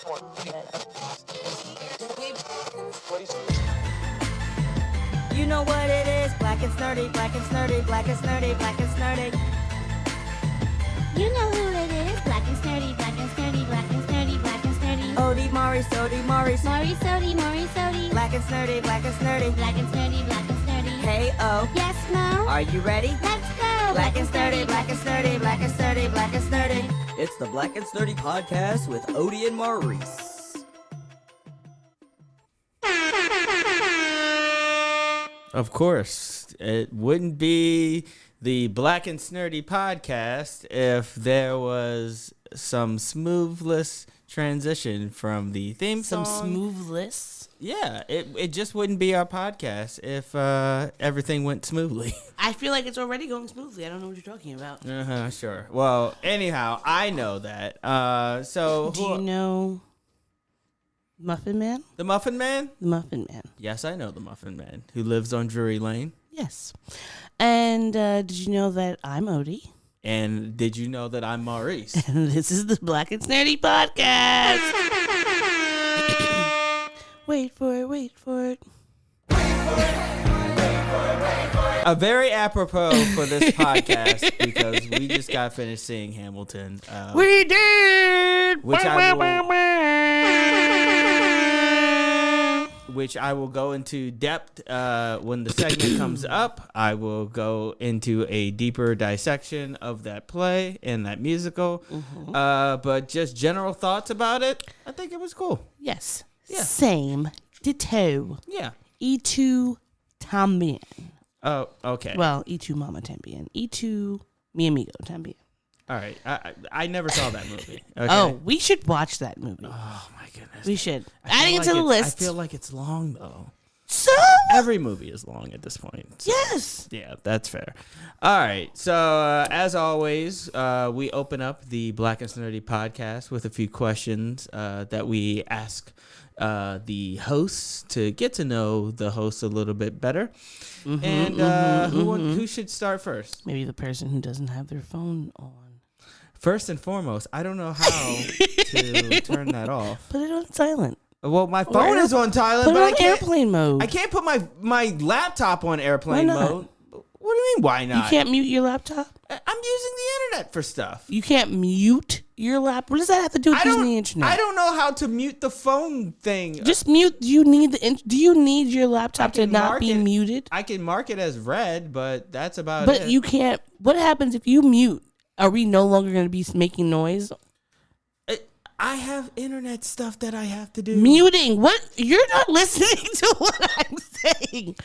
You know what it is, black and snurdy, black and snurdy, black and snurdy, black and snurdy. You know who it is, black and snurdy, black and snurdy, black and snurdy, black and snurdy. Odie Mari, Sodi Mari, Mari Sodi, Mari Sodi. black and snurdy, black and snurdy. Black and snurdy, black and snurdy. Hey oh, Yes, Mo? are you ready? Let's go! Black and snurdy, black and snurdy, black and snurdy, black and snurdy. It's the Black and Snurdy podcast with Odie and Maurice. Of course, it wouldn't be the Black and Snurdy podcast if there was some smoothless transition from the theme song. Some smoothless. Yeah, it just wouldn't be our podcast if everything went smoothly. I feel like it's already going smoothly. I don't know what you're talking about. Sure. Well, anyhow, I know that. Do you know Muffin Man? The Muffin Man? The Muffin Man. Yes, I know the Muffin Man who lives on Drury Lane. Yes. And did you know that I'm Odie? And did you know that I'm Maurice? And this is the Black and Snurdy podcast. Wait for it, wait for it. A very apropos for this podcast because we just got finished seeing Hamilton. We did! Which I will go into depth when the segment comes up. I will go into a deeper dissection of that play and that musical. Mm-hmm. But just general thoughts about it, I think it was cool. Yes. Yeah. Same. Ditto. Yeah. Y tu también. Oh, okay. Well, y tu mama también. Y tu mi amigo también. All right. I never saw that movie. Okay? Oh, we should watch that movie. Oh, my goodness. We should. Like Adding it to the list. I feel like it's long, though. So? Every movie is long at this point. So. Yes. Yeah, that's fair. All right. So, as always, we open up the Black and Snurdy podcast with a few questions that we ask the hosts to get to know the hosts a little bit better. Who should start first? Maybe the person who doesn't have their phone on. First and foremost, I don't know how to turn that off. Put it on silent. Well, my phone is on silent, Put but it I on can't. airplane mode. I can't put my laptop on airplane Why not? mode. What do you mean? Why not? You can't mute your laptop? I'm using the internet for stuff. You can't mute your laptop? What does that have to do with using the internet? I don't know how to mute the phone thing. Just mute. Do you need your laptop to not be muted? I can mark it as red, but that's about it. But you can't. What happens if you mute? Are we no longer going to be making noise? I have internet stuff that I have to do. Muting. What? You're not listening to what I'm saying.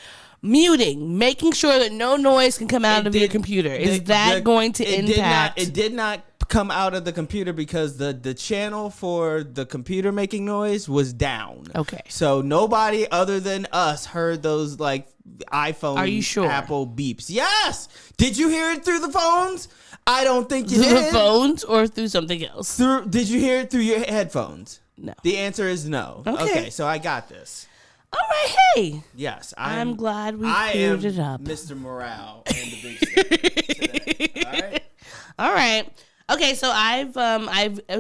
Muting. Making sure that no noise can come out of your computer. Is that going to impact? It did not come out of the computer because the channel for the computer making noise was down. Okay. So nobody other than us heard those like iPhone, Are you sure? Apple beeps. Yes. Did you hear it through the phones? I don't think you Through did. the phones or through something else? Did you hear it through your headphones? No. The answer is no. Okay. So I got this. All right, hey. Yes, I'm glad we cleared it up. Mr. Morale and the big stick today. All right. All right. Okay, so I've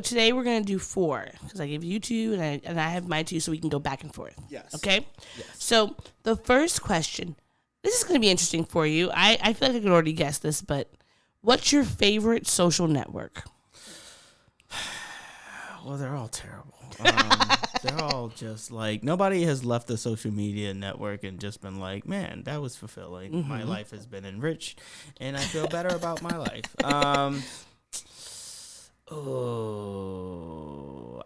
today we're gonna do 4 because I give you 2 and I have my 2, so we can go back and forth. Yes. Okay. Yes. So the first question, this is gonna be interesting for you. I feel like I could already guess this, but what's your favorite social network? Well, they're all terrible. They're all just like, nobody has left the social media network and just been like, man, that was fulfilling. Mm-hmm. My life has been enriched and I feel better about my life. I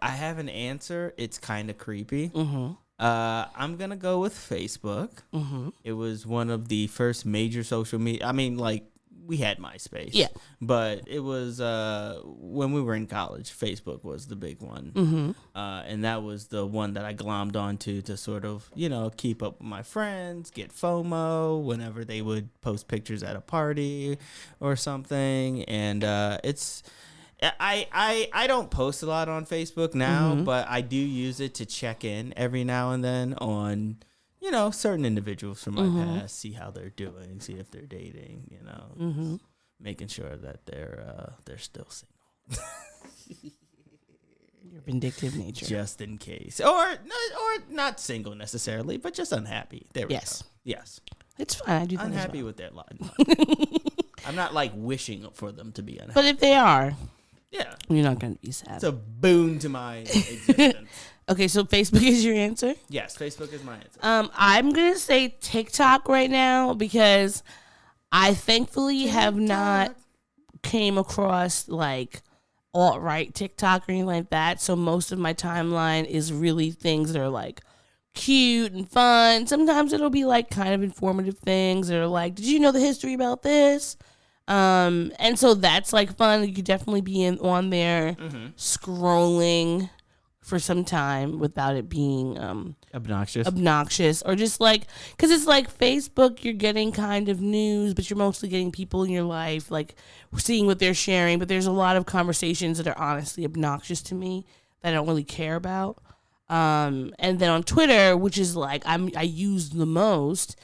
have an answer. It's kind of creepy. Mm-hmm. I'm going to go with Facebook. Mm-hmm. It was one of the first major social media. I mean, like, we had MySpace. Yeah. But it was when we were in college, Facebook was the big one. Mm-hmm. And that was the one that I glommed onto to sort of, keep up with my friends, get FOMO whenever they would post pictures at a party or something. And I don't post a lot on Facebook now, mm-hmm. but I do use it to check in every now and then on certain individuals from my mm-hmm. past, see how they're doing, see if they're dating, mm-hmm. making sure that they're still single. You're vindictive nature. Just in case. Or not single necessarily, but just unhappy. There we go. Yes. It's fine. I do that unhappy with their life. I'm not like wishing for them to be unhappy. But if they are, yeah, you're not going to be sad. It's a boon to my existence. Okay, so Facebook is your answer? Yes, Facebook is my answer. I'm going to say TikTok right now because I thankfully have not came across like alt-right TikTok or anything like that. So most of my timeline is really things that are like cute and fun. Sometimes it'll be like kind of informative things that are like, did you know the history about this? And so that's like fun. You could definitely be on there scrolling for some time without it being obnoxious or just like, because it's like Facebook, you're getting kind of news, but you're mostly getting people in your life like seeing what they're sharing. But there's a lot of conversations that are honestly obnoxious to me that I don't really care about. And then on Twitter, which is like I use the most,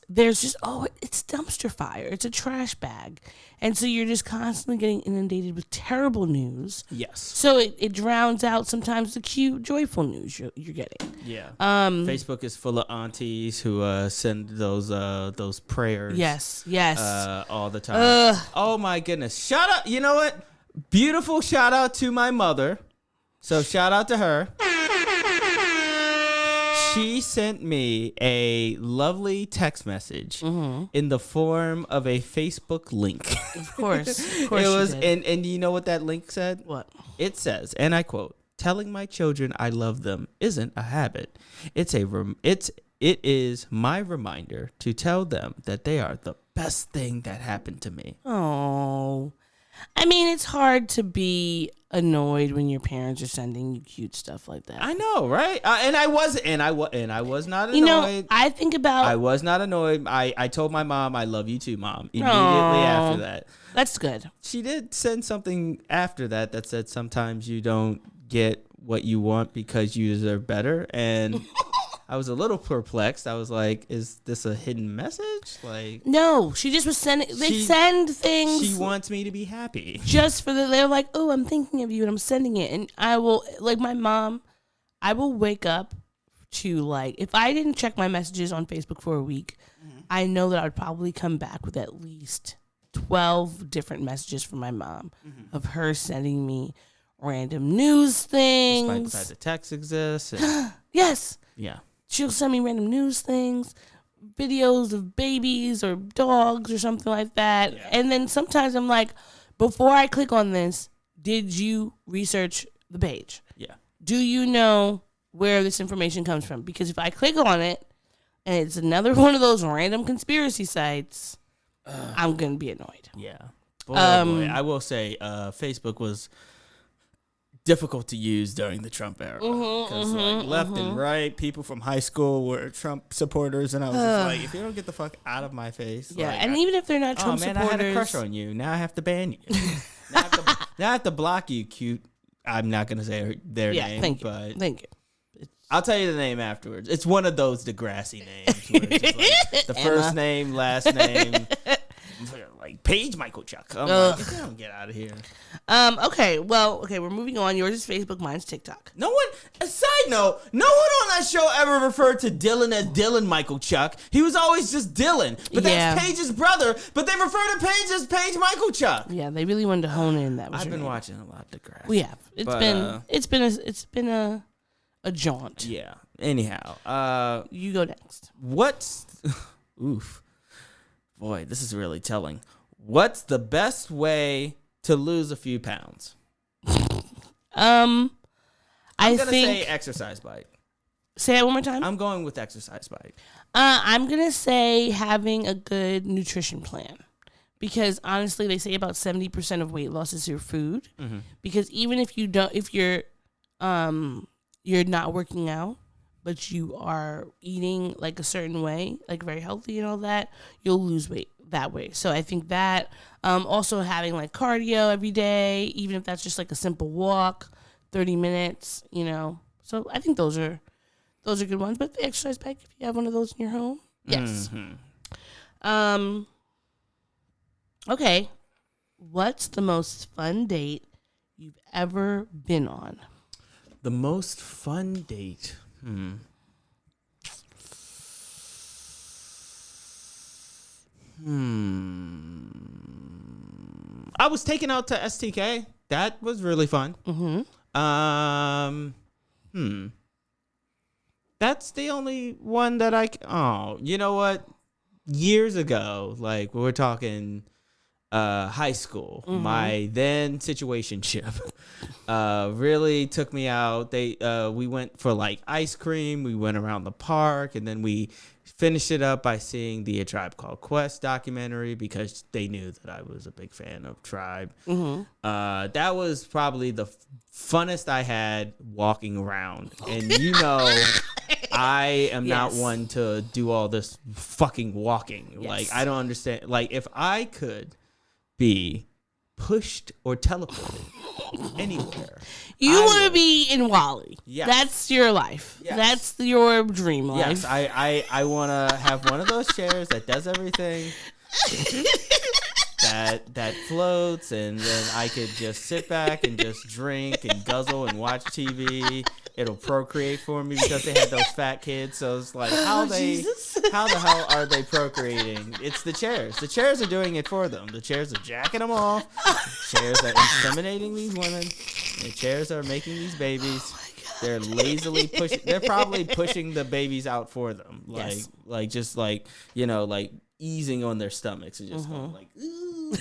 there's just, it's dumpster fire. It's a trash bag. And so you're just constantly getting inundated with terrible news. Yes. So it drowns out sometimes the cute, joyful news you're getting. Yeah. Facebook is full of aunties who send those prayers. Yes. All the time. Oh my goodness. Shout out. You know what? Beautiful shout out to my mother. So shout out to her. She sent me a lovely text message in the form of a Facebook link. Of course. It was, and you know what that link said? What? It says, and I quote, "Telling my children I love them isn't a habit. It is my reminder to tell them that they are the best thing that happened to me." Oh. I mean, it's hard to be annoyed when your parents are sending you cute stuff like that. I know, right? And I was not annoyed. You know, I was not annoyed. I told my mom, "I love you too, Mom." Immediately after that. That's good. She did send something after that said sometimes you don't get what you want because you deserve better, and I was a little perplexed. I was like, "Is this a hidden message?" Like, no, she just was sending. They send things. She wants me to be happy, just for they're like, "Oh, I'm thinking of you," and I'm sending it. And I will, like my mom, I will wake up to like, if I didn't check my messages on Facebook for a week, I know that I would probably come back with at least 12 different messages from my mom of her sending me random news things. Despite the fact that text exists. Yes. Yeah. She'll send me random news things, videos of babies or dogs or something like that. Yeah. And then sometimes I'm like, before I click on this, did you research the page? Yeah. Do you know where this information comes from? Because if I click on it and it's another one of those random conspiracy sites, I'm going to be annoyed. Yeah. Boy, boy. I will say Facebook was difficult to use during the Trump era because left and right people from high school were Trump supporters, and I was just like, if you don't get the fuck out of my face, yeah. Like, and even if they're not Trump supporters, I had a crush on you. Now I have to ban you. now I have to block you. Cute. I'm not gonna say their name. Thank you. I'll tell you the name afterwards. It's one of those Degrassi names where it's just like the first name, last name. Like Paige Michael Chuck. I'm like, if you don't get out of here. Okay, we're moving on. Yours is Facebook, mine's TikTok. No one, a side note, no one on that show ever referred to Dylan as Dylan Michael Chuck. He was always just Dylan. But that's Paige's brother, but they refer to Paige as Paige Michael Chuck. Yeah, they really wanted to hone in that. I've been watching a lot of Degrassi. We have. It's been a jaunt. Yeah. Anyhow, you go next. Oof. Boy, this is really telling. What's the best way to lose a few pounds? I'm gonna say exercise bike. Say it one more time. I'm going with exercise bike. I'm gonna say having a good nutrition plan, because honestly, they say about 70% of weight loss is your food. Mm-hmm. Because even if you're not working out, but you are eating like a certain way, like very healthy and all that, you'll lose weight that way. So I think that also having like cardio every day, even if that's just like a simple walk, 30 minutes, So I think those are good ones. But the exercise bike, if you have one of those in your home, yes. Mm-hmm. Okay. What's the most fun date you've ever been on? The most fun date. I was taken out to STK. That was really fun. That's the only one that you know what? Years ago, like we're talking high school, my then situationship really took me out. We went for like ice cream. We went around the park, and then we finished it up by seeing the A Tribe Called Quest documentary because they knew that I was a big fan of Tribe. That was probably the funnest I had walking around. And I am not one to do all this fucking walking. Yes. Like, I don't understand. Like, if I could be pushed or teleported anywhere. You want to be in Wall-E. Yes. That's your life. Yes. That's your dream life. Yes, I want to have one of those chairs that does everything. that floats, and then I could just sit back and just drink and guzzle and watch TV. It'll procreate for me because they had those fat kids. So it's like, how the hell are they procreating? It's the chairs. The chairs are doing it for them. The chairs are jacking them off. The chairs are inseminating these women. The chairs are making these babies. They're lazily pushing. They're probably pushing the babies out for them, like easing on their stomachs and just going like, ooh.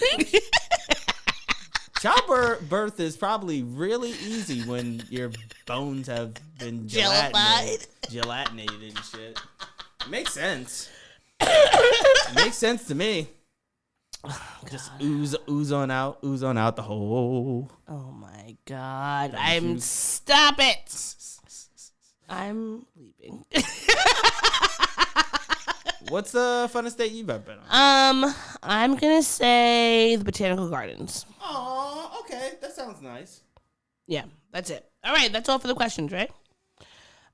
Childbirth is probably really easy when your bones have been gelatinated and shit. It makes sense. It makes sense to me. Just ooze on out the whole. Oh my God! Stop it. I'm leaving. What's the funnest date you've ever been on? I'm gonna say the Botanical Gardens. Oh, okay, that sounds nice. Yeah, that's it. All right, that's all for the questions, right?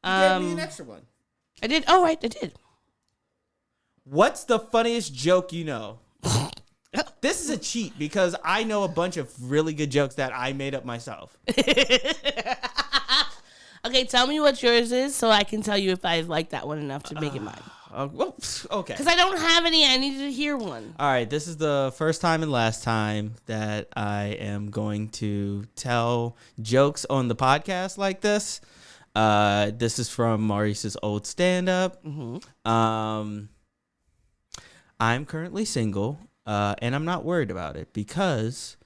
You gave me an extra one. I did. Oh, right, I did. What's the funniest joke you know? This is a cheat because I know a bunch of really good jokes that I made up myself. Okay, tell me what yours is so I can tell you if I like that one enough to make it mine. Okay. Because I don't have any. I need to hear one. All right, this is the first time and last time that I am going to tell jokes on the podcast like this. This is from Maurice's old stand-up. I'm currently single, and I'm not worried about it because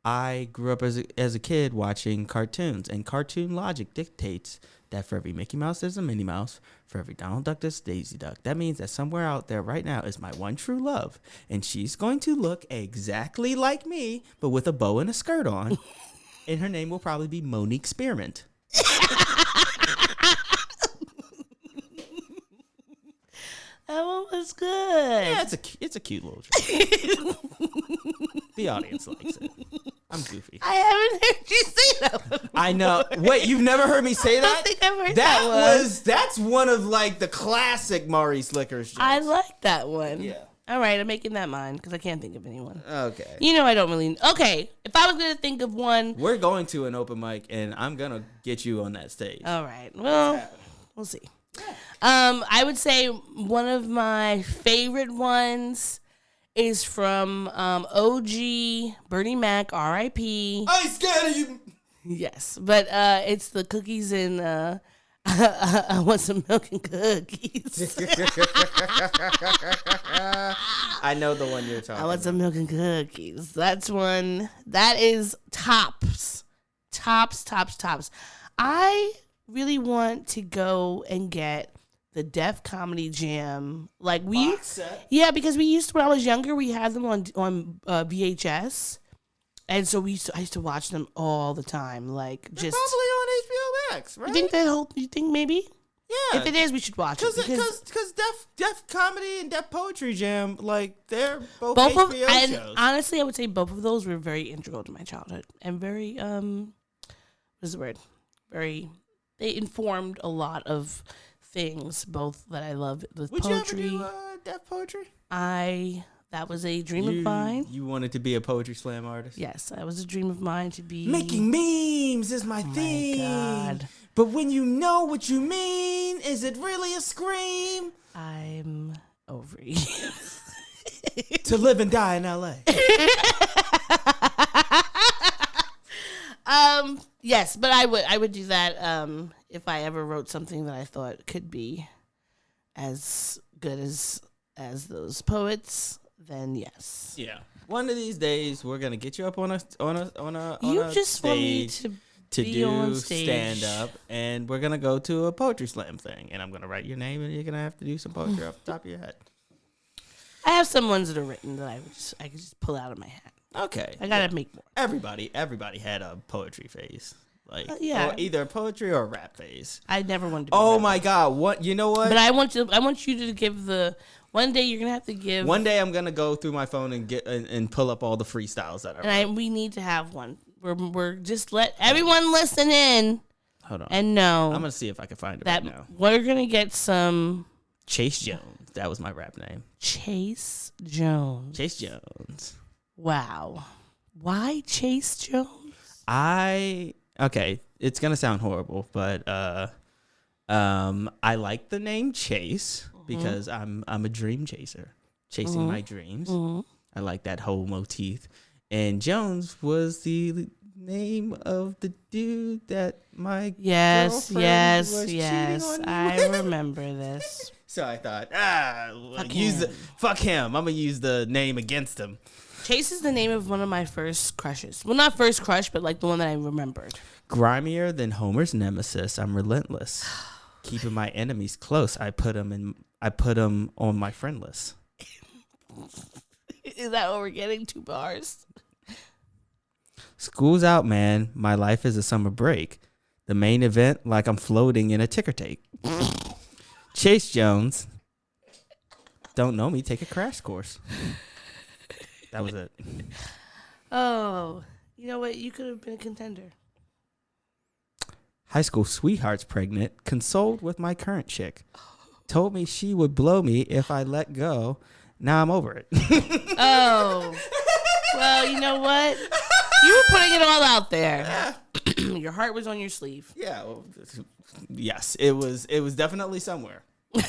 I grew up as a kid watching cartoons, and cartoon logic dictates that for every Mickey Mouse, there's a Minnie Mouse. For every Donald Duck, there's Daisy Duck. That means that somewhere out there right now is my one true love, and she's going to look exactly like me, but with a bow and a skirt on, and her name will probably be Monique Spearmint. That one was good. Yeah, it's a cute little joke. The audience likes it. I'm goofy. I haven't heard you say that one. I know. Wait, you've never heard me say that? I don't think I've heard that one. That's one of like the classic Maurice Lickers jokes. I like that one. Yeah. All right, I'm making that mine because I can't think of anyone. Okay. You know I don't really... Okay, if I was going to think of one... We're going to an open mic, and I'm going to get you on that stage. All right. Well, we'll see. I would say one of my favorite ones is from OG Bernie Mac, R.I.P. I ain't scared of you. Yes, but it's the cookies and I want some milk and cookies. I know the one you're talking I want some milk and cookies. That's one. That is tops. I really want to go and get the Def Comedy Jam. Like box set? Yeah, because we used to, when I was younger, we had them on VHS. And so I used to watch them all the time. Like, They're just probably on HBO Max, right? You think maybe? Yeah. If it is, we should watch it. Because Def Comedy and Def Poetry Jam, like, they're both Both of, HBO and shows. honestly, I would say both of those were very integral to my childhood and very what is the word? They informed a lot of things, both that I love with Would poetry. you ever do Def Poetry? I That was a dream of mine. You wanted to be a poetry slam artist? Yes, that was a dream of mine to be. Making memes is my thing. My God. But when you know what you mean, is it really a scream? I'm over you. To live and die in LA. Yes, but I would do that if I ever wrote something that I thought could be as good as those poets, then yes. Yeah. One of these days we're gonna get you up on a You a just want me stage to be do on stage. stand up, and we're gonna go to a poetry slam thing, and I'm gonna write your name, and you're gonna have to do some poetry off the top of your head. I have some ones that are written that I could just pull out of my hat. Okay. I gotta make more. Everybody had a poetry phase. Like yeah. or either poetry or a rap phase. I never wanted to be Oh my God. What you know what? But I want you to give one day you're gonna have to give one day I'm gonna go through my phone and get and pull up all the freestyles that I wrote. we need to have one. We're just let everyone listen in. Hold on. And know I'm gonna see if I can find it that right now. we're gonna get some Chase Jones. That was my rap name. Chase Jones. Chase Jones. Wow. Why Chase Jones? Okay, it's gonna sound horrible, but I like the name Chase because I'm a dream chaser, chasing my dreams. I like that whole motif. And Jones was the name of the dude that my girlfriend was cheating on me I with. remember this. So I thought, fuck him. I'm gonna use the name against him. Chase is the name of one of my first crushes. Well, not first crush, but like the one that I remembered. Grimier than Homer's nemesis, I'm relentless. Keeping my enemies close, I put them on my friend list. Is that what we're getting? 2 bars? School's out, man. My life is a summer break. The main event, like I'm floating in a ticker tape. Chase Jones. Don't know me, take a crash course. That was it. Oh, you know what? You could have been a contender. High school sweetheart's pregnant. Consoled with my current chick. Told me she would blow me if I let go. Now I'm over it. Oh. Well, you know what? You were putting it all out there. Your heart was on your sleeve. Yeah. Well, yes, it was definitely somewhere. My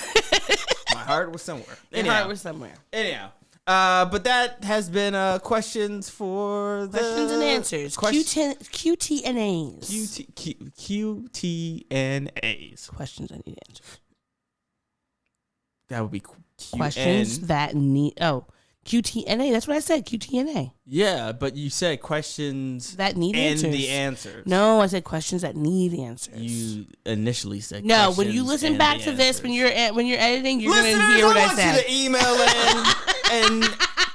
heart was somewhere. Your heart was somewhere. Anyhow. But that has been questions for the... Questions and answers. QTNAs. QTNAs. Questions that need answers. That would be questions that need... Oh, QTNA. That's what I said. QTNA. Yeah, but you said questions that need and answers. the answers. No, I said questions that need answers. You initially said no. When you listen back to this, when you're editing, you're going to hear what I said. I want you to email in and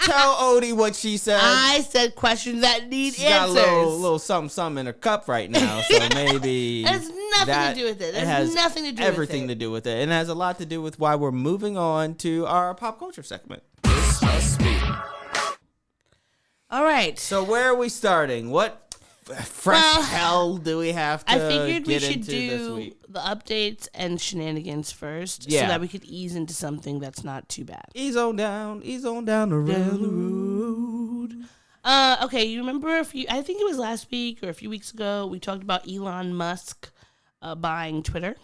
tell Odie what she said. I said questions that need She's answers. Got a little something in her cup right now, so maybe it has nothing to do with it. It has nothing to do with it. Everything to do with it, and it has a lot to do with why we're moving on to our pop culture segment. All right. So where are we starting? What fresh hell do we have to I figured we get should into do this week? the updates and shenanigans first, Yeah. so that we could ease into something that's not too bad. Ease on down the road. Okay, you remember I think it was last week or a few weeks ago, we talked about Elon Musk buying Twitter.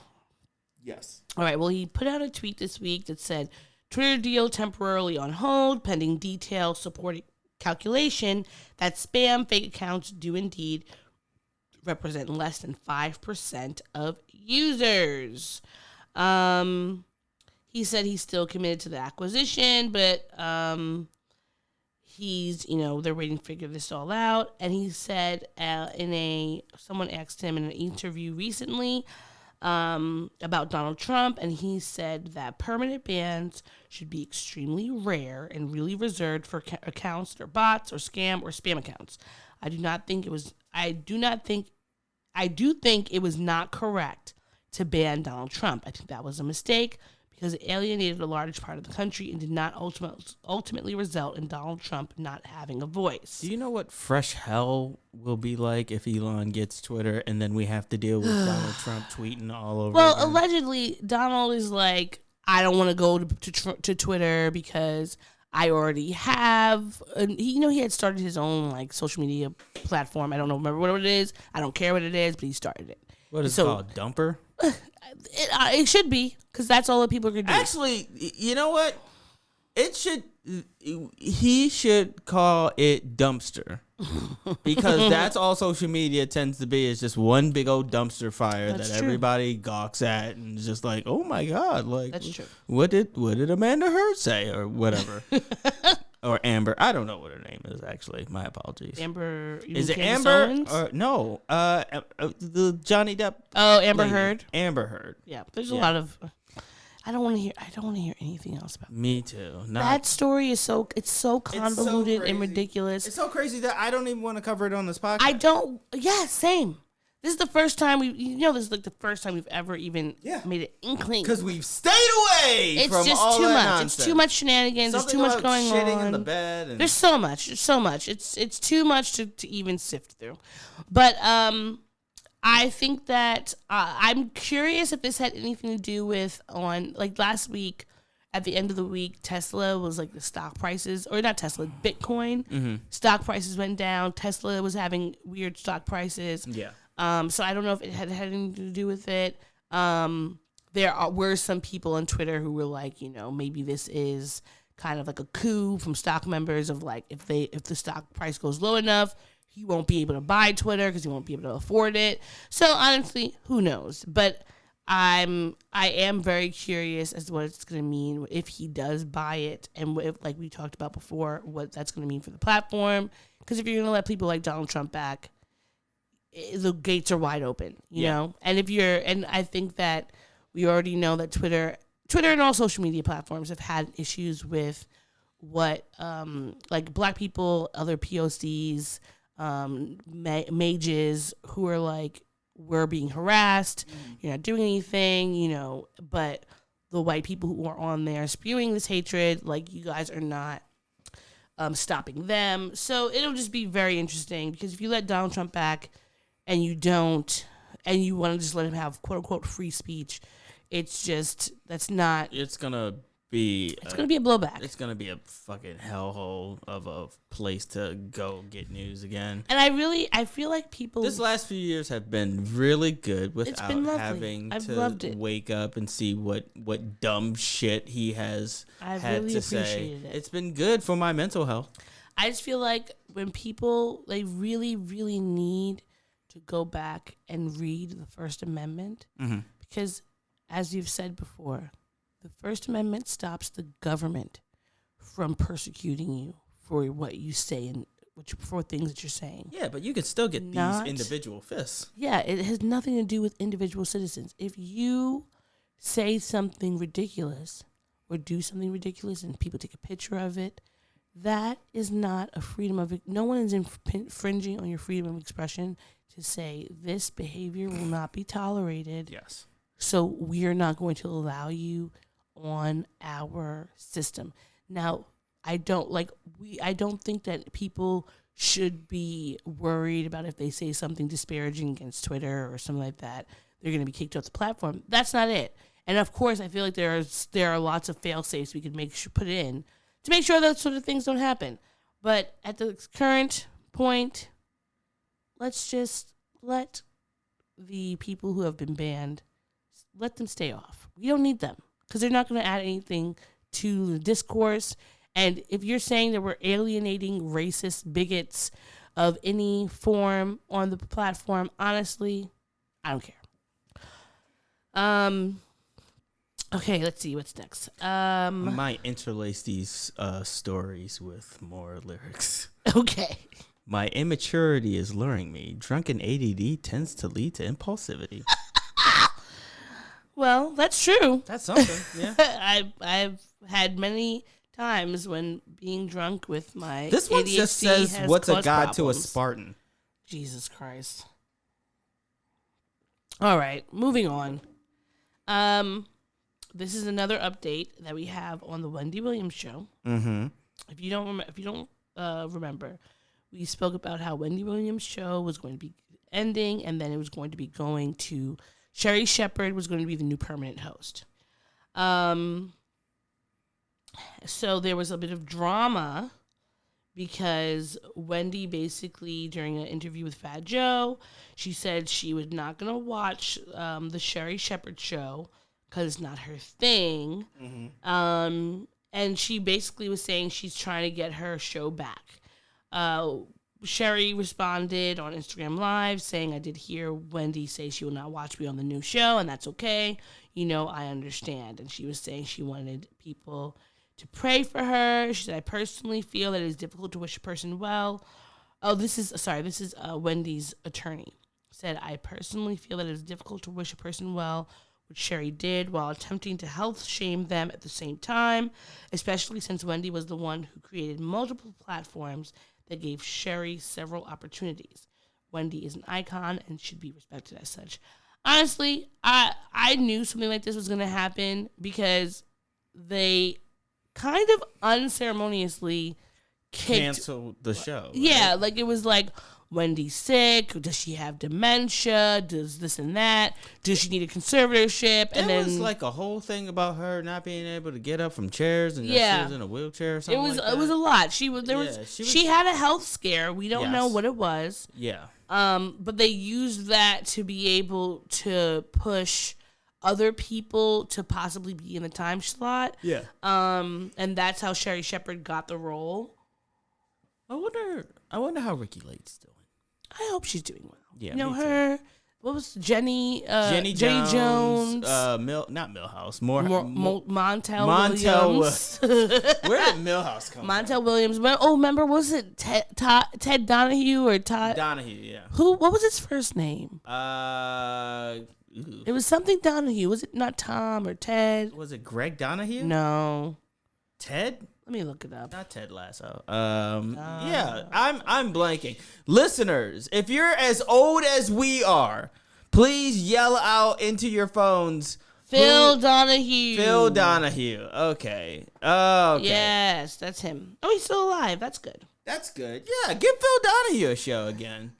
Yes. All right, well, he put out a tweet this week that said, Twitter deal temporarily on hold, pending detailed supporting calculation that spam fake accounts do indeed represent less than 5% of users. He said he's still committed to the acquisition, but they're waiting to figure this all out. And he said someone asked him in an interview recently about Donald Trump, and he said that permanent bans should be extremely rare and really reserved for accounts that are bots or scam or spam accounts. I do think it was not correct to ban Donald Trump. I think that was a mistake because it alienated a large part of the country and did not ultimately result in Donald Trump not having a voice. Do you know what fresh hell will be like if Elon gets Twitter and then we have to deal with Donald Trump tweeting all over? Well, again? allegedly, Donald is like, I don't want to go to Twitter because I already have. He had started his own like social media platform. I don't remember what it is. I don't care what it is, but he started it. What is it called? Dumper? It should be, because that's all that people can do. Actually, you know what? He should call it dumpster. Because that's all social media tends to be, is just one big old dumpster fire that everybody gawks at and is just like, oh my God, like that's true. What did Amanda Heard say or whatever? Or Amber. I don't know what her name is actually. My apologies. Amber. Is it Amber? Or, no. The Johnny Depp. Oh, Amber Heard. Amber Heard. Yeah. There's a lot of. I don't want to hear anything else about it. Me too. That story is so convoluted and ridiculous. It's so crazy that I don't even want to cover it on this podcast. I don't. Yeah, same. This is the first time this is like the first time we've ever even made an inkling. Because we've stayed away it's from just all too that much. nonsense. It's too much shenanigans. There's too much going shitting on. In the bed. And... There's so much. It's too much to even sift through. But I think that I'm curious if this had anything to do with last week. At the end of the week, Tesla was like the stock prices, or not Tesla, Bitcoin. Stock prices went down. Tesla was having weird stock prices. Yeah. So I don't know if it had anything to do with it. There were some people on Twitter who were like, maybe this is kind of like a coup from stock members of like, if the stock price goes low enough, he won't be able to buy Twitter because he won't be able to afford it. So honestly, who knows? But I am very curious as to what it's going to mean if he does buy it, and if, like we talked about before, what that's going to mean for the platform. Because if you're going to let people like Donald Trump back, the gates are wide open, you know? And I think that we already know that Twitter and all social media platforms have had issues with what, like Black people, other POCs, mages who are like, we're being harassed, you're not doing anything, but the white people who are on there spewing this hatred, like, you guys are not stopping them. So it'll just be very interesting, because if you let Donald Trump back, and you don't, and you want to just let him have quote unquote free speech, it's just, that's not. It's gonna be a blowback. It's gonna be a fucking hellhole of a place to go get news again. And I feel like people. This last few years have been really good without having to wake up and see what dumb shit he has had to say. It's been good for my mental health. I just feel like when people, they really, really need to go back and read the First Amendment, because, as you've said before, the First Amendment stops the government from persecuting you for what you say and for things that you're saying. Yeah, but you can still get these individual fists. Yeah, it has nothing to do with individual citizens. If you say something ridiculous or do something ridiculous and people take a picture of it, that is not a freedom of. No one is infringing on your freedom of expression to say this behavior will not be tolerated. Yes. So we are not going to allow you on our system. Now, I don't think that people should be worried about if they say something disparaging against Twitter or something like that, they're going to be kicked off the platform. That's not it. And of course, I feel like there are lots of fail safes we could put in to make sure those sort of things don't happen. But at the current point, let's just let the people who have been banned, let them stay off. We don't need them, because they're not going to add anything to the discourse. And if you're saying that we're alienating racist bigots of any form on the platform, honestly, I don't care. Okay, let's see what's next. I might interlace these stories with more lyrics. Okay. My immaturity is luring me. Drunken ADD tends to lead to impulsivity. Well, that's true. That's something, yeah. I've had many times when being drunk with my This one ADHD just says, has what's a caused god to a problems. Spartan? Jesus Christ. All right, moving on. This is another update that we have on the Wendy Williams show. Mm-hmm. If you don't remember, we spoke about how Wendy Williams' show was going to be ending, and then it was going to be going to Sherry Shepherd was going to be the new permanent host. So there was a bit of drama because Wendy basically, during an interview with Fat Joe, she said she was not going to watch the Sherry Shepherd show because it's not her thing. Mm-hmm. And she basically was saying she's trying to get her show back. Sherry responded on Instagram Live saying, I did hear Wendy say she will not watch me on the new show, and that's okay. You know, I understand. And she was saying she wanted people to pray for her. She said, I personally feel that it is difficult to wish a person well. Oh, this is Wendy's attorney. Said, I personally feel that it is difficult to wish a person well, which Sherry did, while attempting to health shame them at the same time, especially since Wendy was the one who created multiple platforms that gave Sherry several opportunities. Wendy is an icon and should be respected as such. Honestly, I knew something like this was going to happen because they kind of unceremoniously canceled the show. Right? Yeah, like it was like, Wendy's sick. Does she have dementia? Does this and that? Does she need a conservatorship? And then was like a whole thing about her not being able to get up from chairs and that she was in a wheelchair or something. It was a lot. She had a health scare. We don't know what it was. Yeah. But they used that to be able to push other people to possibly be in the time slot. Yeah. And that's how Sherry Shepherd got the role. I wonder how Ricky Late's doing. I hope she's doing well. Yeah, you know her. What was Jenny Jones? Not Millhouse. Montel Williams. Where did Millhouse come from? Montel Williams. Oh, remember, was it Ted Donahue or Todd? Donahue, yeah. What was his first name? It was something Donahue. Was it not Tom or Ted? Was it Greg Donahue? No. Ted? Let me look it up. Not Ted Lasso. Yeah, I'm blanking. Listeners, if you're as old as we are, please yell out into your phones. Phil Donahue. Phil Donahue. Okay. Okay. Yes, that's him. Oh, he's still alive. That's good. That's good. Yeah, give Phil Donahue a show again.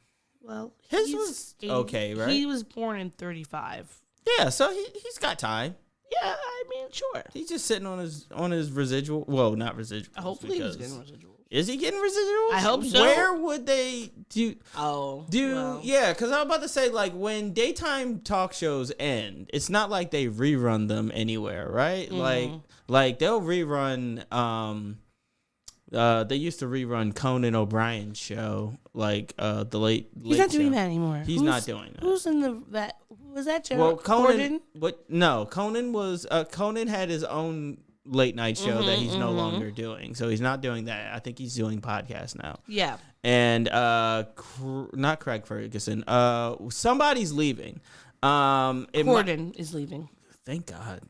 Well, his was okay, right? He was born in 1935. Yeah, so he's got time. Yeah, I mean, sure. He's just sitting on his residual. Well, not residual. Hopefully he's getting residuals. Is he getting residuals? I hope so. Where would they do? Well. Yeah, because I was about to say, like, when daytime talk shows end, it's not like they rerun them anywhere, right? Mm-hmm. Like they'll rerun. They used to rerun Conan O'Brien's show, like the late. He's not doing show. that anymore. He's not doing that. Who's in that? Was that Joe? Well, Conan. Gordon? No, Conan was. Conan had his own late night show that he's no longer doing, so he's not doing that. I think he's doing podcasts now. Yeah. And not Craig Ferguson. Somebody's leaving. Gordon is leaving. Thank God.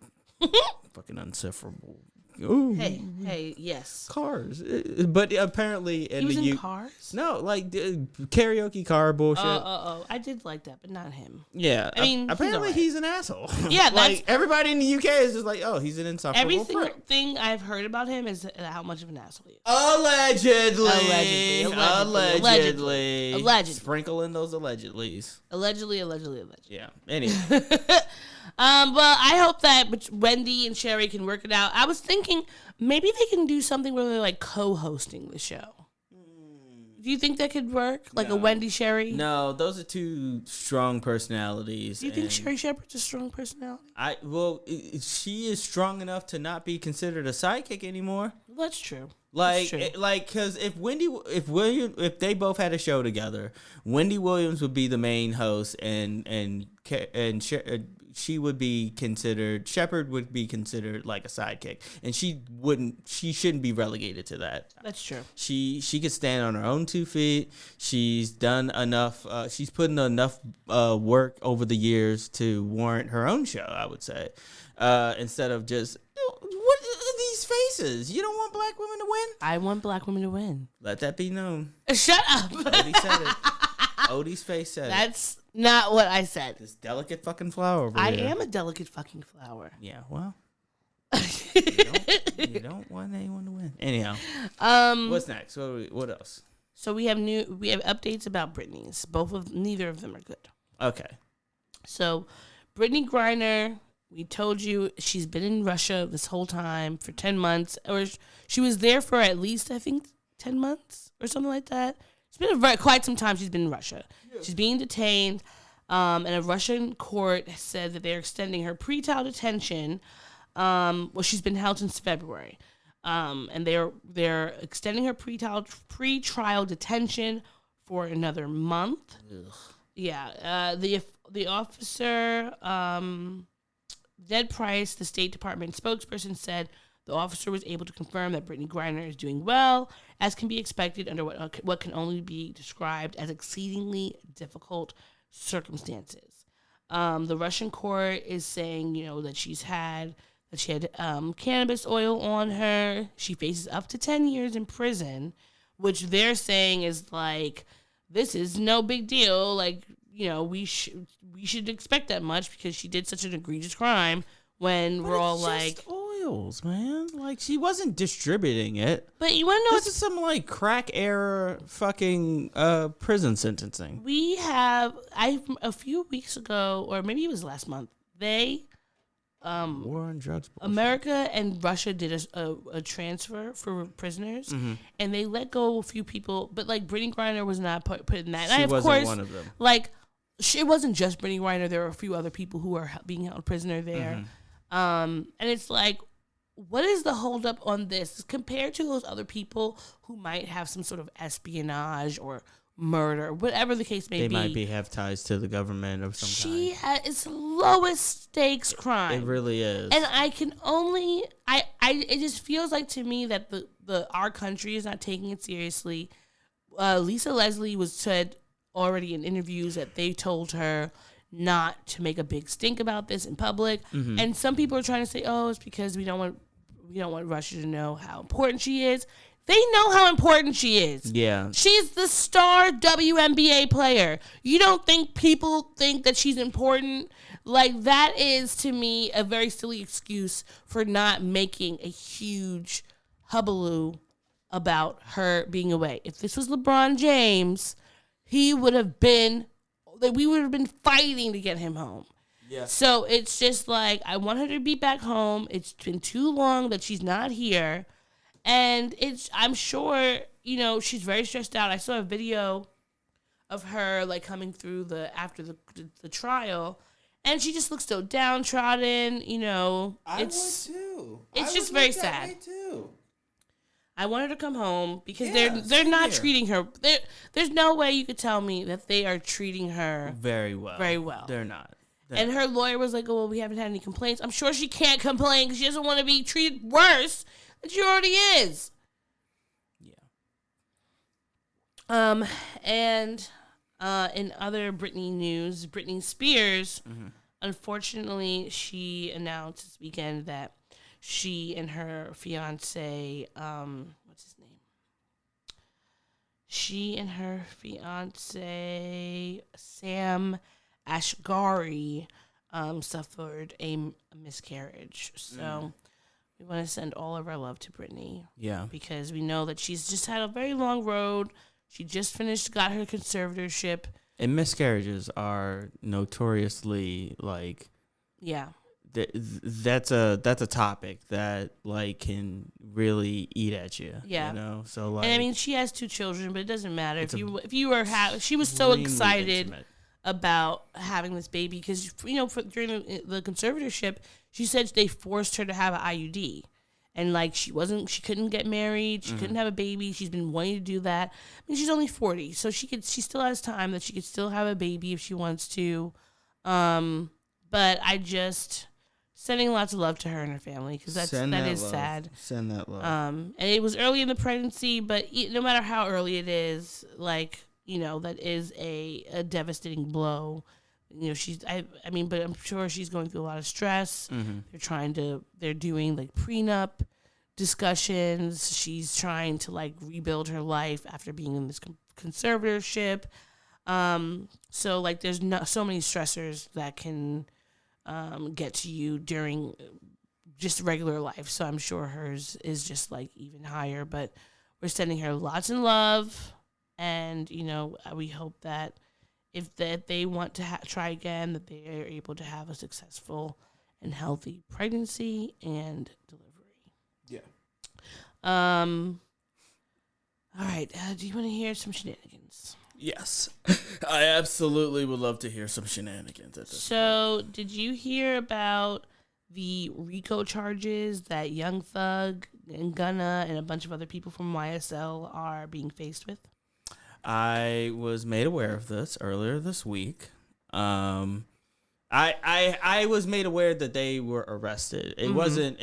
Fucking unsufferable. Ooh. Hey, yes. Cars. But apparently in Cars? No, like karaoke car bullshit. I did like that, but not him. Yeah. I mean, apparently he's an asshole. Yeah, like everybody in the UK is just like, oh, he's an insufferable Everything I've heard about him is how much of an asshole he is. Allegedly. Sprinkle in those allegedlys. Allegedly. Yeah. Anyway. Well, I hope that Wendy and Sherry can work it out. I was thinking maybe they can do something where they're like co-hosting the show. Do you think that could work? Like a Wendy Sherry? No, those are two strong personalities. Do you think Sherry Shepherd's a strong personality? She is strong enough to not be considered a sidekick anymore. That's true. Because if they both had a show together, Wendy Williams would be the main host, and she would be considered, Shepherd would be considered like a sidekick, and she shouldn't be relegated to that. That's true. She could stand on her own 2 feet. She's done enough. She's put in enough work over the years to warrant her own show, I would say, instead of just. What are these faces? You don't want black women to win? I want black women to win. Let that be known. Shut up. Odie said it. Odie's face said That's not what I said. This delicate fucking flower over I here. am a delicate fucking flower. Yeah, well. you don't want anyone to win. Anyhow. What's next? What else? So we have updates about Britney's. Neither of them are good. Okay. So Brittany Griner We told you she's been in Russia this whole time for 10 months, or she was there for at least, I think, 10 months or something like that. It's been quite some time she's been in Russia. Yeah. She's being detained, and a Russian court said that they're extending her pretrial detention. She's been held since February, and they're extending her pretrial detention for another month. Ugh. Yeah, the officer, Ned Price, the State Department spokesperson, said the officer was able to confirm that Brittany Griner is doing well, as can be expected under what can only be described as exceedingly difficult circumstances. The Russian court is saying, that she had cannabis oil on her. She faces up to 10 years in prison, which they're saying is like, this is no big deal. Like, we should expect that much because she did such an egregious crime. When we're all like, oils, man. Like, she wasn't distributing it. But you want to know, this is some like crack era fucking prison sentencing. We have a few weeks ago, or maybe it was last month. They war on drugs. Bullshit. America and Russia did a transfer for prisoners, and they let go a few people. But like Brittany Griner was not put in that. She wasn't one of them. Like, it wasn't just Brittany Griner. There were a few other people who are being held prisoner there. And it's like, what is the holdup on this compared to those other people who might have some sort of espionage or murder, whatever the case may be? They might have ties to the government of some kind. It's lowest stakes crime. It really is. And I can only, it just feels like to me that our country is not taking it seriously. Lisa Leslie said already in interviews that they told her not to make a big stink about this in public. And some people are trying to say, oh, it's because we don't want Russia to know how important she is. They know how important she is. Yeah. She's the star WNBA player. You don't think people think that she's important? Like, that is, to me, a very silly excuse for not making a huge hullabaloo about her being away. If this was LeBron James, we would have been fighting to get him home. Yeah. So it's just like, I want her to be back home. It's been too long that she's not here. And I'm sure, she's very stressed out. I saw a video of her like coming through after the trial, and she just looks so downtrodden. I would too. It's just very sad. Too. I want her to come home because they're not treating her. There's no way you could tell me that they are treating her very well. Very well. They're not. And her lawyer was like, "Oh, well, we haven't had any complaints." I'm sure she can't complain because she doesn't want to be treated worse than she already is. Yeah. And in other Britney news, Britney Spears, unfortunately, she announced this weekend that she and her fiance, what's his name? She and her fiance, Sam Ashgari, suffered a miscarriage. So we want to send all of our love to Britney. Yeah. Because we know that she's just had a very long road. She just got her conservatorship. And miscarriages are notoriously like... Yeah. That's a topic that like can really eat at you. Yeah. So like, and I mean, she has 2 children, but it doesn't matter if you were she was so excited about having this baby because during the conservatorship, she said they forced her to have an IUD, and like she couldn't get married, she couldn't have a baby. She's been wanting to do that. I mean, she's only 40, so she still has time that she could still have a baby if she wants to. But I just. Sending lots of love to her and her family because that is sad. Send that love. And it was early in the pregnancy, but no matter how early it is, like that is a devastating blow. But I'm sure she's going through a lot of stress. They're doing like prenup discussions. She's trying to like rebuild her life after being in this conservatorship. So like there's so many stressors that can. Get to you during just regular life. So I'm sure hers is just like even higher, but we're sending her lots of love. And, we hope that if they want to try again, that they are able to have a successful and healthy pregnancy and delivery. Yeah. All right. Do you want to hear some shenanigans? Yes. I absolutely would love to hear some shenanigans at this point. Did you hear about the RICO charges that Young Thug and Gunna and a bunch of other people from YSL are being faced with? I was made aware of this earlier this week. I was made aware that they were arrested. It wasn't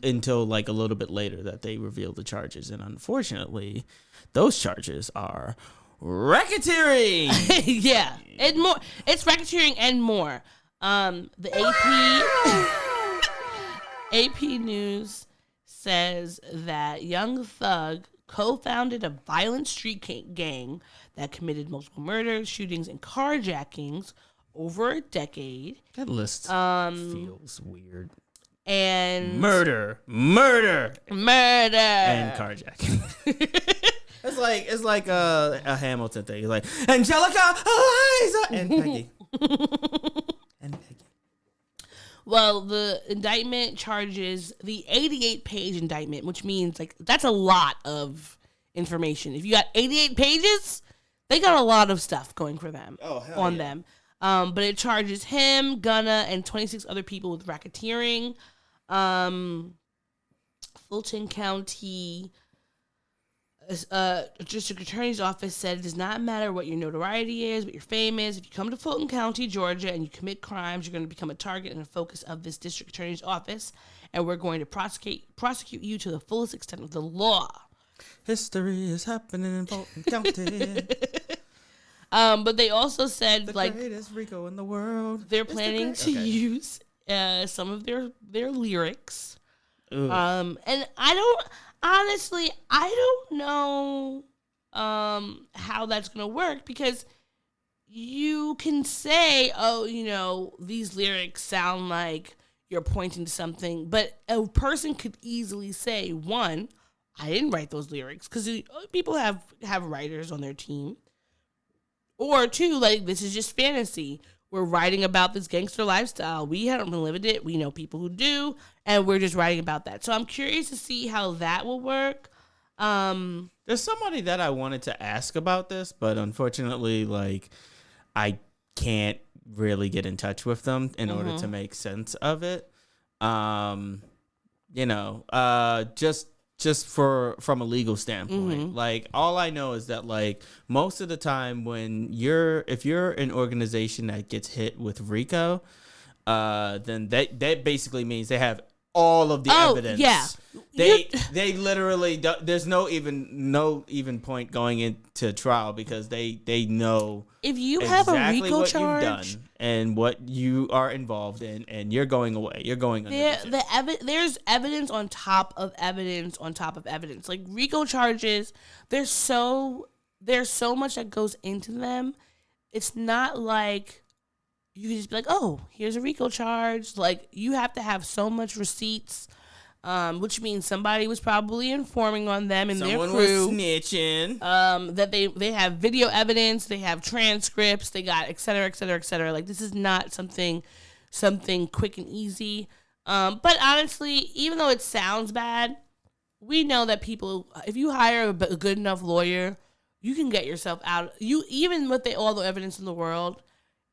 until like a little bit later that they revealed the charges, and unfortunately, those charges are racketeering. Yeah, it's racketeering and more. The AP News says that Young Thug co-founded a violent street gang that committed multiple murders, shootings, and carjackings over a decade. That list feels weird. And murder, and carjacking. It's like a Hamilton thing. It's like Angelica, Eliza, and Peggy. Well, the indictment charges the 88-page indictment, which means like that's a lot of information. If you got 88 pages, they got a lot of stuff going for them them. But it charges him, Gunna, and 26 other people with racketeering. Fulton County District Attorney's Office said it does not matter what your notoriety is, what your fame is. If you come to Fulton County, Georgia, and you commit crimes, you're going to become a target and a focus of this District Attorney's Office, and we're going to prosecute you to the fullest extent of the law. History is happening in Fulton County. But they also said the like greatest RICO in the world. They're planning to use some of their lyrics. And I don't know how that's going to work, because you can say, these lyrics sound like you're pointing to something, but a person could easily say, one, I didn't write those lyrics, because people have writers on their team. Or two, like, this is just fantasy. We're writing about this gangster lifestyle. We haven't lived it. We know people who do, and we're just writing about that. So I'm curious to see how that will work. There's somebody that I wanted to ask about this, but unfortunately, like, I can't really get in touch with them in order to make sense of it. Just from a legal standpoint, like, all I know is that, like, most of the time if you're an organization that gets hit with RICO, then that basically means they have all of the evidence. Yeah. They literally there's no even point going into trial, because they know if you exactly have a RICO what charge you've done and what you are involved in, and you're going away. You're going under there's evidence on top of evidence on top of evidence. Like, RICO charges, there's so much that goes into them. It's not like you can just be like, oh, here's a RICO charge. Like, you have to have so much receipts, which means somebody was probably informing on them and their crew. Someone was snitching. That they have video evidence, they have transcripts, they got et cetera, et cetera, et cetera. Like, this is not something quick and easy. But honestly, even though it sounds bad, we know that people, if you hire a good enough lawyer, you can get yourself out. Even with all the evidence in the world,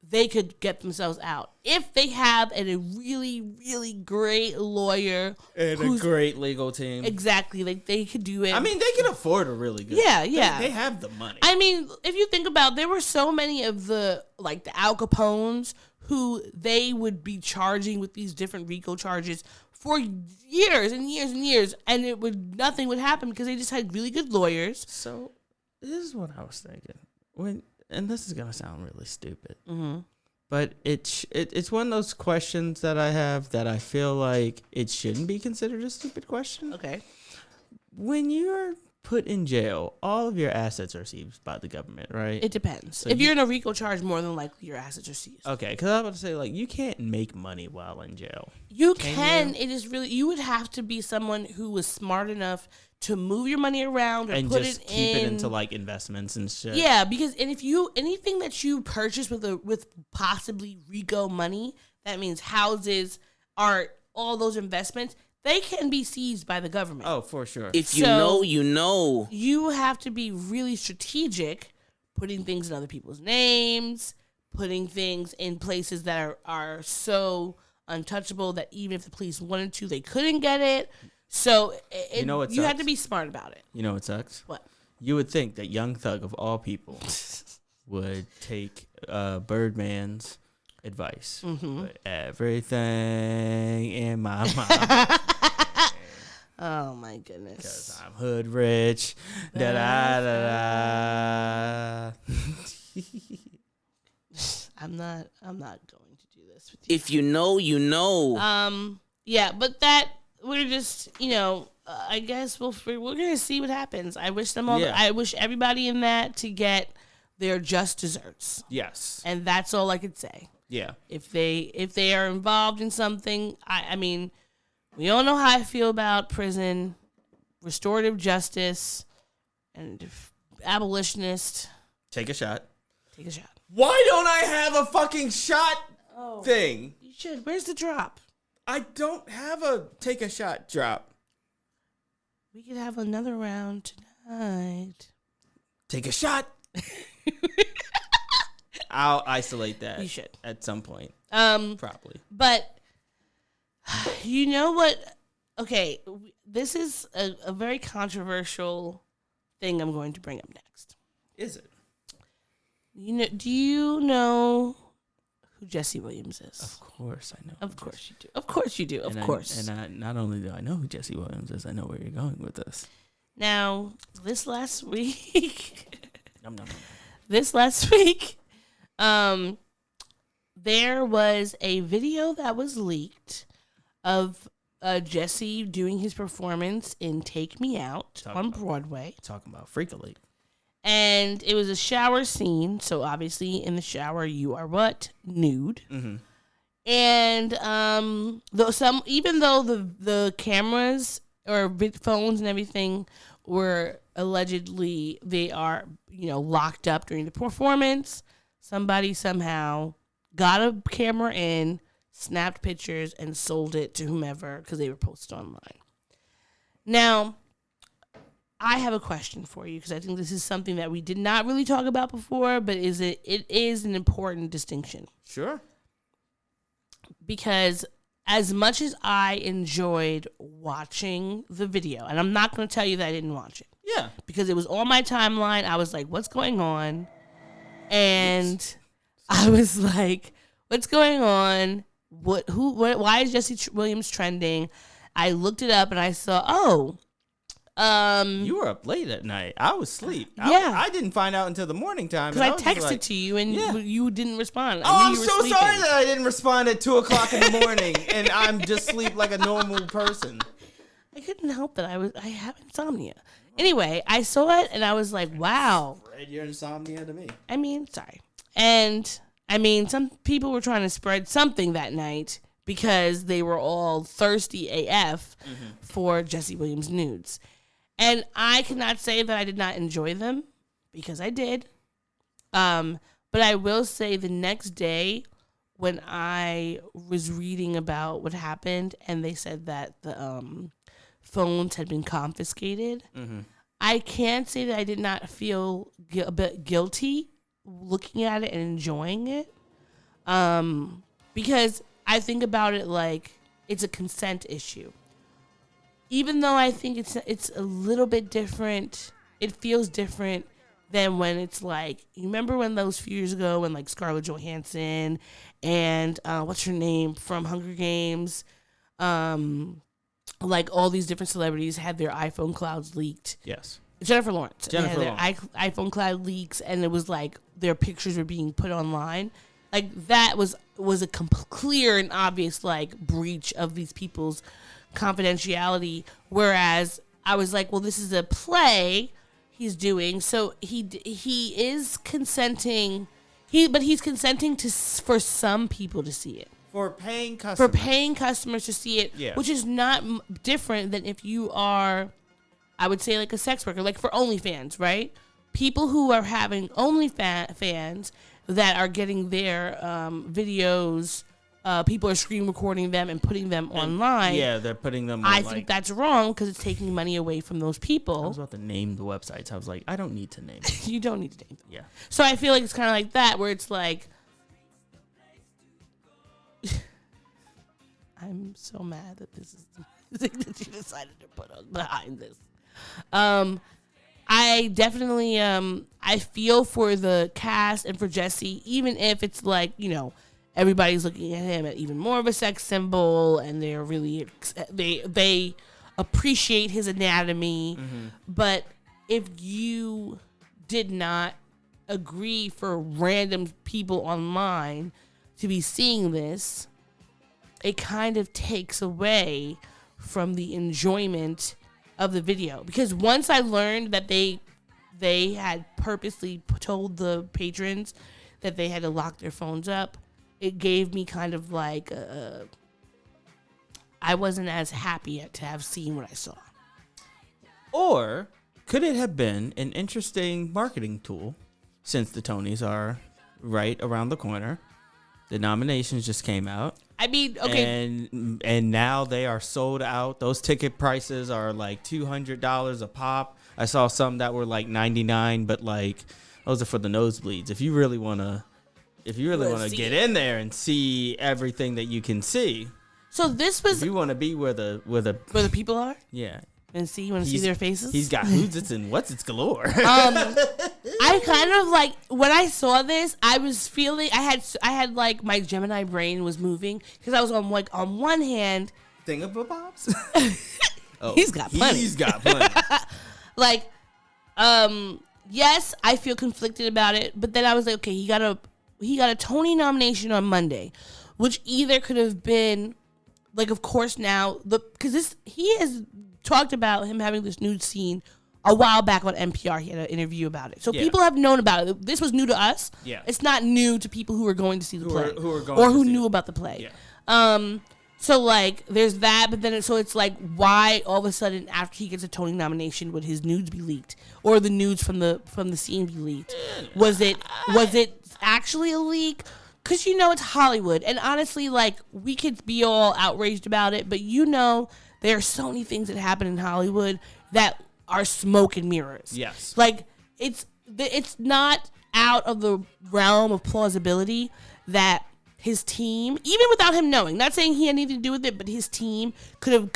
they could get themselves out if they have a really, really great lawyer and a great legal team. Exactly, like, they could do it. I mean, they can afford a really good. Yeah. They have the money. I mean, if you think about, there were so many of the Al Capones who they would be charging with these different RICO charges for years and years and years, and nothing would happen because they just had really good lawyers. So this is what I was thinking and this is gonna sound really stupid, but it's one of those questions that I have that I feel like it shouldn't be considered a stupid question. Okay. When you're put in jail, all of your assets are seized by the government, right? It depends. So if you're in a RICO charge, more than likely your assets are seized. Okay, because I was about to say, like, you can't make money while in jail. You can. It is really, you would have to be someone who was smart enough to move your money around or and put just it keep in. it into like investments and shit. Yeah, because anything that you purchase with possibly RICO money, that means houses, art, all those investments, they can be seized by the government. Oh, for sure. If you know, you know. You have to be really strategic, putting things in other people's names, putting things in places that are so untouchable that even if the police wanted to, they couldn't get it. So you have to be smart about it. You know what sucks? What? You would think that Young Thug of all people would take Birdman's advice. Put everything in my mind. Oh my goodness. Because I'm hood rich. Da da da da. I'm not going to do this with you. If you know, you know. Yeah, but we're just, I guess we're gonna see what happens. I wish them all. Yeah. I wish everybody in that to get their just desserts. Yes. And that's all I could say. Yeah. If they are involved in something, I mean, we all know how I feel about prison, restorative justice, and abolitionist. Take a shot. Take a shot. Why don't I have a fucking shot thing? You should. Where's the drop? I don't have a take a shot drop. We could have another round tonight. Take a shot. I'll isolate that. You should. At some point. Probably. But you know what? Okay, this is a very controversial thing I'm going to bring up next. Is it? Do you know who Jesse Williams is? Of course I know. Of course you do. Of course you do. Of course. Not only do I know who Jesse Williams is, I know where you're going with this. Now, this last week, Nom, nom, nom. There was a video that was leaked of Jesse doing his performance in Take Me Out on Broadway. Talking about Freak-a-Leak. And it was a shower scene. So obviously in the shower, you are what? Nude. Mm-hmm. And even though the cameras or phones and everything were allegedly, they are, locked up during the performance, somebody somehow got a camera in, snapped pictures, and sold it to whomever because they were posted online. Now, I have a question for you because I think this is something that we did not really talk about before, but it is an important distinction. Sure. Because as much as I enjoyed watching the video, and I'm not going to tell you that I didn't watch it. Yeah. Because it was on my timeline. I was like, what's going on? And I was like, what's going on? Why is Jesse Williams trending? I looked it up and I saw, you were up late at night. I was asleep. Yeah. I didn't find out until the morning time. because I texted to you and you didn't respond. I'm so sorry that I didn't respond at 2:00 in the morning and I'm just asleep like a normal person. I couldn't help that. I have insomnia. Anyway, I saw it and I was like, wow. Spread your insomnia to me. I mean, sorry. And I mean, some people were trying to spread something that night because they were all thirsty AF for Jesse Williams nudes. And I cannot say that I did not enjoy them because I did. But I will say the next day when I was reading about what happened and they said that the phones had been confiscated, I can't say that I did not feel a bit guilty looking at it and enjoying it. Because I think about it like it's a consent issue. Even though I think it's a little bit different, it feels different than when it's like, you remember when those few years ago when like Scarlett Johansson and what's her name from Hunger Games, like all these different celebrities had their iPhone clouds leaked. Yes. Jennifer Lawrence. Jennifer they had their iPhone cloud leaks and it was like their pictures were being put online. Like that was a clear and obvious like breach of these people's confidentiality, whereas I was like, well, this is a play he's doing, so he is consenting, but he's consenting for some people to see it, for paying customers to see it, yeah. which is not different than if you are I would say like a sex worker, like for OnlyFans, right? People who are having OnlyFans that are getting their videos, people are screen recording them and putting them online. Yeah, they're putting them on, I think that's wrong because it's taking money away from those people. I was about to name the websites. I was like, I don't need to name them. You don't need to name them. Yeah. So I feel like it's kind of like that, where it's like, I'm so mad that this is the music that you decided to put behind this. I definitely, I feel for the cast and for Jesse, even if it's like, you know, everybody's looking at him at even more of a sex symbol, and they're really, they appreciate his anatomy. Mm-hmm. But if you did not agree for random people online to be seeing this, it kind of takes away from the enjoyment of the video. Because once I learned that they had purposely told the patrons that they had to lock their phones up, it gave me kind of like I wasn't as happy to have seen what I saw. Or could it have been an interesting marketing tool, since the Tonys are right around the corner? The nominations just came out. I mean, okay. And now they are sold out. Those ticket prices are like $200 a pop. I saw some that were like $99, but like those are for the nosebleeds. If you really want to get in there and see everything that you can see. So this was, if you want to be where the people are? Yeah. And see, you want to see their faces? He's got who's and what's it's galore. I kind of like, when I saw this, I was feeling, I had like my Gemini brain was moving, because I was on one hand, Thingamabobs? Oh, he's got plenty. He's got plenty. Like, yes, I feel conflicted about it, but then I was like, okay, he got a Tony nomination on Monday, which either could have been, like, of course now, because he has talked about him having this nude scene a while back on NPR. He had an interview about it. So people have known about it. This was new to us. Yeah. It's not new to people who are going to see the play. Who knew about the play. Yeah. So, like, there's that, but then it's like, why all of a sudden after he gets a Tony nomination would his nudes be leaked, or the nudes from the scene be leaked? Was it actually a leak? Because, you know, it's Hollywood, and honestly, like, we could be all outraged about it, but you know, there are so many things that happen in Hollywood that are smoke and mirrors. Yes. Like, it's not out of the realm of plausibility that his team, even without him knowing, not saying he had anything to do with it, but his team could have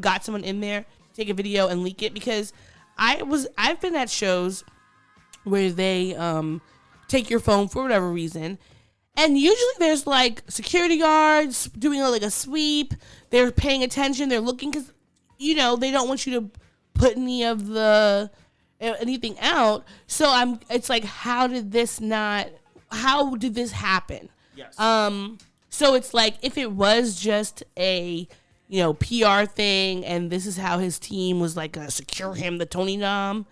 got someone in there, take a video and leak it. Because I've been at shows where they take your phone for whatever reason, and usually there's like security guards doing like a sweep. They're paying attention. They're looking, because, you know, they don't want you to put anything out. So it's like, how did this happen? Yes. So it's like, if it was just a, you know, PR thing, and this is how his team was like gonna secure him the Tony nom,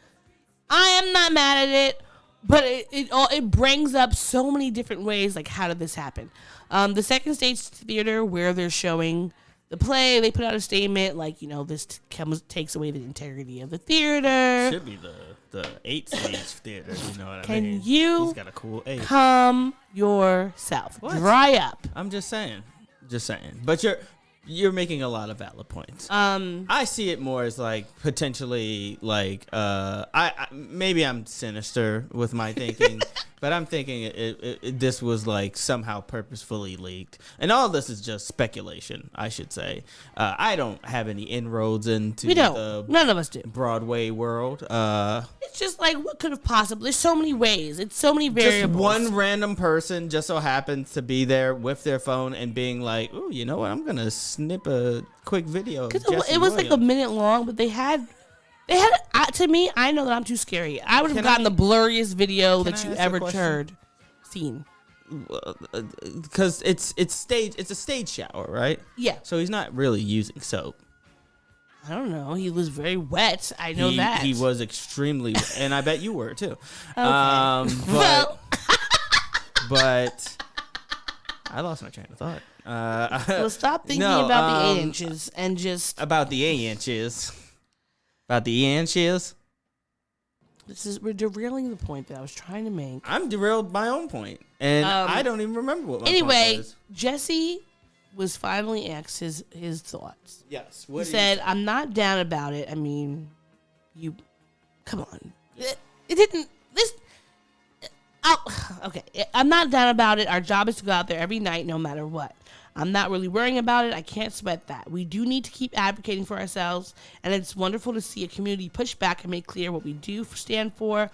I am not mad at it. But it brings up so many different ways, like, how did this happen? The Second Stage Theater, where they're showing the play, they put out a statement like, you know, this takes away the integrity of the theater. Should be the 8-stage theater, you know what I mean? Can you He's got a cool 8. calm yourself? What? Dry up. I'm just saying. But you're making a lot of valid points. I see it more as like potentially like maybe I'm sinister with my thinking, but I'm thinking this was like somehow purposefully leaked, and all this is just speculation, I should say. I don't have any inroads into none of us do. Broadway world. It's just like, what could have possibly? There's so many ways. It's so many variables. Just one random person just so happens to be there with their phone and being like, "Ooh, you know what? I'm gonna snip a quick video." Because it was like a minute long, but they had. To me, I know that I'm too scary. I would have gotten the blurriest video that you ever seen. Because it's a stage shower, right? Yeah. So he's not really using soap. I don't know. He was very wet. I know that. He was extremely wet, and I bet you were too. Okay. But I lost my train of thought. Well, stop thinking about the 8 inches and just... About the 8 inches. About the Ian Shears? We're derailing the point that I was trying to make. I'm derailed my own point, and I don't even remember what my point was. Jesse was finally asked his thoughts. Yes. He said, "I'm not down about it. I mean, come on. It didn't. Okay. I'm not down about it. Our job is to go out there every night, no matter what. I'm not really worrying about it. I can't sweat that. We do need to keep advocating for ourselves, and it's wonderful to see a community push back and make clear what we do stand for,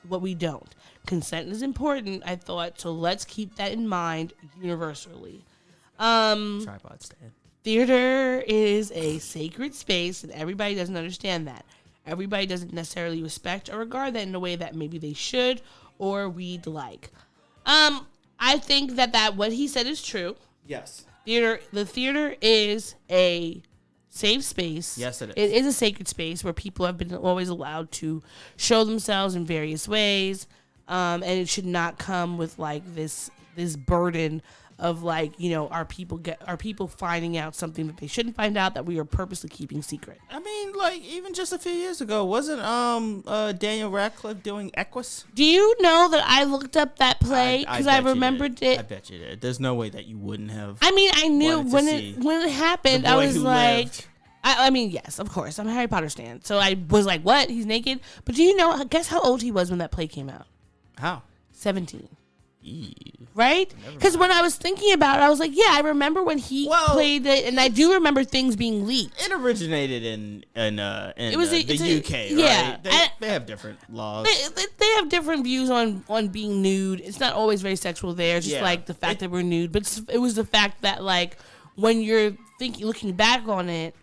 what we don't. Consent is important, I thought, so let's keep that in mind universally." Tripod stand. Theater is a sacred space, and everybody doesn't understand that. Everybody doesn't necessarily respect or regard that in a way that maybe they should or we'd like. I think that what he said is true. Yes. The theater is a safe space. Yes, it is. It is a sacred space where people have been always allowed to show themselves in various ways, and it should not come with like this burden of like, you know, our people finding out something that they shouldn't find out that we are purposely keeping secret. I mean, like, even just a few years ago, wasn't Daniel Radcliffe doing Equus? Do you know that I looked up that play because I remembered it? I bet you did. There's no way that you wouldn't have. I mean, I knew when it happened. I was like, I mean, yes, of course, I'm a Harry Potter stan, so I was like, what? He's naked? But do you know? Guess how old he was when that play came out? How? 17. Ew. Right? Because when I was thinking about it, I was like, yeah, I remember when he played it, and I do remember things being leaked. It originated in the UK, yeah, right? They have different laws. They have different views on being nude. It's not always very sexual there. It's just like the fact that we're nude. But it was the fact that, like, when you're looking back on it,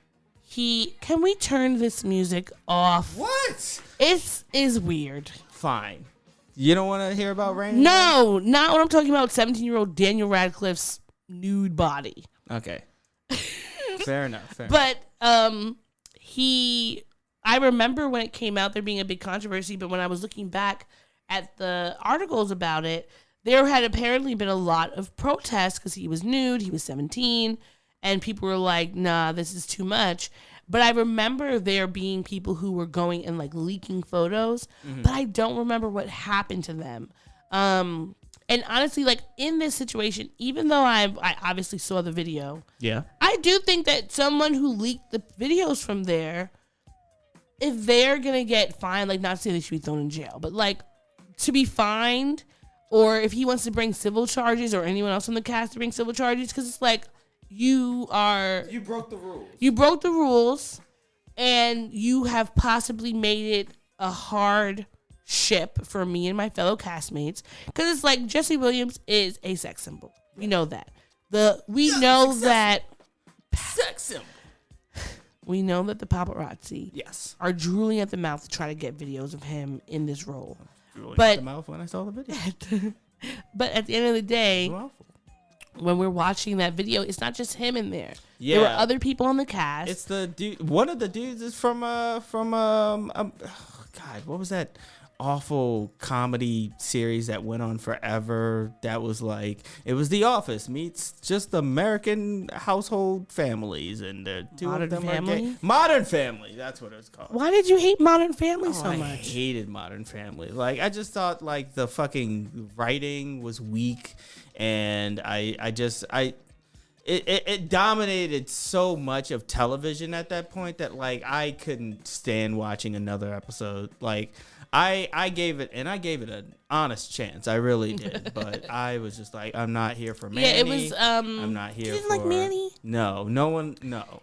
can we turn this music off? What? It is weird. Fine. You don't want to hear about Rain? No, not when I'm talking about 17-year-old Daniel Radcliffe's nude body. Okay. Fair enough. But I remember when it came out there being a big controversy, but when I was looking back at the articles about it, there had apparently been a lot of protests because he was nude, he was 17, and people were like, nah, this is too much. But I remember there being people who were going and like leaking photos, but I don't remember what happened to them. And honestly, like in this situation, even though I obviously saw the video, I do think that someone who leaked the videos from there, if they're gonna get fined, like not saying they should be thrown in jail, but like to be fined, or if he wants to bring civil charges, or anyone else on the cast to bring civil charges, because it's like. You broke the rules. You broke the rules, and you have possibly made it a hard ship for me and my fellow castmates. Because it's like Jesse Williams is a sex symbol. We know that. We know that sex symbol. We know that the paparazzi are drooling at the mouth to try to get videos of him in this role. Drooling at the mouth when I saw the video. But at the end of the day. When we're watching that video, it's not just him in there. Yeah. There were other people on the cast. It's the dude. One of the dudes is from God, what was that awful comedy series that went on forever? That was like, it was The Office meets just American household families, and the two Modern of them Family? are gay. Modern Family, that's what it was called. Why did you hate Modern Family so much? I hated Modern Family. Like, I just thought like the fucking writing was weak. And it dominated so much of television at that point that like I couldn't stand watching another episode. Like I gave it an honest chance. I really did. But I was just like, I'm not here for Manny. Yeah, it was I'm not here you didn't for like Manny? No one.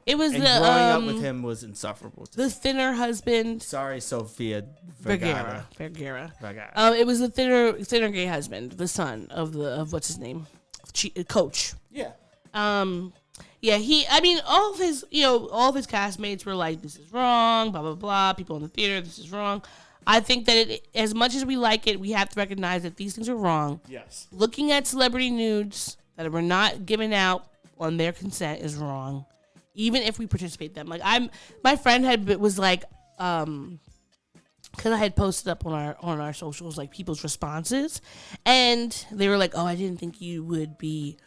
It was and growing up with him was insufferable. The thinner husband. Sorry, Sofia Vergara. It was the thinner gay husband, the son of what's his name? Coach. Yeah. All of his castmates were like, this is wrong, blah, blah, blah. People in the theater, this is wrong. I think that as much as we like it, we have to recognize that these things are wrong. Yes. Looking at celebrity nudes that were not given out on their consent is wrong, even if we participate in them. Like my friend was like, because I had posted up on our socials like people's responses, and they were like, "Oh, I didn't think you would be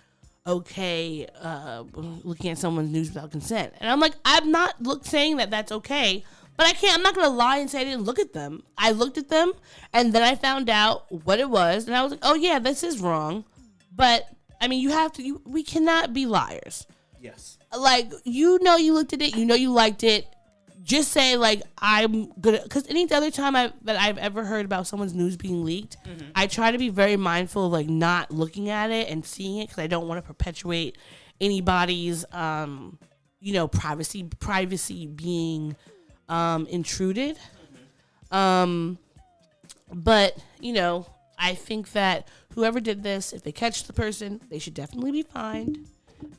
okay looking at someone's nudes without consent." And I'm like, I'm not saying that that's okay, but But I'm not going to lie and say I didn't look at them. I looked at them, and then I found out what it was, and I was like, oh, yeah, this is wrong. But, I mean, we cannot be liars. Yes. Like, you looked at it, you liked it. Just say, like, I'm gonna, because any other time that I've ever heard about someone's news being leaked, I try to be very mindful of, like, not looking at it and seeing it, because I don't want to perpetuate anybody's, privacy being intruded. But, I think that whoever did this, if they catch the person, they should definitely be fined,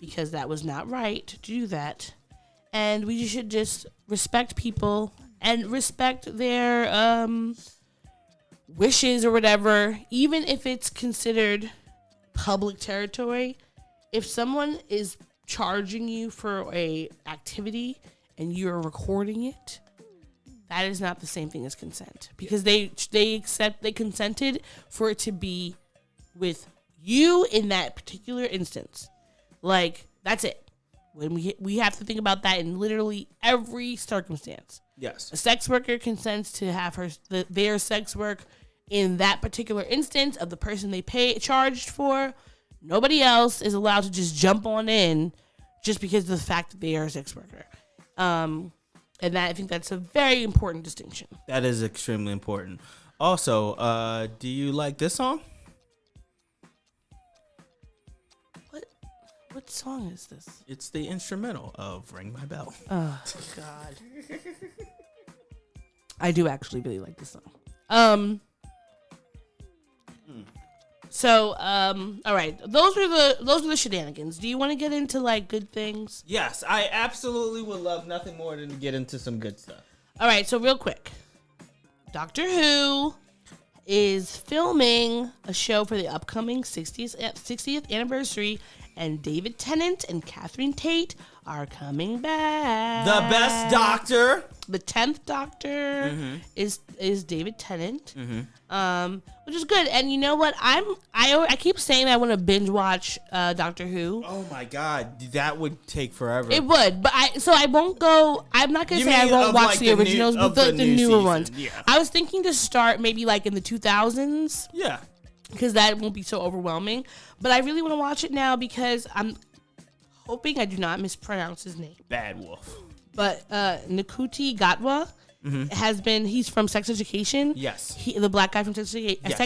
because that was not right to do that. And we should just respect people and respect their wishes or whatever, even if it's considered public territory. If someone is charging you for a activity and you're recording it, that is not the same thing as consent, because they consented for it to be with you in that particular instance. Like, that's it. When we have to think about that in literally every circumstance. Yes. A sex worker consents to have their sex work in that particular instance of the person they charged for. Nobody else is allowed to just jump on in just because of the fact that they are a sex worker. And I think that's a very important distinction. That is extremely important. Also, do you like this song? What song is this? It's the instrumental of Ring My Bell. Oh, God. I do actually really like this song. So, all right. Those are the shenanigans. Do you want to get into, like, good things? Yes, I absolutely would love nothing more than to get into some good stuff. All right, so real quick. Doctor Who is filming a show for the upcoming 60th anniversary, and David Tennant and Catherine Tate are coming back. The best Doctor. The 10th Doctor is David Tennant, which is good. And you know what? I keep saying I want to binge watch Doctor Who. Oh my God, that would take forever. It would, but I won't go. I'm not gonna say I won't watch the originals, but the newer ones. Yeah. I was thinking to start maybe like in the 2000s. Yeah. Because that won't be so overwhelming. But I really want to watch it now because I'm hoping I do not mispronounce his name. Bad Wolf. But Ncuti Gatwa he's from Sex Education. Yes. The black guy from Sex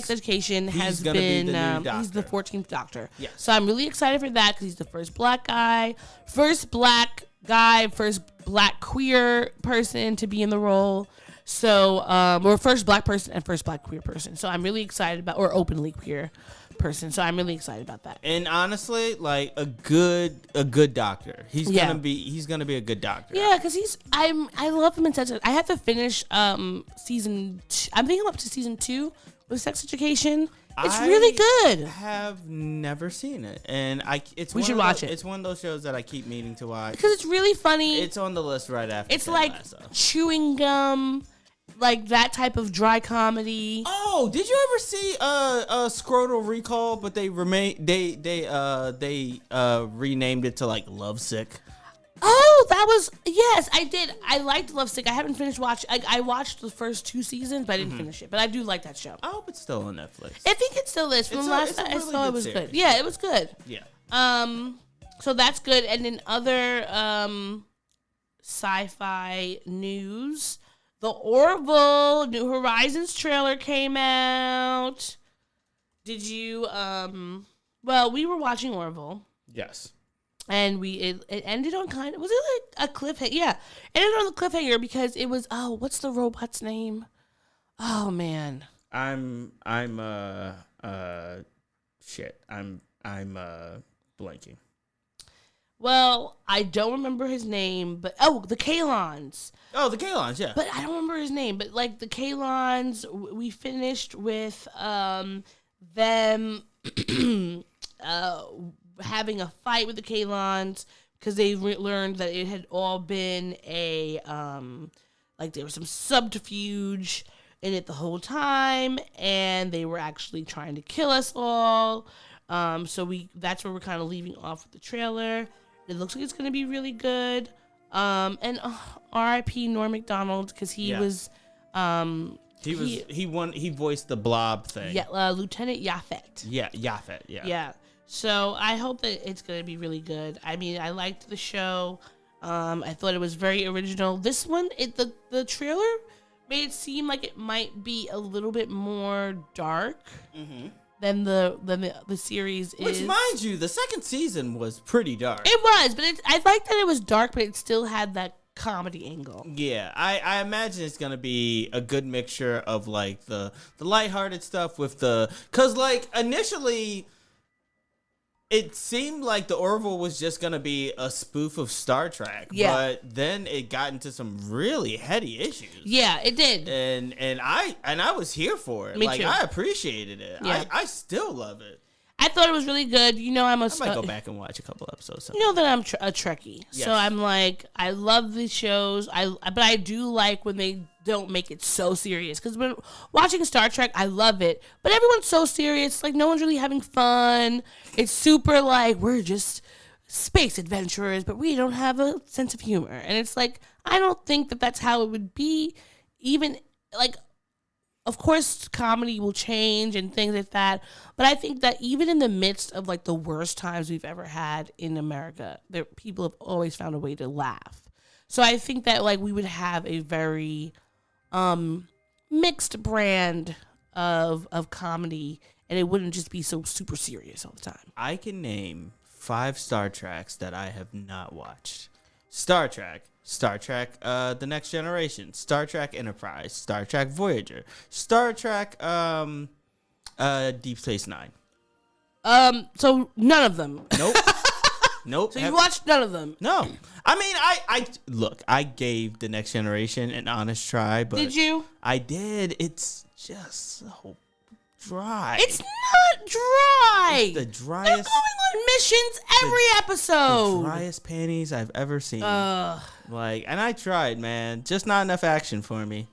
Education He's the new Doctor. He's the 14th Doctor. Yes. So I'm really excited for that because he's the first black queer person to be in the role. So, or first black person and first black queer person. So I'm really excited about, or openly queer person. So I'm really excited about that. And honestly, like a good doctor. He's gonna be a good doctor. Yeah, because I love him in Sex. I have to finish season. I'm thinking I'm up to season 2 with Sex Education. It's really good. I have never seen it, and we should watch it. It's one of those shows that I keep meaning to watch because it's really funny. It's on the list right after. It's like chewing gum. Like that type of dry comedy. Oh, did you ever see Scrotal Recall? But they renamed it to like Lovesick. Oh, that was yes, I did. I liked Lovesick. I haven't finished watching. I watched the first 2 seasons, but I didn't finish it. But I do like that show. I hope it's still on Netflix. I think it still is. From the last time I saw, it was good. Yeah, it was good. Yeah. So that's good. And in other sci-fi news. The Orville New Horizons trailer came out. Did you well, we were watching Orville. Yes. And it ended on was it like a cliffhanger? Yeah. It ended on a cliffhanger because it was what's the robot's name? Oh man. I'm blanking. Well, I don't remember his name, but the Kalons. Oh, the Kalons, yeah. But I don't remember his name. But like the Kalons, we finished with them having a fight with the Kalons because they learned that it had all been a like there was some subterfuge in it the whole time, and they were actually trying to kill us all. So that's where we're kind of leaving off with the trailer. It looks like it's going to be really good. And R.I.P. Norm Macdonald, because he was he voiced the Blob thing. Yeah, Lieutenant Yaphet. Yeah, Yaphet. Yeah. Yeah. So I hope that it's gonna be really good. I mean, I liked the show. I thought it was very original. This one, the trailer made it seem like it might be a little bit more dark than the series is. Which, mind you, the second season was pretty dark. It was, but I like that it was dark, but it still had that comedy angle. Yeah, I imagine it's gonna be a good mixture of like the lighthearted stuff with cause like initially it seemed like the Orville was just gonna be a spoof of Star Trek, but then it got into some really heady issues. Yeah, it did, and I was here for it. Me like too. I appreciated it. Yeah. I still love it. I thought it was really good. You know, I might go back and watch a couple episodes. You know that I'm a Trekkie, Yes. so I'm like, I love these shows. But I do like when they don't make it so serious. Because when watching Star Trek, I love it, but everyone's so serious. Like no one's really having fun. It's super like we're just space adventurers, but we don't have a sense of humor. And it's like I don't think that that's how it would be. Even like. Of course, comedy will change and things like that. But I think that even in the midst of like the worst times we've ever had in America, people have always found a way to laugh. So I think that like we would have a very mixed brand of comedy, and it wouldn't just be so super serious all the time. I can name 5 Star Treks that I have not watched. Star Trek, The Next Generation, Star Trek Enterprise, Star Trek Voyager, Star Trek Deep Space Nine. So none of them. Nope. Nope. So you watched none of them? No. I mean, I gave The Next Generation an honest try, but did you? I did. It's just so dry. It's not dry. It's the driest. They're going on missions every episode. The driest panties I've ever seen. And I tried, man. Just not enough action for me.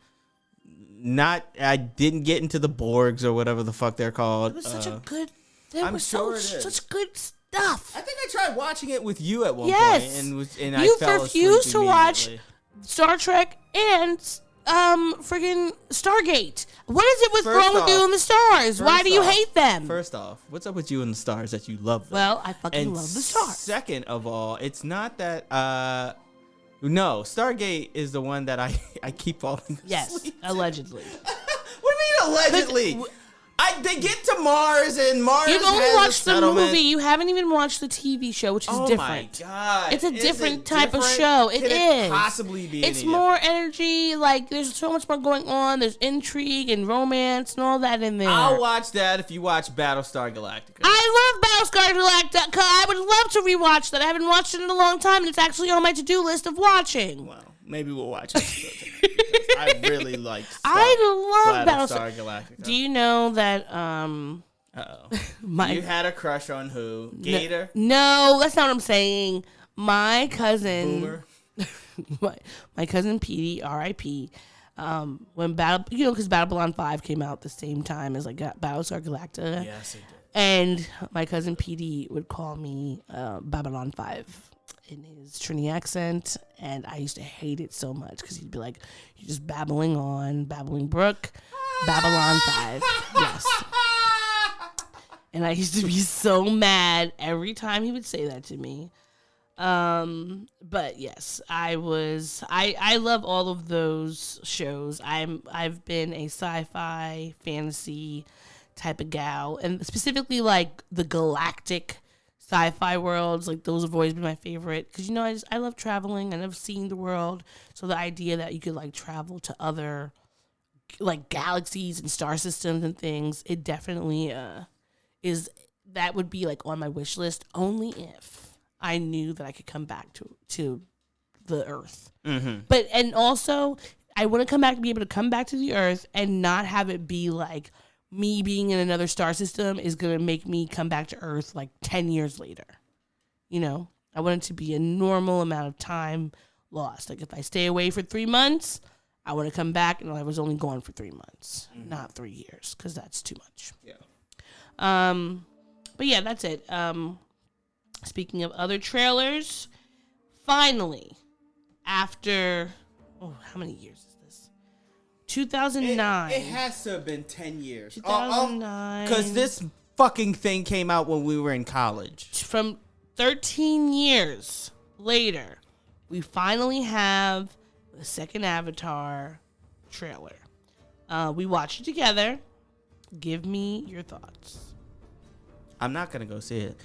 I didn't get into the Borgs or whatever the fuck they're called. It was such a good. There I'm was sure such good stuff. I think I tried watching it with you at one Yes. point, and You I fell refused asleep to watch immediately. Star Trek and friggin' Stargate. What is it with First wrong with off- you and the stars? Why First do you off- hate them? First off, what's up with you and the stars that you love them? Well, I fucking And love the stars. Second of all, it's not that no, Stargate is the one that I keep falling asleep. Yes, allegedly. What do you mean allegedly? They get to Mars and Mars You've only has a watched the settlement. movie. You haven't even watched the TV show, which is different. Oh my god! It's a Is different it type of different? show. It Can is. Possibly be. It's any more different? energy. Like there's so much more going on. There's intrigue and romance and all that in there. I'll watch that if you watch Battlestar Galactica. I love Battlestar Galactica. I would love to rewatch that. I haven't watched it in a long time, and it's actually on my to-do list of watching. Well, maybe we'll watch it. I really like. I love Battlestar Galactica. Do you know that You had a crush on who? Gator? No, that's not what I'm saying. My cousin Boomer? my cousin Petey, R.I.P. When because Babylon 5 came out the same time as like Battlestar Galactica. Yes, it did. And my cousin Petey would call me Babylon 5 in his Trini accent, and I used to hate it so much because he'd be like, "You're just babbling on, babbling brook, Babylon 5." Yes. And I used to be so mad every time he would say that to me. But yes, I love all of those shows. I've been a sci-fi fantasy type of gal, and specifically like the galactic sci-fi worlds, like those have always been my favorite because I love traveling. I love seeing the world. So the idea that you could like travel to other like galaxies and star systems and things, it definitely that would be like on my wish list only if I knew that I could come back to the Earth. Mm-hmm. But and also I want to be able to come back to the Earth and not have it be like me being in another star system is going to make me come back to Earth like 10 years later. I want it to be a normal amount of time lost. Like if I stay away for 3 months, I want to come back and I was only gone for 3 months, not 3 years, because that's too much. Yeah. But yeah, that's it. Speaking of other trailers, finally, after, how many years is this? 2009. It has to have been 10 years. 2009. Because this fucking thing came out when we were in college. From 13 years later, we finally have the second Avatar trailer. We watched it together. Give me your thoughts. I'm not going to go see it.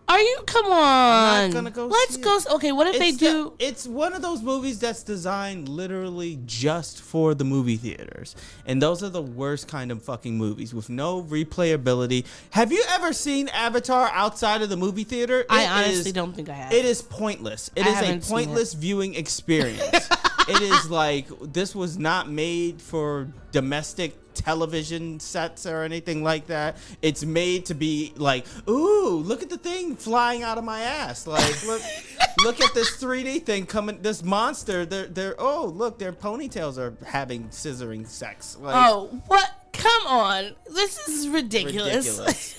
Are you? Come on. I'm not gonna go. Let's see go. It. Okay, what if they do? It's one of those movies that's designed literally just for the movie theaters, and those are the worst kind of fucking movies with no replayability. Have you ever seen Avatar outside of the movie theater? I honestly don't think I have. It is pointless. It is a pointless viewing experience. It is like this was not made for domestic television sets or anything like that. It's made to be like, ooh, look at the thing flying out of my ass. Like, look at this 3D thing coming. This monster. They're look, their ponytails are having scissoring sex. Like, what? Come on, this is ridiculous.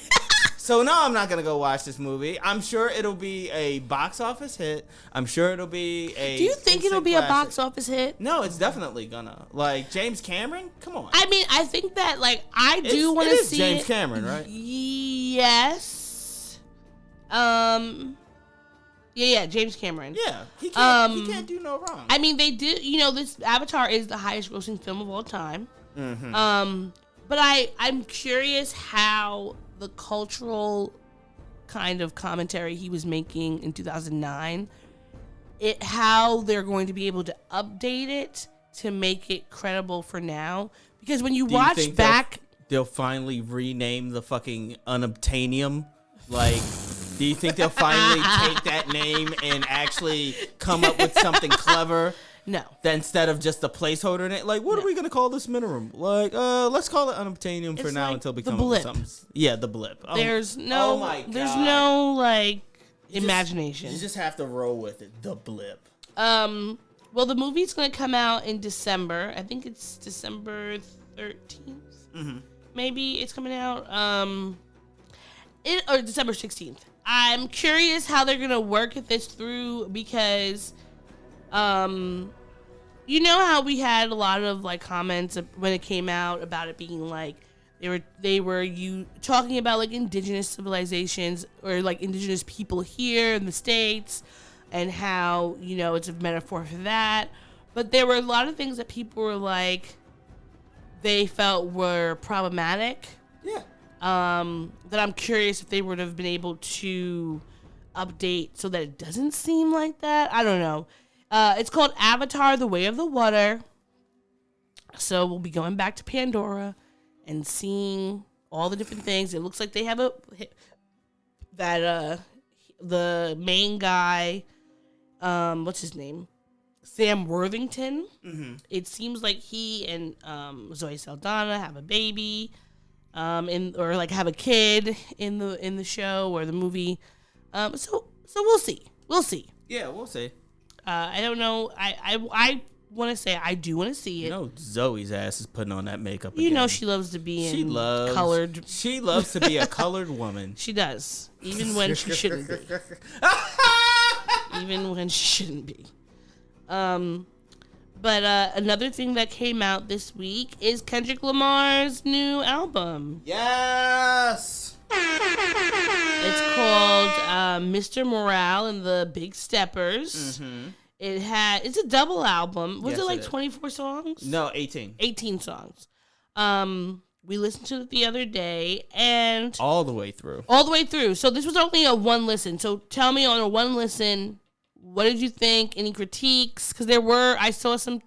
So no, I'm not gonna go watch this movie. I'm sure it'll be a box office hit. I'm sure it'll be a. Do you think it'll be a box office hit? No, it's definitely gonna. Like James Cameron, come on. I mean, I think that I do want to see James Cameron, right? Yes. Yeah, James Cameron. Yeah, he can't do no wrong. I mean, they did. This Avatar is the highest grossing film of all time. Mm-hmm. But I'm curious how the cultural kind of commentary he was making in 2009, how they're going to be able to update it to make it credible for now. Because when you watch back, they'll finally rename the fucking unobtainium. Like, do you think they'll finally take that name and actually come up with something clever? No. Instead of just a placeholder in it, like, what are we gonna call this mineral? Like, let's call it unobtainium for now until we come up with something. Yeah, the blip. There's no, imagination. You just have to roll with it. The blip. Well, the movie's gonna come out in December. I think it's December 13th. Mm-hmm. Maybe it's coming out. Or December 16th. I'm curious how they're gonna work this through because. You know how we had a lot of comments when it came out about it being they were talking about indigenous civilizations or indigenous people here in the States and how it's a metaphor for that, but there were a lot of things that people were they felt were problematic. Yeah. That I'm curious if they would have been able to update so that it doesn't seem like that. I don't know. It's called Avatar: The Way of the Water. So we'll be going back to Pandora and seeing all the different things. It looks like they have the main guy, what's his name? Sam Worthington. Mm-hmm. It seems like he and Zoe Saldana have a baby, have a kid in the show or the movie. So we'll see. We'll see. Yeah, we'll see. I don't know. I want to say I do want to see it. Zoe's ass is putting on that makeup again. She loves to be colored. She loves to be a colored woman. She does, even when she shouldn't be. Even when she shouldn't be. But another thing that came out this week is Kendrick Lamar's new album. Yes. It's called Mr. Morale and the Big Steppers. Mm-hmm. It's a double album. Was yes, it 24 songs? No, 18. 18 songs. We listened to it the other day and all the way through. So this was only a one listen. So tell me on a one listen, what did you think? Any critiques? Because I saw some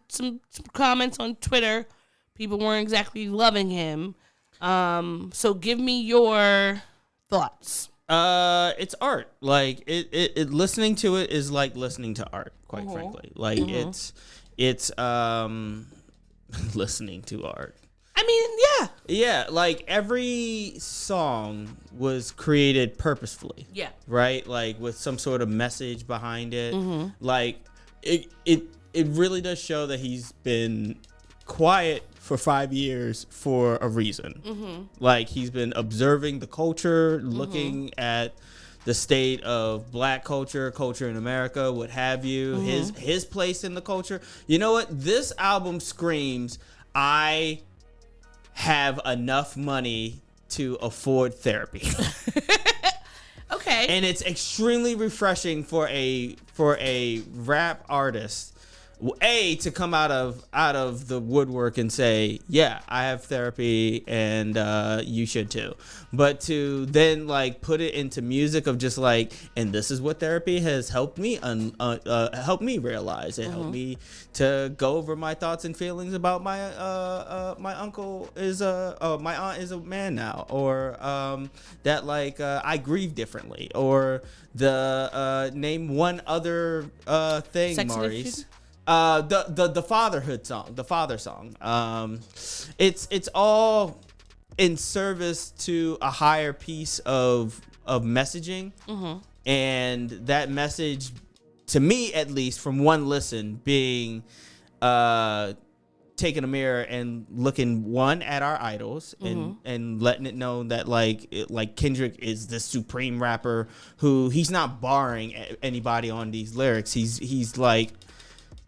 comments on Twitter. People weren't exactly loving him. So give me your thoughts. It's art. It listening to it is like listening to art, quite frankly. It's listening to art. I mean, yeah. Yeah, every song was created purposefully. Yeah. Right? With some sort of message behind it. Mm-hmm. It really does show that he's been quiet for 5 years for a reason. Mm-hmm. He's been observing the culture, looking at the state of black culture in America, what have you, his place in the culture. You know what? This album screams, I have enough money to afford therapy. Okay. And it's extremely refreshing for a rap artist, to come out of the woodwork and say, yeah, I have therapy and you should too. But to then like put it into music of just like, and this is what therapy has helped me realize. It helped me to go over my thoughts and feelings about my uncle is my aunt is a man now, or that like I grieve differently, or the name one other thing, Sex Maurice. The fatherhood song, the father song. It's all in service to a higher piece of messaging, and that message, to me at least, from one listen, being taking a mirror and looking at our idols and letting it know that like Kendrick is the supreme rapper who he's not barring anybody on these lyrics. He's like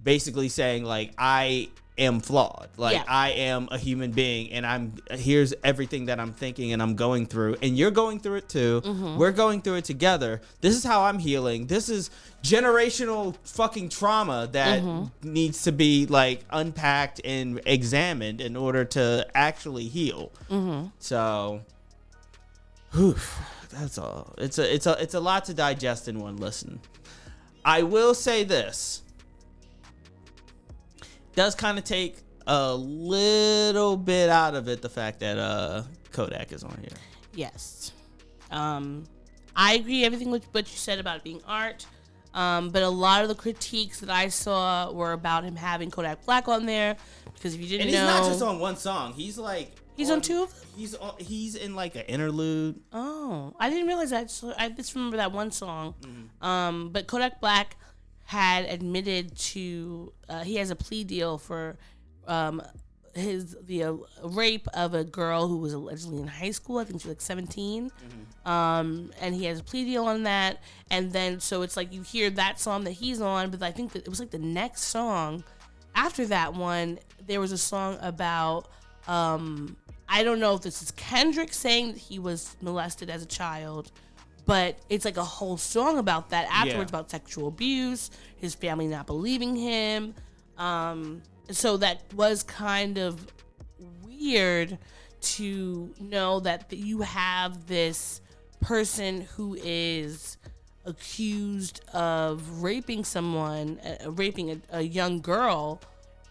basically saying like, I am flawed, like I am a human being, and here's everything that I'm thinking and I'm going through, and you're going through it too. We're going through it together. This is how I'm healing. This is generational fucking trauma that needs to be like unpacked and examined in order to actually heal. So that's all. It's a lot to digest in one listen. I will say this does kind of take a little bit out of it, the fact that Kodak is on here. Yes. I agree everything with what you said about it being art, but a lot of the critiques that I saw were about him having Kodak Black on there, because if you didn't know... And he's not just on one song. He's like... He's on two of them? He's in like an interlude. Oh, I didn't realize that. So I just remember that one song. But Kodak Black had admitted to he has a plea deal for the rape of a girl who was allegedly in high school. I think she was like 17. And he has a plea deal on that. And then so it's like you hear that song that he's on, but I think that it was like the next song after that one, there was a song about I don't know if this is Kendrick saying that he was molested as a child, but it's like a whole song about that afterwards, about sexual abuse, his family not believing him. So that was kind of weird to know that you have this person who is accused of raping someone, raping a young girl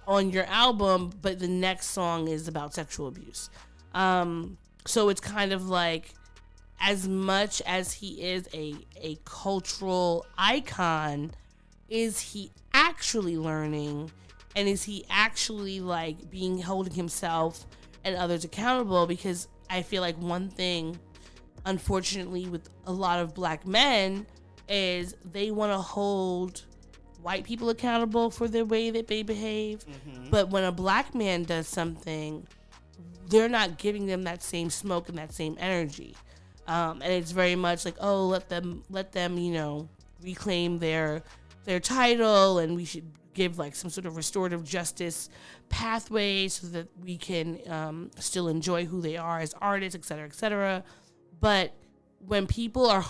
on your album, but the next song is about sexual abuse. So it's kind of like, as much as he is a cultural icon, is he actually learning, and is he actually like holding himself and others accountable? Because I feel like one thing, unfortunately, with a lot of black men is they want to hold white people accountable for the way that they behave. But when a black man does something, they're not giving them that same smoke and that same energy. And it's very much like, oh, let them, reclaim their title, and we should give like some sort of restorative justice pathway so that we can still enjoy who they are as artists, et cetera, et cetera. But when people are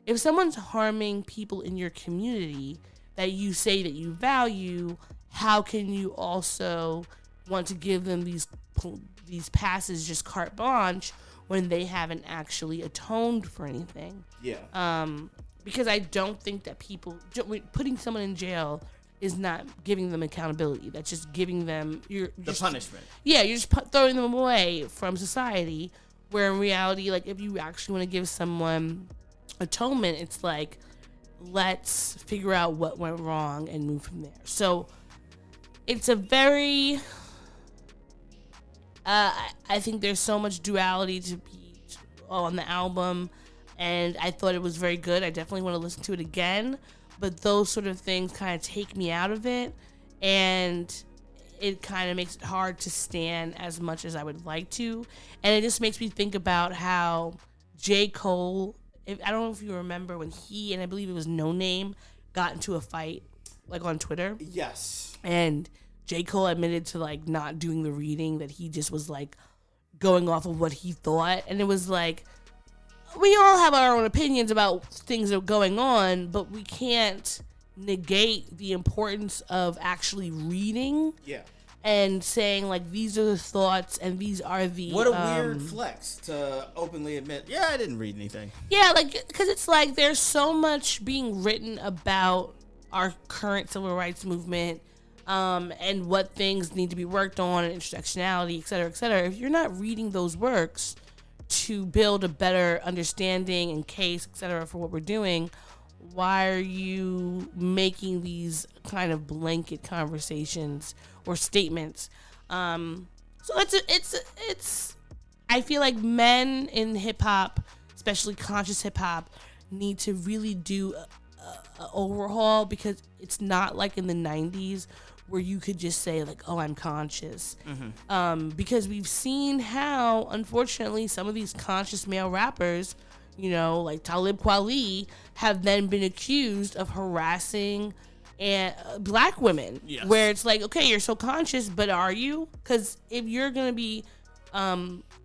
if someone's harming people in your community that you say that you value, how can you also want to give them these passes just carte blanche when they haven't actually atoned for anything? Because I don't think that putting someone in jail is not giving them accountability. That's just giving them the punishment. Yeah, you're just throwing them away from society, where in reality, like, if you actually want to give someone atonement, it's like, let's figure out what went wrong and move from there. So it's a very I think there's so much duality to be on the album, and I thought it was very good. I definitely want to listen to it again, but those sort of things kind of take me out of it, and it kind of makes it hard to stand as much as I would like to. And it just makes me think about how J. Cole I don't know if you remember when he and I believe it was No Name got into a fight like on Twitter. Yes. And J. Cole admitted to like not doing the reading, that he just was like going off of what he thought. And it was like, we all have our own opinions about things that are going on, but we can't negate the importance of actually reading. Yeah. And saying, like, these are the thoughts and these are the... What a weird flex to openly admit, yeah, I didn't read anything. Yeah, like, because it's like there's so much being written about our current civil rights movement and what things need to be worked on and intersectionality, et cetera, et cetera. If you're not reading those works to build a better understanding and case, et cetera, for what we're doing, why are you making these kind of blanket conversations or statements? So it's I feel like men in hip hop, especially conscious hip hop, need to really do a overhaul, because it's not like in the 90s where you could just say like, oh, I'm conscious. Because we've seen how, unfortunately, some of these conscious male rappers, you know, like Talib Kweli, have then been accused of harassing black women. Yes. Where it's like, okay, you're so conscious, but are you? Because if you're going to be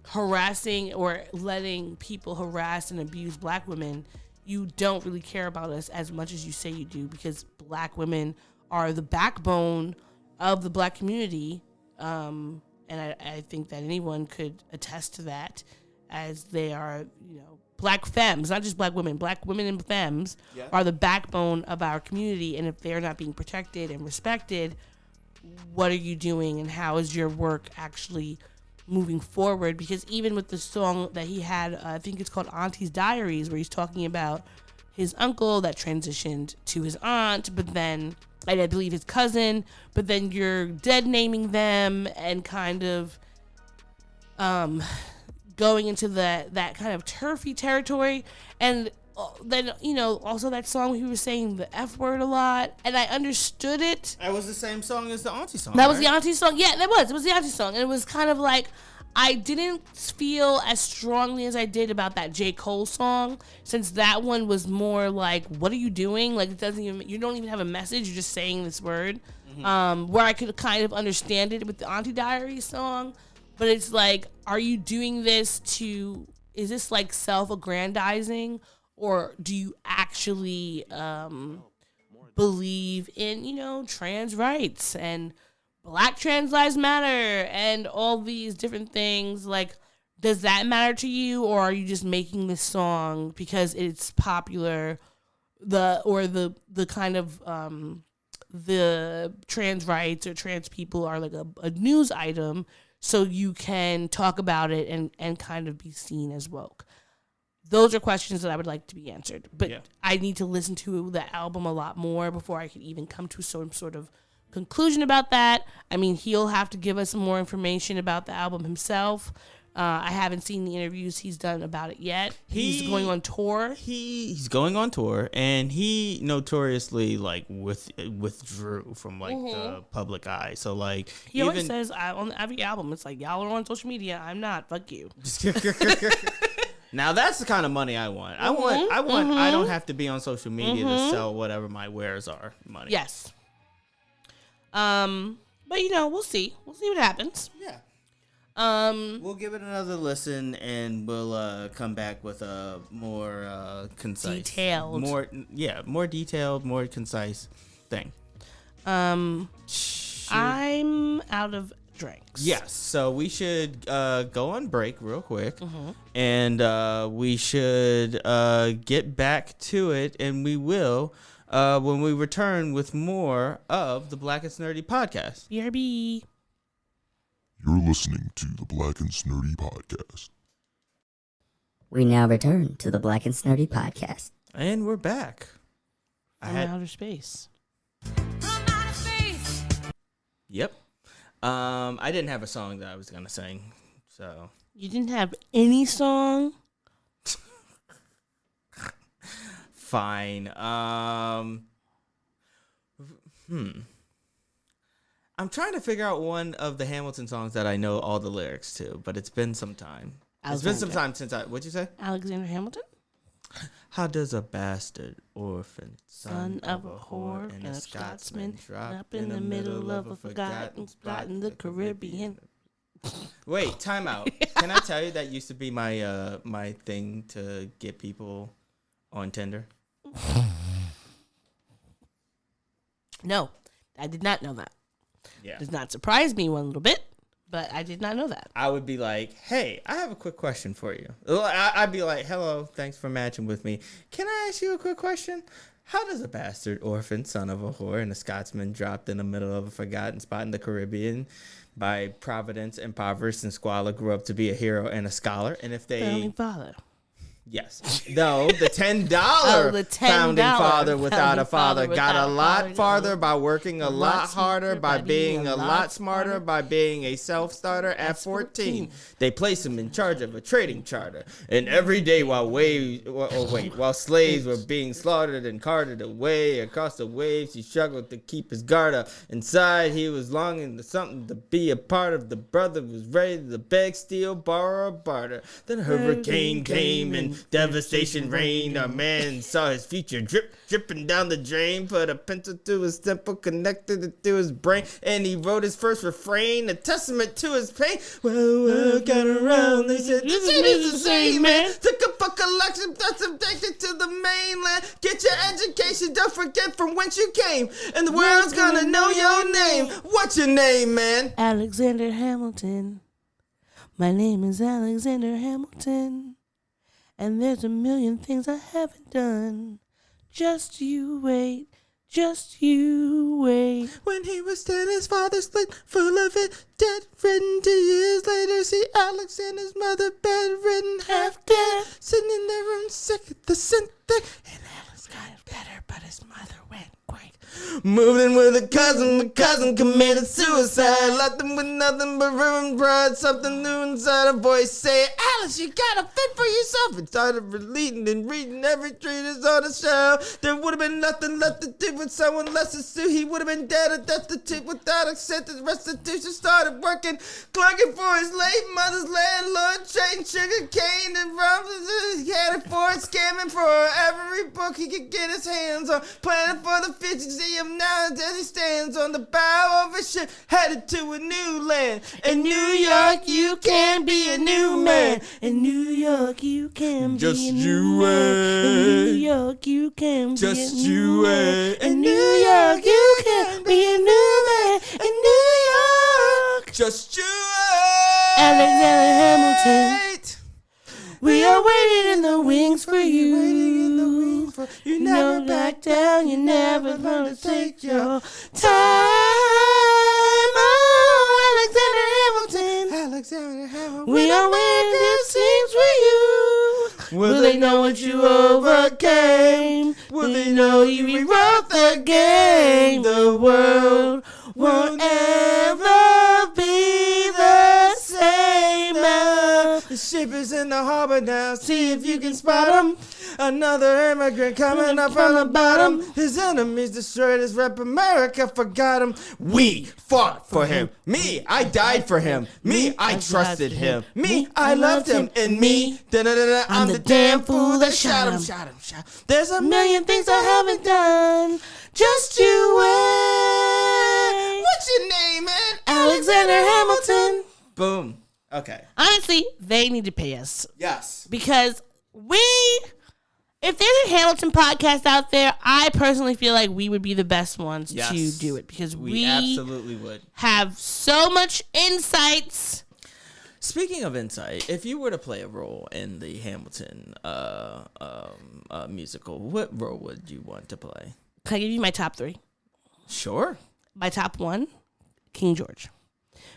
harassing or letting people harass and abuse black women, you don't really care about us as much as you say you do, because black women are the backbone of the black community. And I think that anyone could attest to that, as they are, you know, black femmes, not just black women and femmes are the backbone of our community. And if they're not being protected and respected, what are you doing, and how is your work actually moving forward? Because even with the song that he had, I think it's called Auntie's Diaries, where he's talking about his uncle that transitioned to his aunt, but then I believe his cousin, but then you're dead naming them and kind of going into that kind of turfy territory. And then, you know, also that song he was saying the F word a lot, and I understood it. That was the same song as the Auntie song. That was the Auntie song. Yeah, it was the Auntie song. And it was kind of like, I didn't feel as strongly as I did about that J. Cole song, since that one was more like, what are you doing? Like, you don't even have a message, you're just saying this word. Where I could kind of understand it with the Auntie Diaries song. But it's like, are you doing this is this like self-aggrandizing, or do you actually believe in, you know, trans rights and Black Trans Lives Matter and all these different things? Like, does that matter to you, or are you just making this song because it's popular, the kind of the trans rights or trans people are like a news item, so you can talk about it and kind of be seen as woke? Those are questions that I would like to be answered. But I need to listen to the album a lot more before I can even come to some sort of conclusion about that. I mean, he'll have to give us some more information about the album himself. I haven't seen the interviews he's done about it yet. He's going on tour. He's going on tour, and he notoriously like withdrew from like the public eye. So like he always says on every album, it's like, y'all are on social media, I'm not. Fuck you. Now that's the kind of money I want. I want. I don't have to be on social media to sell whatever my wares are. Money. Yes. But you know, we'll see. We'll see what happens. Yeah. We'll give it another listen, and we'll come back with a more concise, detailed, more detailed, more concise thing. I'm out of drinks. Yes, so we should go on break real quick, and we should get back to it, and we will when we return with more of the Black and Nerdy podcast. BRB. You're listening to the Black and Nerdy podcast. We now return to the Black and Nerdy podcast. And we're back. From outer space. From outer space. Yep. I didn't have a song that I was going to sing, so. You didn't have any song? Fine. I'm trying to figure out one of the Hamilton songs that I know all the lyrics to, but it's been some time. It's been some time since what'd you say? Alexander Hamilton? How does a bastard orphan Son of a whore and a Scotsman up in the middle of a forgotten spot in the Caribbean. Wait, time out. Can I tell you that used to be my my thing to get people on Tinder? No, I did not know that. Yeah. Does not surprise me one little bit, but I did not know that. I would be like, hey, I have a quick question for you. I'd be like, hello, thanks for matching with me. Can I ask you a quick question? How does a bastard orphan, son of a whore, and a Scotsman dropped in the middle of a forgotten spot in the Caribbean by providence, impoverished, and squalor grew up to be a hero and a scholar? And if they... Founding father. Yes. No, the $10 the $10 founding father without founding a father father got a without a lot father, farther by working a lot harder, by being a lot smarter, smarter, by being a self-starter at 14. They place him in charge of a trading charter. And every day while slaves were being slaughtered and carted away across the waves, he struggled to keep his guard up. Inside, he was longing for something to be a part of. The brother was ready to beg, steal, borrow, or barter. Then a hurricane came and devastation reigned. Our man saw his future dripping down the drain. Put a pencil to his temple, connected it to his brain, and he wrote his first refrain, a testament to his pain. Well, got around. They said this shit is the same, man. Took up a collection that's addicted to the mainland. Get your education, don't forget from whence you came, and the world's gonna know your name. What's your name, man? Alexander Hamilton. My name is Alexander Hamilton. And there's a million things I haven't done. Just you wait, just you wait. When he was dead, his father split full of it, dead, written 2 years later. See Alexander's mother bedridden, half dead, sitting in their room sick at the synthetic. And Alex got better, but his mother went quick. Moving with a cousin, the cousin committed suicide. Left him with nothing but ruined pride. Something new inside, a voice say, Alice, you gotta fit for yourself. And started reading and reading every treatise on the shelf. There would have been nothing left to do with someone less to sue. He would have been dead or destitute without accepted restitution. Started working, clucking for his late mother's landlord, trading sugar cane and rum. He had it for it, scamming for every book he could get his hands on. Planning for the future. See him now as he stands on the bow of a ship, headed to a new land. In New York, you can be a new man. In New York, you can be a new man. In New York, you can be a new man. In New York, you can be a new man. In New York, just you wait. Alexander Hamilton. We are waiting in the wings for you. Waiting in the wings for you. Never back down. You never gonna take your time. Oh, Alexander Hamilton. Alexander Hamilton. We are waiting the scenes for you. Will they know what you overcame? Will they know you rewrote the game? The world won't ever be the same. The ship is in the harbor now, see if you can spot him. Another immigrant coming up from the bottom. His enemies destroyed his rep, America forgot him. We fought for him. Me, I died for him. Me, I trusted him. Me, I loved him. And me, I'm the damn fool that shot him. There's a million things I haven't done. Just you wait. What's your name, man? Alexander Hamilton. Boom. Okay. Honestly, they need to pay us. Yes. Because if there's a Hamilton podcast out there, I personally feel like we would be the best ones to do it. Because we absolutely would have so much insights. Speaking of insight, if you were to play a role in the Hamilton musical, what role would you want to play? Can I give you my top 3? Sure. My top 1, King George.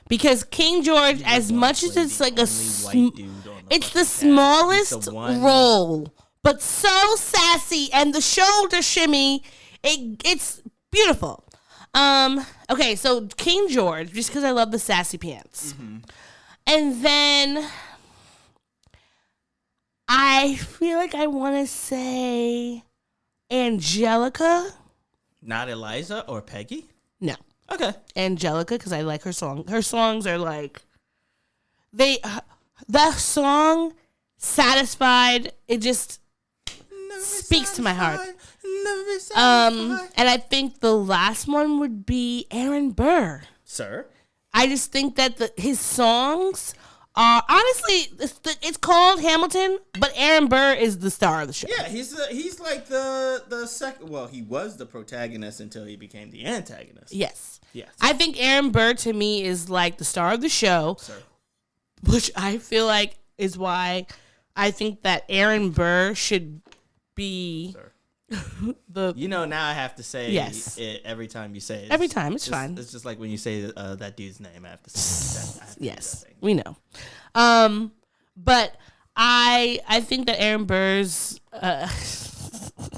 Because King George, as much as it's like it's the smallest role, but so sassy, and the shoulder shimmy, it's beautiful. Okay, so King George, just because I love the sassy pants. Mm-hmm. And then I feel like I want to say Angelica. Not Eliza or Peggy? No. Okay. Angelica, because I like her song. Her songs are like, that song, Satisfied, it just, speaks to my heart. And I think the last one would be Aaron Burr. Sir? I just think that his songs are, honestly, it's called Hamilton, but Aaron Burr is the star of the show. Yeah, he's like the second. Well, he was the protagonist until he became the antagonist. Yes. Yes. I think Aaron Burr to me is like the star of the show, Sir. which I feel like is why I think that Aaron Burr should be now I have to say yes. it every time you say it. Every time, it's fine. It's just like when you say that dude's name, I have to say that. Yes, we know. But I think that Aaron Burr's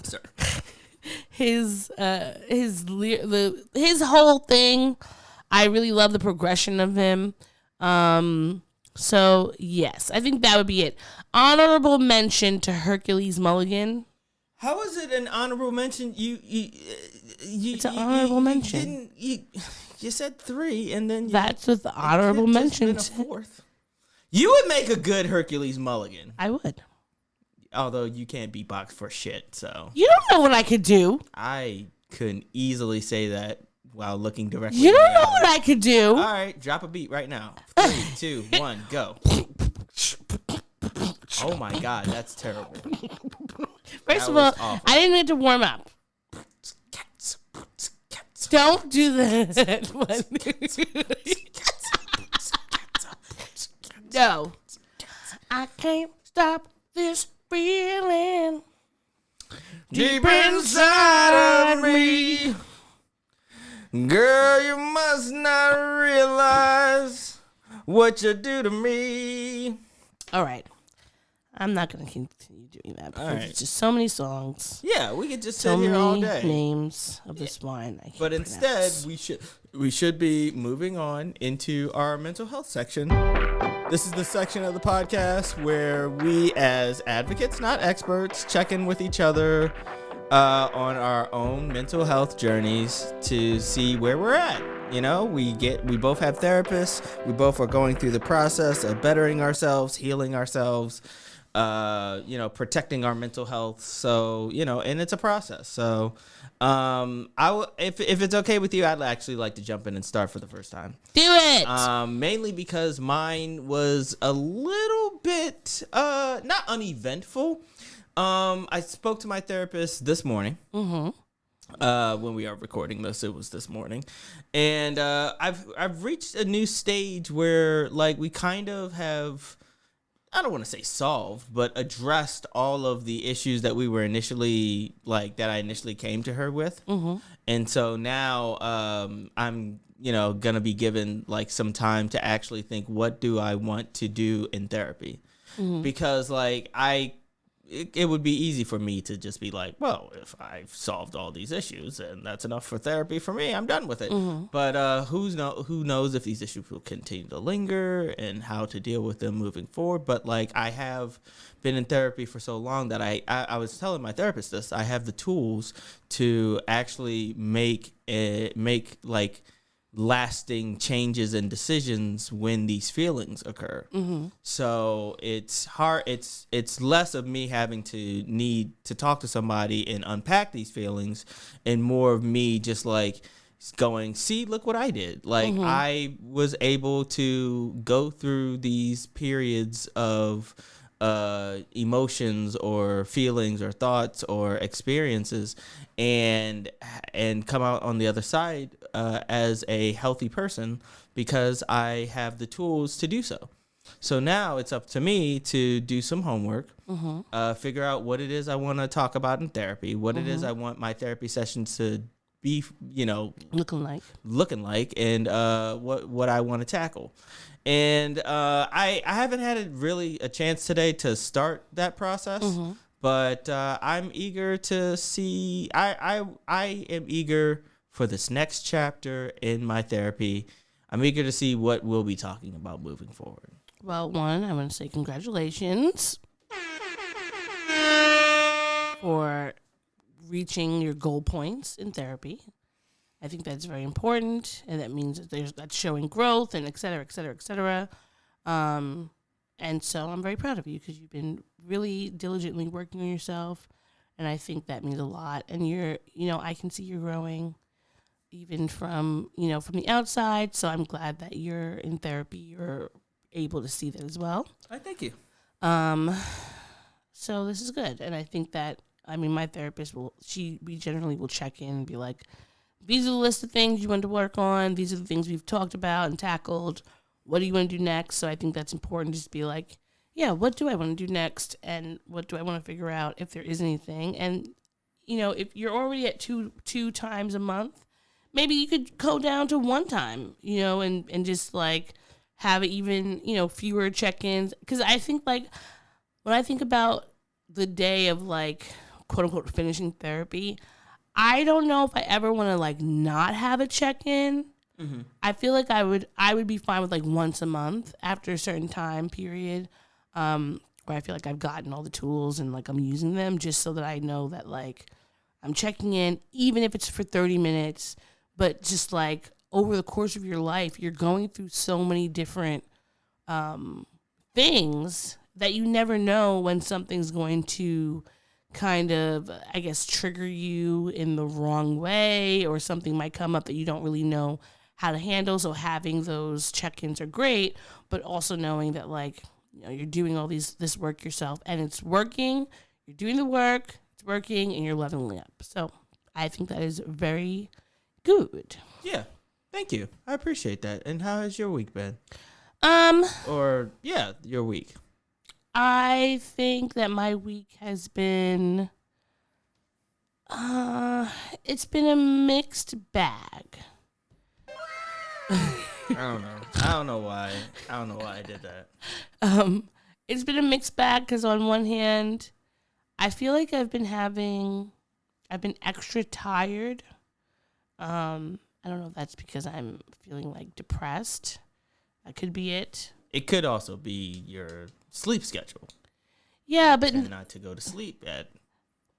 Sir. his whole thing, I really love the progression of him. So yes, I think that would be it. Honorable mention to Hercules Mulligan. How is it an honorable mention? It's an honorable mention. You said 3, and then That's what the honorable mention. A 4th. You would make a good Hercules Mulligan. I would. Although you can't beatbox for shit, so You don't know what I could do. I couldn't easily say that while looking directly. You don't know what I could do. All right, drop a beat right now. 3, 2, 1, go. Oh my God, that's terrible. First of all, awful. I didn't get to warm up. Don't do that. No. I can't stop this feeling Deep inside of me, girl, you must not realize what you do to me. All right. I'm not going to continue doing that because All right. it's just so many songs. Yeah, we could just So sit here all many day. names of this wine. I can't But instead, pronounce. we should be moving on into our mental health section. This is the section of the podcast where we, as advocates, not experts, check in with each other on our own mental health journeys to see where we're at. You know, we both have therapists. We both are going through the process of bettering ourselves, healing ourselves, protecting our mental health. So, and it's a process. So, if it's okay with you, I'd actually like to jump in and start for the first time. Do it. Mainly because mine was a little bit not uneventful. I spoke to my therapist this morning. Mm-hmm. When we are recording this, it was this morning, and I've reached a new stage where we kind of have, I don't want to say solved, but addressed all of the issues that we were initially that I initially came to her with. Mm-hmm. And so now I'm gonna be given some time to actually think, what do I want to do in therapy? Mm-hmm. Because it would be easy for me to just be like, well, if I've solved all these issues and that's enough for therapy for me, I'm done with it. Mm-hmm. But who knows if these issues will continue to linger and how to deal with them moving forward. But I have been in therapy for so long that I was telling my therapist this, I have the tools to actually make lasting changes and decisions when these feelings occur. Mm-hmm. So it's hard. It's less of me having to need to talk to somebody and unpack these feelings, and more of me just going, see, look what I did. Mm-hmm. I was able to go through these periods of emotions or feelings or thoughts or experiences and come out on the other side as a healthy person because I have the tools to do so. So now it's up to me to do some homework, mm-hmm. Figure out what it is I want to talk about in therapy, what mm-hmm. it is I want my therapy sessions to be, looking like, and what I want to tackle. And I haven't had really a chance today to start that process, mm-hmm. but I'm eager to see. I am eager for this next chapter in my therapy. I'm eager to see what we'll be talking about moving forward. Well, one, I want to say congratulations for reaching your goal points in therapy. I think that's very important, and that means that that's showing growth and et cetera, et cetera, et cetera. And so I'm very proud of you because you've been really diligently working on yourself And I think that means a lot. And I can see you're growing even from the outside. So I'm glad that you're in therapy. You're able to see that as well. I thank you. So this is good. And I think that, my therapist we generally will check in and be like, these are the list of things you want to work on. These are the things we've talked about and tackled. What do you want to do next? So I think that's important, just to be like, yeah, what do I want to do next? And what do I want to figure out if there is anything? And, if you're already at two times a month, maybe you could go down to one time, and just like have even, fewer check-ins. Because I think like when I think about the day of like, quote unquote, finishing therapy, I don't know if I ever want to like not have a check-in. Mm-hmm. I feel like I would be fine with like once a month after a certain time period, where I feel like I've gotten all the tools and like I'm using them, just so that I know that like I'm checking in, even if it's for 30 minutes, but just like over the course of your life, you're going through so many different things that you never know when something's going to kind of, I guess, trigger you in the wrong way, or something might come up that you don't really know how to handle. So having those check-ins are great, but also knowing that like, you're doing all this work yourself and it's working, you're doing the work, it's working, and you're leveling up. So I think that is very good. Yeah. Thank you. I appreciate that. And how has your week been? Your week. I think that my week has been it's been a mixed bag. I don't know why I did that. It's been a mixed bag because on one hand, I feel like I've been extra tired. I don't know if that's because I'm feeling like depressed. That could be it. It could also be your sleep schedule. Yeah, but not to go to sleep at.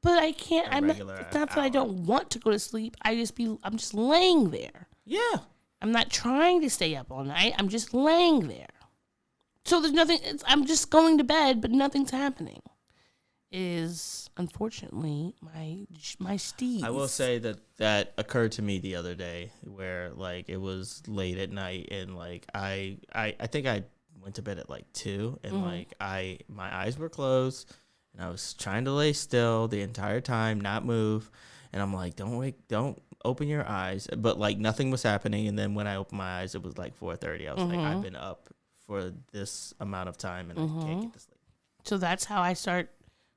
But I can't. It's not that I don't want to go to sleep. I'm just laying there. Yeah. I'm not trying to stay up all night. I'm just laying there. So there's nothing. I'm just going to bed, but nothing's happening. Is unfortunately my steez. I will say that occurred to me the other day, where like it was late at night, and like I think I went to bed at like 2, and like my eyes were closed, and I was trying to lay still the entire time, not move, and I'm like, don't open your eyes, but like nothing was happening. And then when I opened my eyes, it was like 4:30. I was like, I've been up for this amount of time and I can't get to sleep. So that's how I start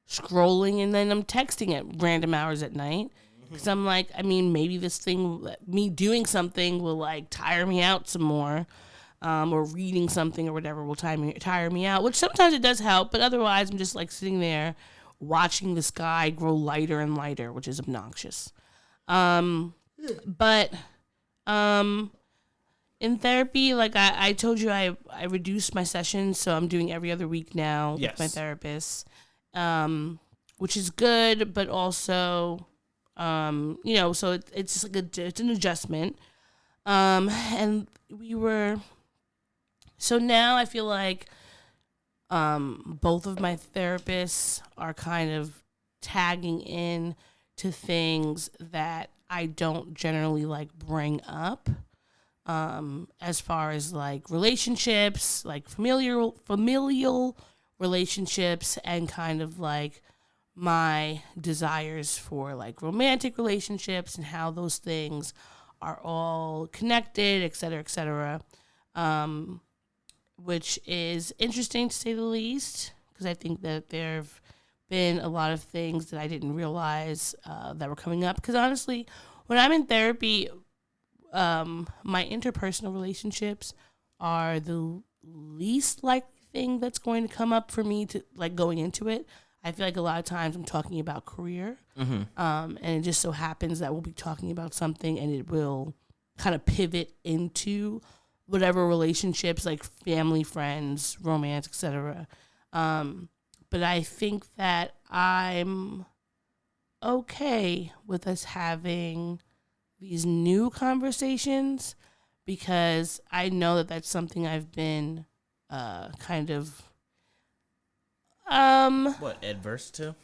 scrolling, and then I'm texting at random hours at night, because I'm like, maybe this thing, me doing something will like tire me out some more, or reading something or whatever will tire me out, which sometimes it does help, but otherwise I'm just like sitting there watching the sky grow lighter and lighter, which is obnoxious. But in therapy, like I told you, I reduced my sessions, so I'm doing every other week now with my therapist, which is good, but also, so it's just like it's an adjustment. And so now I feel like, both of my therapists are kind of tagging in to things that I don't generally like bring up, as far as like relationships, like familial relationships, and kind of like my desires for like romantic relationships and how those things are all connected, et cetera, which is interesting to say the least, because I think that there have been a lot of things that I didn't realize that were coming up. Because honestly, when I'm in therapy, my interpersonal relationships are the least likely thing that's going to come up for me to like going into it. I feel like a lot of times I'm talking about career, and it just so happens that we'll be talking about something and it will kind of pivot into whatever relationships, like family, friends, romance, etc. But I think that I'm okay with us having these new conversations, because I know that that's something I've been kind of adverse to?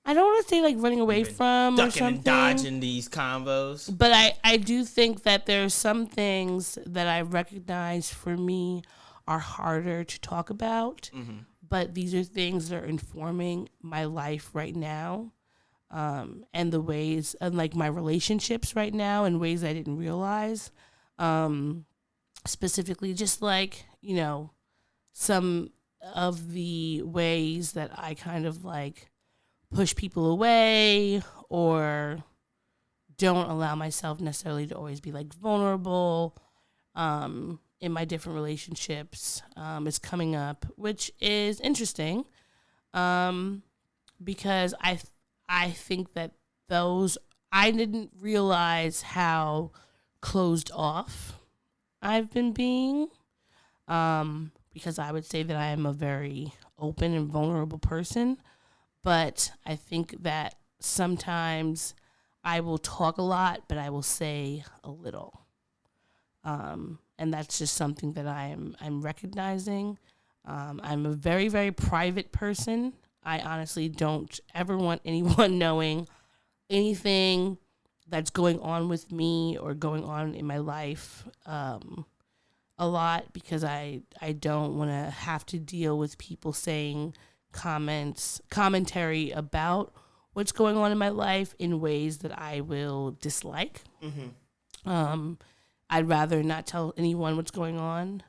I don't want to say like running away from or ducking something. and dodging these combos. But I do think that there's some things that I recognize for me are harder to talk about. Mm-hmm. But these are things that are informing my life right now. And the ways, and like my relationships right now in ways I didn't realize. Specifically, just like, you know, some of the ways that I kind of like push people away or don't allow myself necessarily to always be like vulnerable in my different relationships is coming up, which is interesting because I think that I didn't realize how closed off I've been being because I would say that I am a very open and vulnerable person. But I think that sometimes I will talk a lot, but I will say a little. And that's just something that I'm recognizing. I'm a very, very private person. I honestly don't ever want anyone knowing anything that's going on with me or going on in my life a lot because I don't want to have to deal with people saying commentary about what's going on in my life in ways that I will dislike. Mm-hmm. I'd rather not tell anyone what's going on.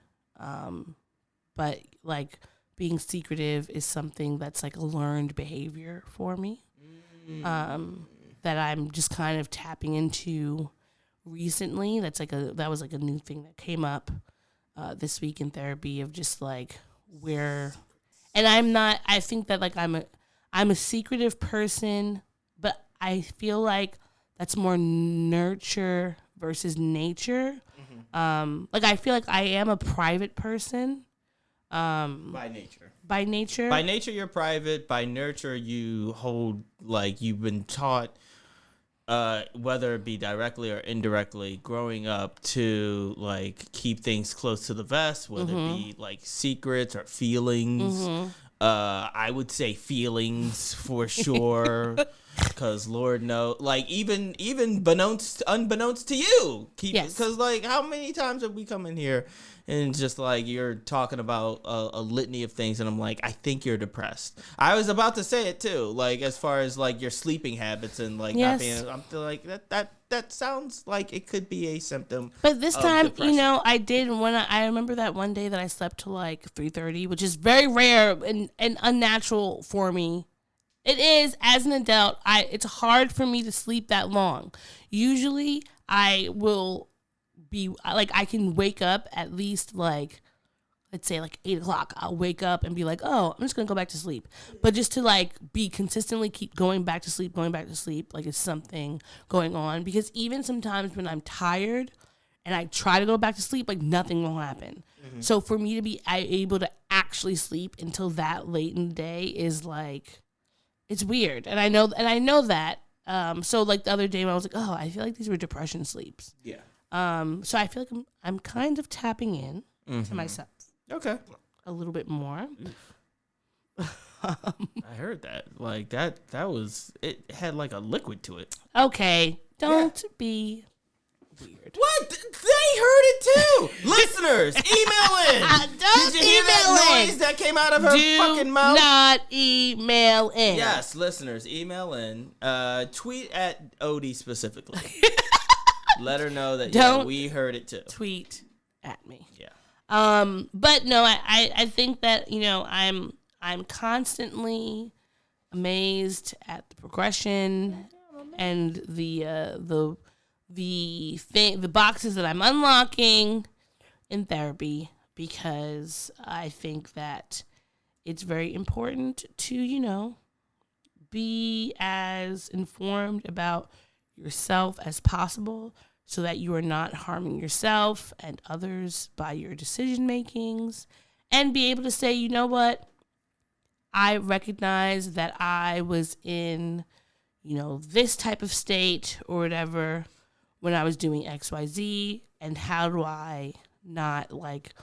But like being secretive is something that's like a learned behavior for me. That I'm just kind of tapping into recently. That was like a new thing that came up this week in therapy of just like and I think that like I'm a secretive person, but I feel like that's more nurture versus nature. Mm-hmm. Like I feel like I am a private person. By nature, you're private. By nurture, you hold, like, you've been taught, whether it be directly or indirectly, growing up to like keep things close to the vest, whether Mm-hmm. it be like secrets or feelings. Mm-hmm. I would say feelings for sure. Because Lord knows, like even unbeknownst to you, because like how many times have we come in here and just like you're talking about a litany of things, and I'm like, I think you're depressed. I was about to say it too, like as far as like your sleeping habits and like not being. I'm like that sounds like it could be a symptom. But this time, depression. you know, I did I remember that one day that I slept till like 3:30, which is very rare and unnatural for me. It is, as an adult, it's hard for me to sleep that long. Usually, I will be, like, I can wake up at least, like, let's say, like, 8 o'clock. I'll wake up and be like, oh, I'm just going to go back to sleep. But just to, like, be consistently keep going back to sleep, like, it's something going on. Because even sometimes when I'm tired and I try to go back to sleep, like, nothing will happen. Mm-hmm. So for me to be able to actually sleep until that late in the day is, like... It's weird, and I know that. So like the other day when I was like, oh, I feel like these were depression sleeps. Yeah. So I feel like I'm kind of tapping in to myself. Okay. A little bit more. I heard that. Like that was, it had like a liquid to it. Okay. Don't be weird. What? They heard it too. Listeners, email in. Don't Did you hear that noise that came out of her fucking mouth? Do not email in. Yes, listeners, email in. Tweet at Odie specifically. Let her know that we heard it too. Tweet at me. Yeah. But no, I think that, you know, I'm constantly amazed at the progression and the boxes that I'm unlocking in therapy, because I think that it's very important to, you know, be as informed about yourself as possible so that you are not harming yourself and others by your decision makings, and be able to say, you know what, I recognize that I was in, you know, this type of state or whatever when I was doing XYZ, and how do I not, like,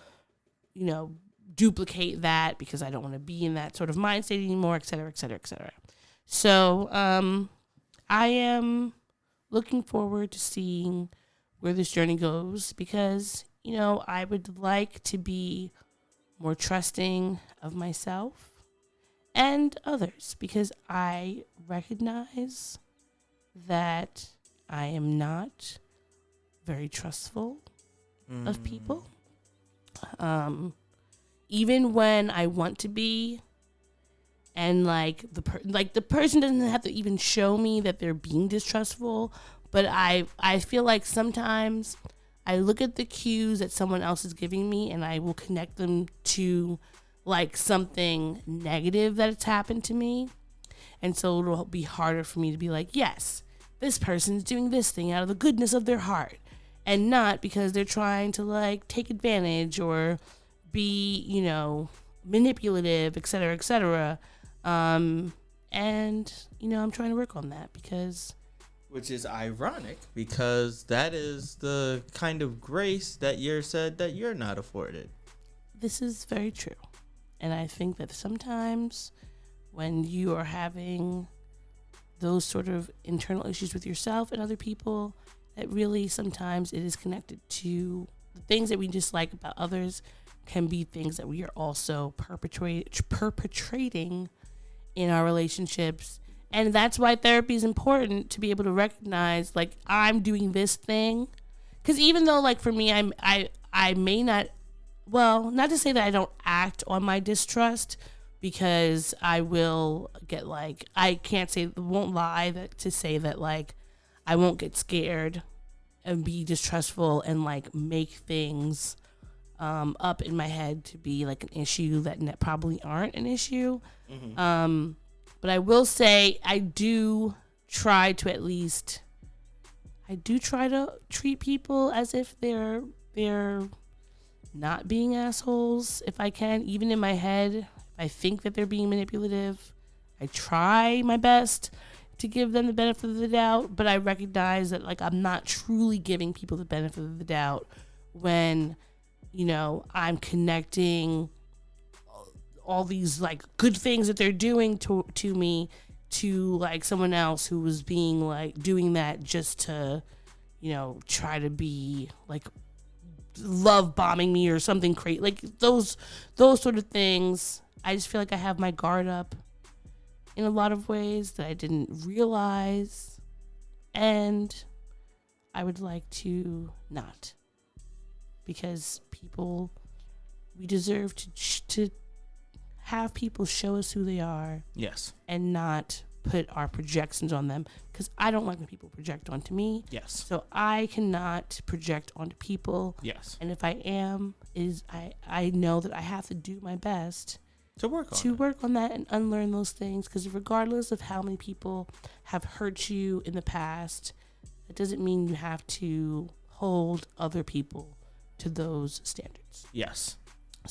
you know, duplicate that because I don't want to be in that sort of mind state anymore, et cetera, et cetera, et cetera. So I am looking forward to seeing where this journey goes because, I would like to be more trusting of myself and others because I recognize that I am not very trustful of people. Even when I want to be, and the person doesn't have to even show me that they're being distrustful, but I feel like sometimes I look at the cues that someone else is giving me and I will connect them to something negative that has happened to me. And so it'll be harder for me to be like, yes, this person's doing this thing out of the goodness of their heart and not because they're trying to take advantage or be, manipulative, et cetera, et cetera. And, I'm trying to work on that because... Which is ironic because that is the kind of grace that you're said that you're not afforded. This is very true. And I think that sometimes when you are having those sort of internal issues with yourself and other people, that really sometimes it is connected to the things that we dislike about others can be things that we are also perpetrating in our relationships. And that's why therapy is important, to be able to recognize I'm doing this thing. Because even though for me, I may not, well, not to say that I don't act on my distrust, because I will get I won't lie to say that I won't get scared and be distrustful and make things up in my head to be an issue that probably aren't an issue. Mm-hmm. But I will say I do try to treat people as if they're not being assholes if I can. Even in my head, I think that they're being manipulative. I try my best to give them the benefit of the doubt, but I recognize that I'm not truly giving people the benefit of the doubt when, I'm connecting all these good things that they're doing to me to someone else who was being doing that just to, try to be love bombing me or something crazy. Those sort of things. I just feel I have my guard up in a lot of ways that I didn't realize, and I would like to not, because we deserve to have people show us who they are. Yes. And not put our projections on them, because I don't like when people project onto me. Yes. So I cannot project onto people. Yes. And if I am, I know that I have to do my best to work on that and unlearn those things, because regardless of how many people have hurt you in the past, that doesn't mean you have to hold other people to those standards. Yes,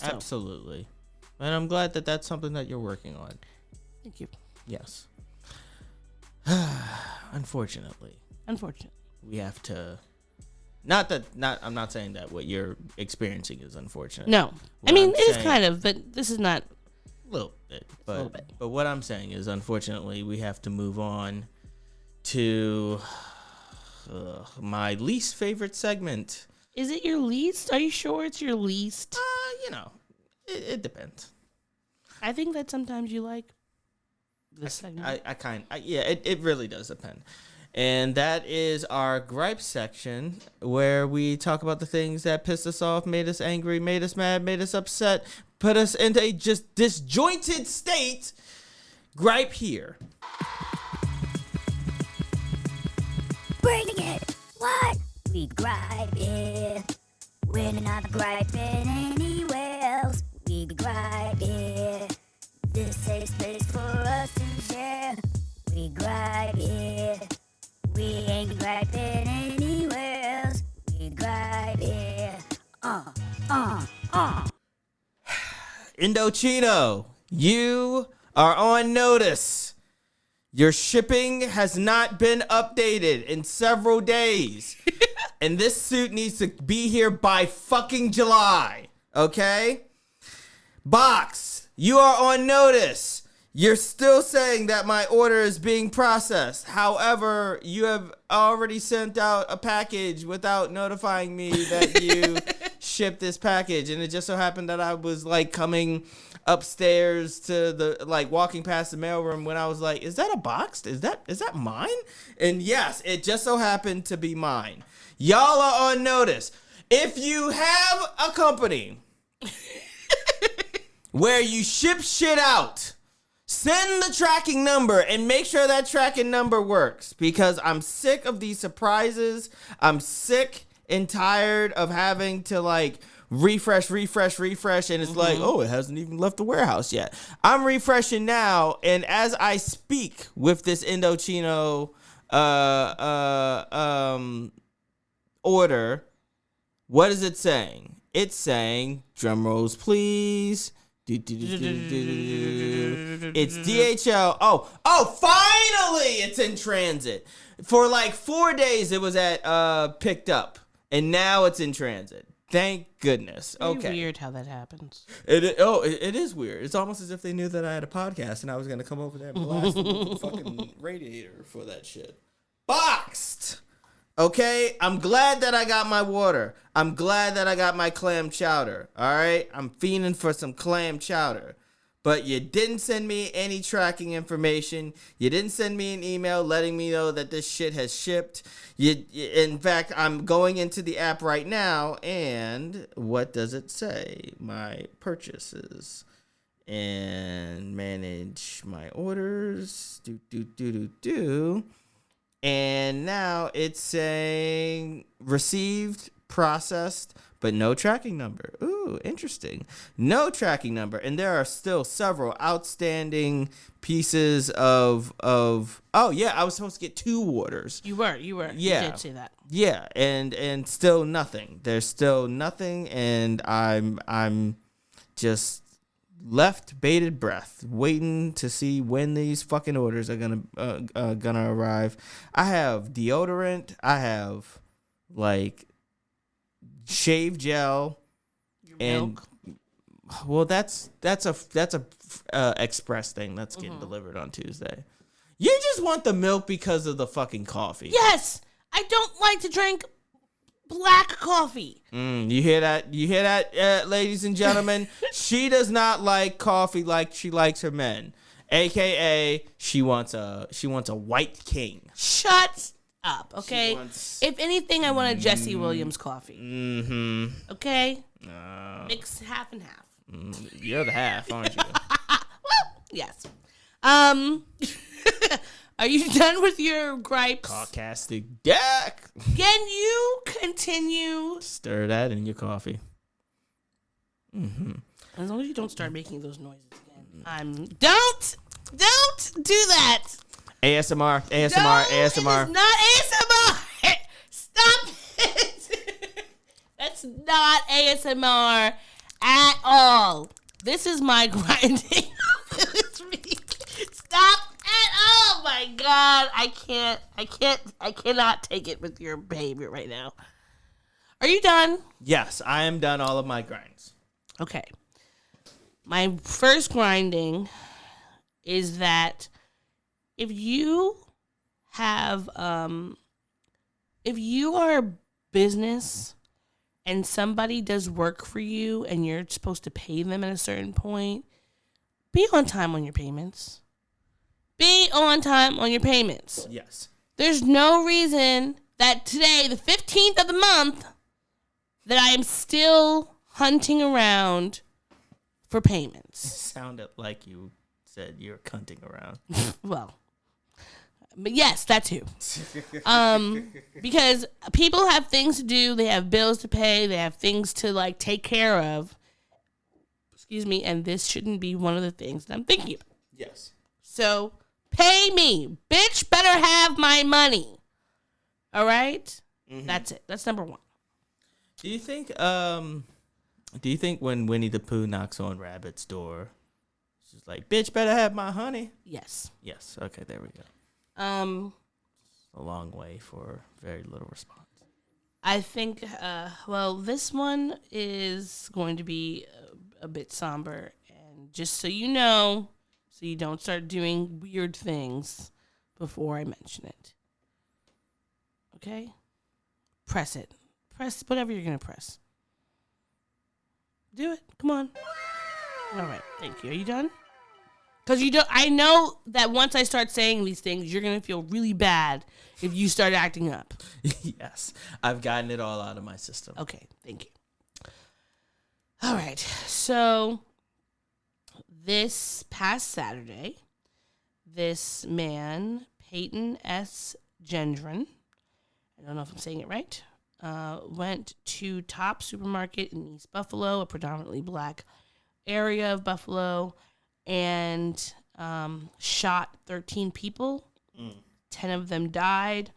absolutely. And I'm glad that that's something that you're working on. Thank you. Yes. Unfortunately, we have to. I'm not saying that what you're experiencing is unfortunate. No, it is kind of, but this is not. A little bit, but what I'm saying is, unfortunately, we have to move on to my least favorite segment. Is it your least? Are you sure it's your least? It depends. I think that sometimes you like this segment. It really does depend. And that is our gripe section, where we talk about the things that pissed us off, made us angry, made us mad, made us upset, put us into a just disjointed state. Gripe here. Bringing it. What? We gripe it. We're not griping anywhere else. We gripe it. This safe space for us to share. We gripe it. We ain't griping anywhere else. We gripe it. Indochino, you are on notice. Your shipping has not been updated in several days. And this suit needs to be here by fucking July. Okay? Box, you are on notice. You're still saying that my order is being processed. However, you have already sent out a package without notifying me that you shipped this package. And it just so happened that I was like coming upstairs to the, like walking past the mailroom when I was like, is that a box? Is that mine? And yes, it just so happened to be mine. Y'all are on notice. If you have a company where you ship shit out, send the tracking number and make sure that tracking number works, because I'm sick of these surprises. I'm sick and tired of having to like refresh, and it's like, oh, it hasn't even left the warehouse yet. I'm refreshing now, and as I speak with this Indochino order, what is it saying? It's saying, drum rolls please. It's DHL. Oh, finally it's in transit. For like 4 days it was at picked up, and now it's in transit. Thank goodness. Very okay. weird how that happens. It is weird. It's almost as if they knew that I had a podcast and I was gonna come over there and blast the fucking radiator for that shit. Boxed. Okay, I'm glad that I got my water. I'm glad that I got my clam chowder. All right, I'm fiending for some clam chowder. But you didn't send me any tracking information. You didn't send me an email letting me know that this shit has shipped. In fact, I'm going into the app right now, and what does it say? My purchases and manage my orders. And now it's saying received, processed, but no tracking number. Ooh, interesting. No tracking number. And there are still several outstanding pieces of oh yeah, I was supposed to get 2 orders. You were. Yeah. You did say that. Yeah, and still nothing. There's still nothing, and I'm just left bated breath, waiting to see when these fucking orders are gonna arrive. I have deodorant. I have like shave gel. Your and milk. Well, that's a express thing that's getting delivered on Tuesday. You just want the milk because of the fucking coffee. Yes, I don't like to drink black coffee. You hear that? You hear that, ladies and gentlemen? She does not like coffee like she likes her men. AKA, she wants a white king. Shut up, okay? If anything, I want a Jesse Williams coffee. Mm-hmm. Okay? Mix half and half. You're the half, aren't you? Yes. Are you done with your gripes? Caucastic deck. Can you continue? Stir that in your coffee. As long as you don't start making those noises again. Don't do that. ASMR. No, it is not ASMR. Stop it. That's not ASMR at all. This is my grinding this week. Stop it. Oh my God. I cannot take it with your behavior right now. Are you done? Yes, I am done all of my grinds. Okay. My first grinding is that if you have, if you are a business and somebody does work for you and you're supposed to pay them at a certain point, be on time on your payments. Be on time on your payments. Yes. There's no reason that today, the 15th of the month, that I am still hunting around for payments. It sounded like you said you're cunting around. Well, but yes, that too. Because people have things to do, they have bills to pay, they have things to like take care of. Excuse me, and this shouldn't be one of the things that I'm thinking about. Yes. So pay me, bitch. Better have my money. All right, That's it. That's number one. Do you think when Winnie the Pooh knocks on Rabbit's door, she's like, "Bitch, better have my honey"? Yes. Yes. Okay, there we go. A long way for very little response. I think, well, this one is going to be a bit somber. And just so you know, so you don't start doing weird things before I mention it. Okay? Press it. Press whatever you're going to press. Do it. Come on. All right. Thank you. Are you done? Because I know that once I start saying these things, you're going to feel really bad if you start acting up. Yes. I've gotten it all out of my system. Okay. Thank you. All right. So this past Saturday, this man, Peyton S. Gendron, I don't know if I'm saying it right, went to Top Supermarket in East Buffalo, a predominantly black area of Buffalo, and shot 13 people. 10 of them died.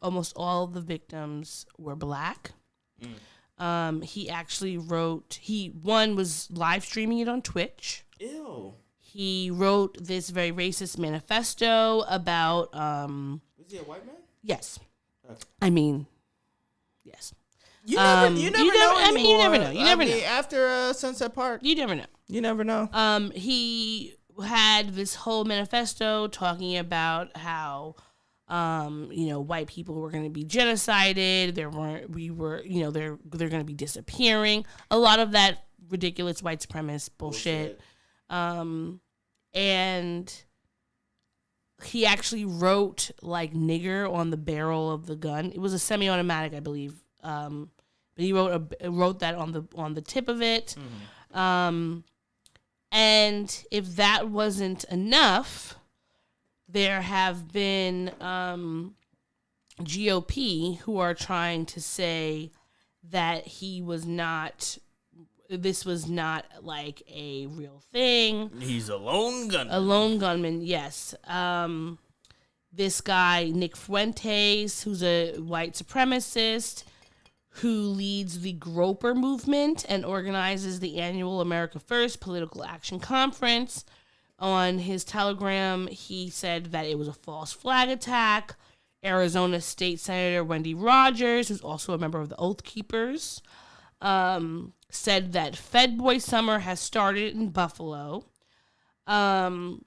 Almost all of the victims were black. He actually one was live streaming it on Twitch. Ew. He wrote this very racist manifesto about... Was he a white man? Yes. Okay. I mean, yes. You never know I mean, you never know. You never know. After Sunset Park. You never know. You never know. He had this whole manifesto talking about how, white people were going to be genocided. They're going to be disappearing. A lot of that ridiculous white supremacist bullshit. And he actually wrote like nigger on the barrel of the gun. It was a semi-automatic, I believe. But he wrote that on the tip of it. And if that wasn't enough, there have been GOP who are trying to say that this was not like a real thing. He's a lone gunman. A lone gunman, yes. This guy, Nick Fuentes, who's a white supremacist, who leads the Groper movement and organizes the annual America First Political Action Conference. On his Telegram, he said that it was a false flag attack. Arizona State Senator Wendy Rogers, who's also a member of the Oath Keepers, said that Fed Boy Summer has started in Buffalo. Speaking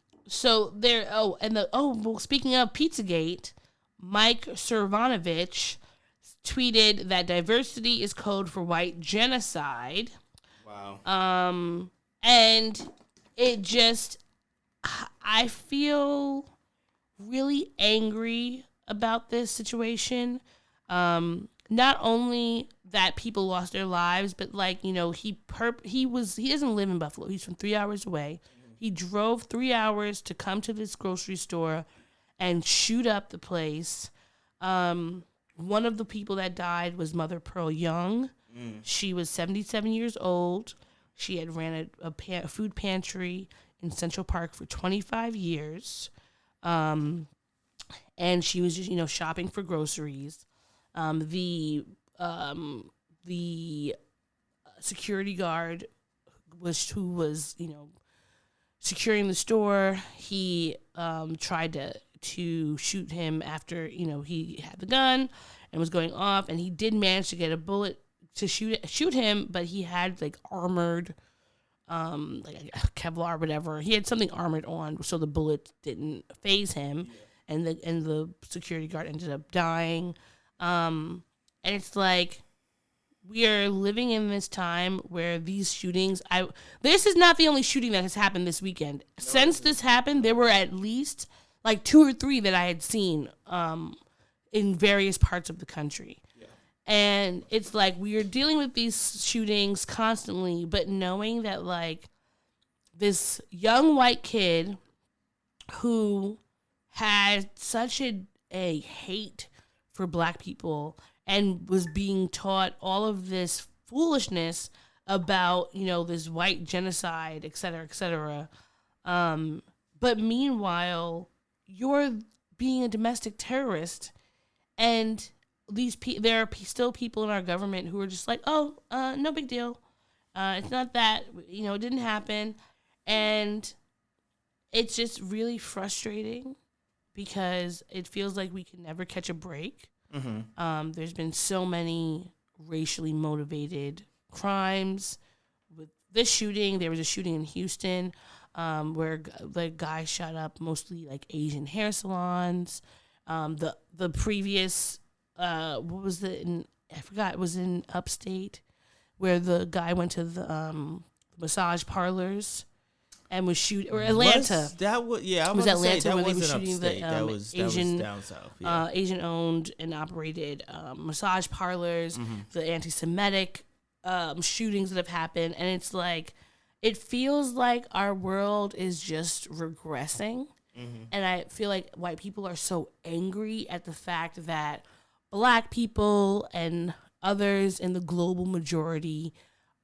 of Pizzagate, Mike Cervanovich tweeted that diversity is code for white genocide. Wow. And it just, I feel really angry about this situation. Not only that people lost their lives, but he doesn't live in Buffalo. He's from 3 hours away. He drove 3 hours to come to this grocery store and shoot up the place. One of the people that died was Mother Pearl Young. She was 77 years old. She had ran a food pantry in Central Park for 25 years. And she was just, shopping for groceries. The security guard who was securing the store. He tried to shoot him after he had the gun and was going off, and he did manage to get a bullet to shoot him, but he had like armored like Kevlar or whatever. He had something armored on so the bullet didn't phase him. And the security guard ended up dying. And it's like, we are living in this time where these shootings, this is not the only shooting that has happened this weekend. Since this happened, there were at least like 2 or 3 that I had seen in various parts of the country. Yeah. And it's like, we are dealing with these shootings constantly, but knowing that like this young white kid who had such a hate for black people and was being taught all of this foolishness about, this white genocide, et cetera, et cetera. But meanwhile, you're being a domestic terrorist, and there are still people in our government who are just like, no big deal. It's not that, it didn't happen. And it's just really frustrating because it feels like we can never catch a break. Mm-hmm. There's been so many racially motivated crimes. With this shooting, there was a shooting in Houston. where the guy shot up mostly like Asian hair salons. The previous what was it in, I forgot, it was in upstate where the guy went to the massage parlors and was shooting, or Atlanta. That was it was Atlanta where they were shooting upstate. the Asian, that was down south. Yeah. Asian owned and operated massage parlors, the anti-Semitic shootings that have happened, and it's like it feels like our world is just regressing. And I feel like white people are so angry at the fact that Black people and others in the global majority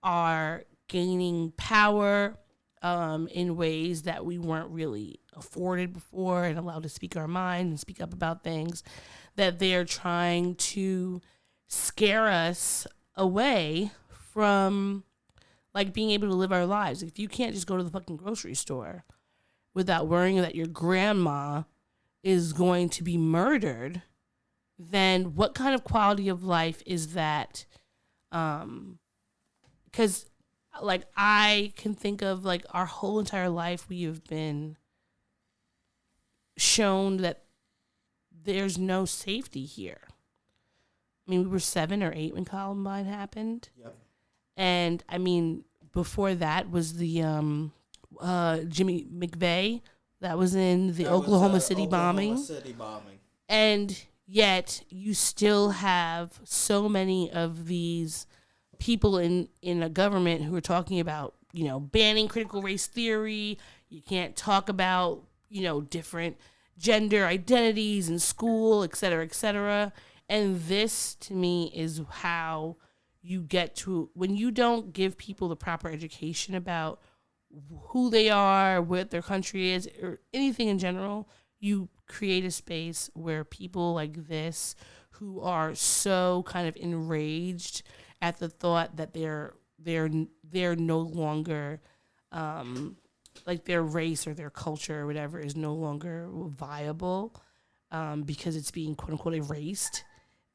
are gaining power in ways that we weren't really afforded before and allowed to speak our mind and speak up about things, that they're trying to scare us away from like being able to live our lives. If you can't just go to the fucking grocery store without worrying that your grandma is going to be murdered, then what kind of quality of life is that? Because like I can think of like our whole entire life we have been shown that there's no safety here. I mean, we were 7 or 8 when Columbine happened. Yep. And I mean, before that was the Jimmy McVeigh that was in the Oklahoma City bombing. And yet you still have so many of these people in a government who are talking about, you know, banning critical race theory. You can't talk about, you know, different gender identities in school, et cetera, et cetera. And this, to me, is how you get to, when you don't give people the proper education about who they are, what their country is, or anything in general, you create a space where people like this, who are so kind of enraged at the thought that they're no longer, like their race or their culture or whatever is no longer viable, because it's being quote unquote erased,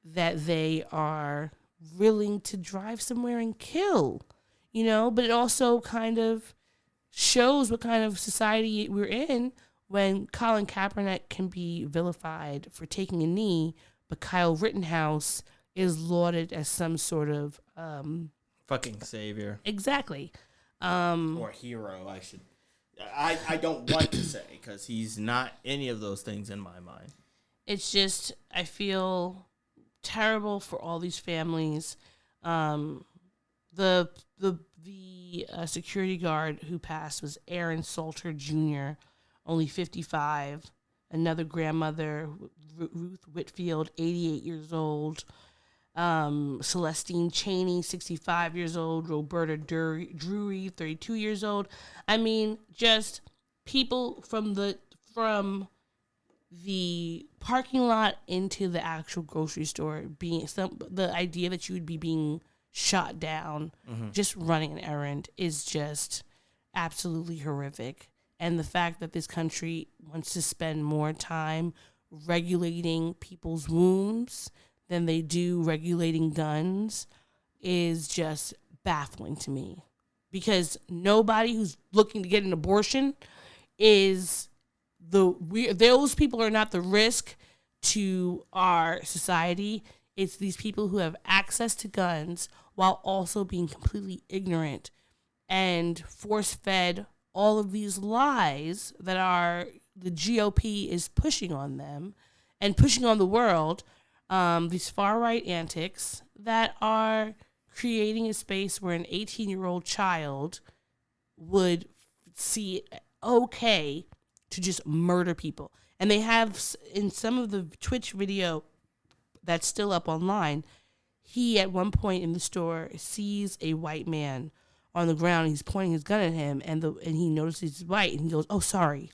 that they are willing to drive somewhere and kill, you know. But it also kind of shows what kind of society we're in when Colin Kaepernick can be vilified for taking a knee, but Kyle Rittenhouse is lauded as some sort of fucking savior. Exactly. Or hero, I don't want to say, because he's not any of those things in my mind. It's just, I feel terrible for all these families. The security guard who passed was Aaron Salter Jr., only 55. Another grandmother, Ruth Whitfield, 88 years old. Celestine Cheney, 65 years old. Roberta Drury, 32 years old. I mean, just people from the parking lot into the actual grocery store, the idea that you would be being shot down, just running an errand, is just absolutely horrific. And the fact that this country wants to spend more time regulating people's wombs than they do regulating guns is just baffling to me. Because nobody who's looking to get an abortion is those people are not the risk to our society. It's these people who have access to guns while also being completely ignorant and force-fed all of these lies that the GOP is pushing on them and pushing on the world, these far-right antics that are creating a space where an 18-year-old child would see it okay to just murder people. And they have, in some of the Twitch video that's still up online, he at one point in the store sees a white man on the ground. He's pointing his gun at him, and he notices he's white, and he goes, "Oh, sorry,"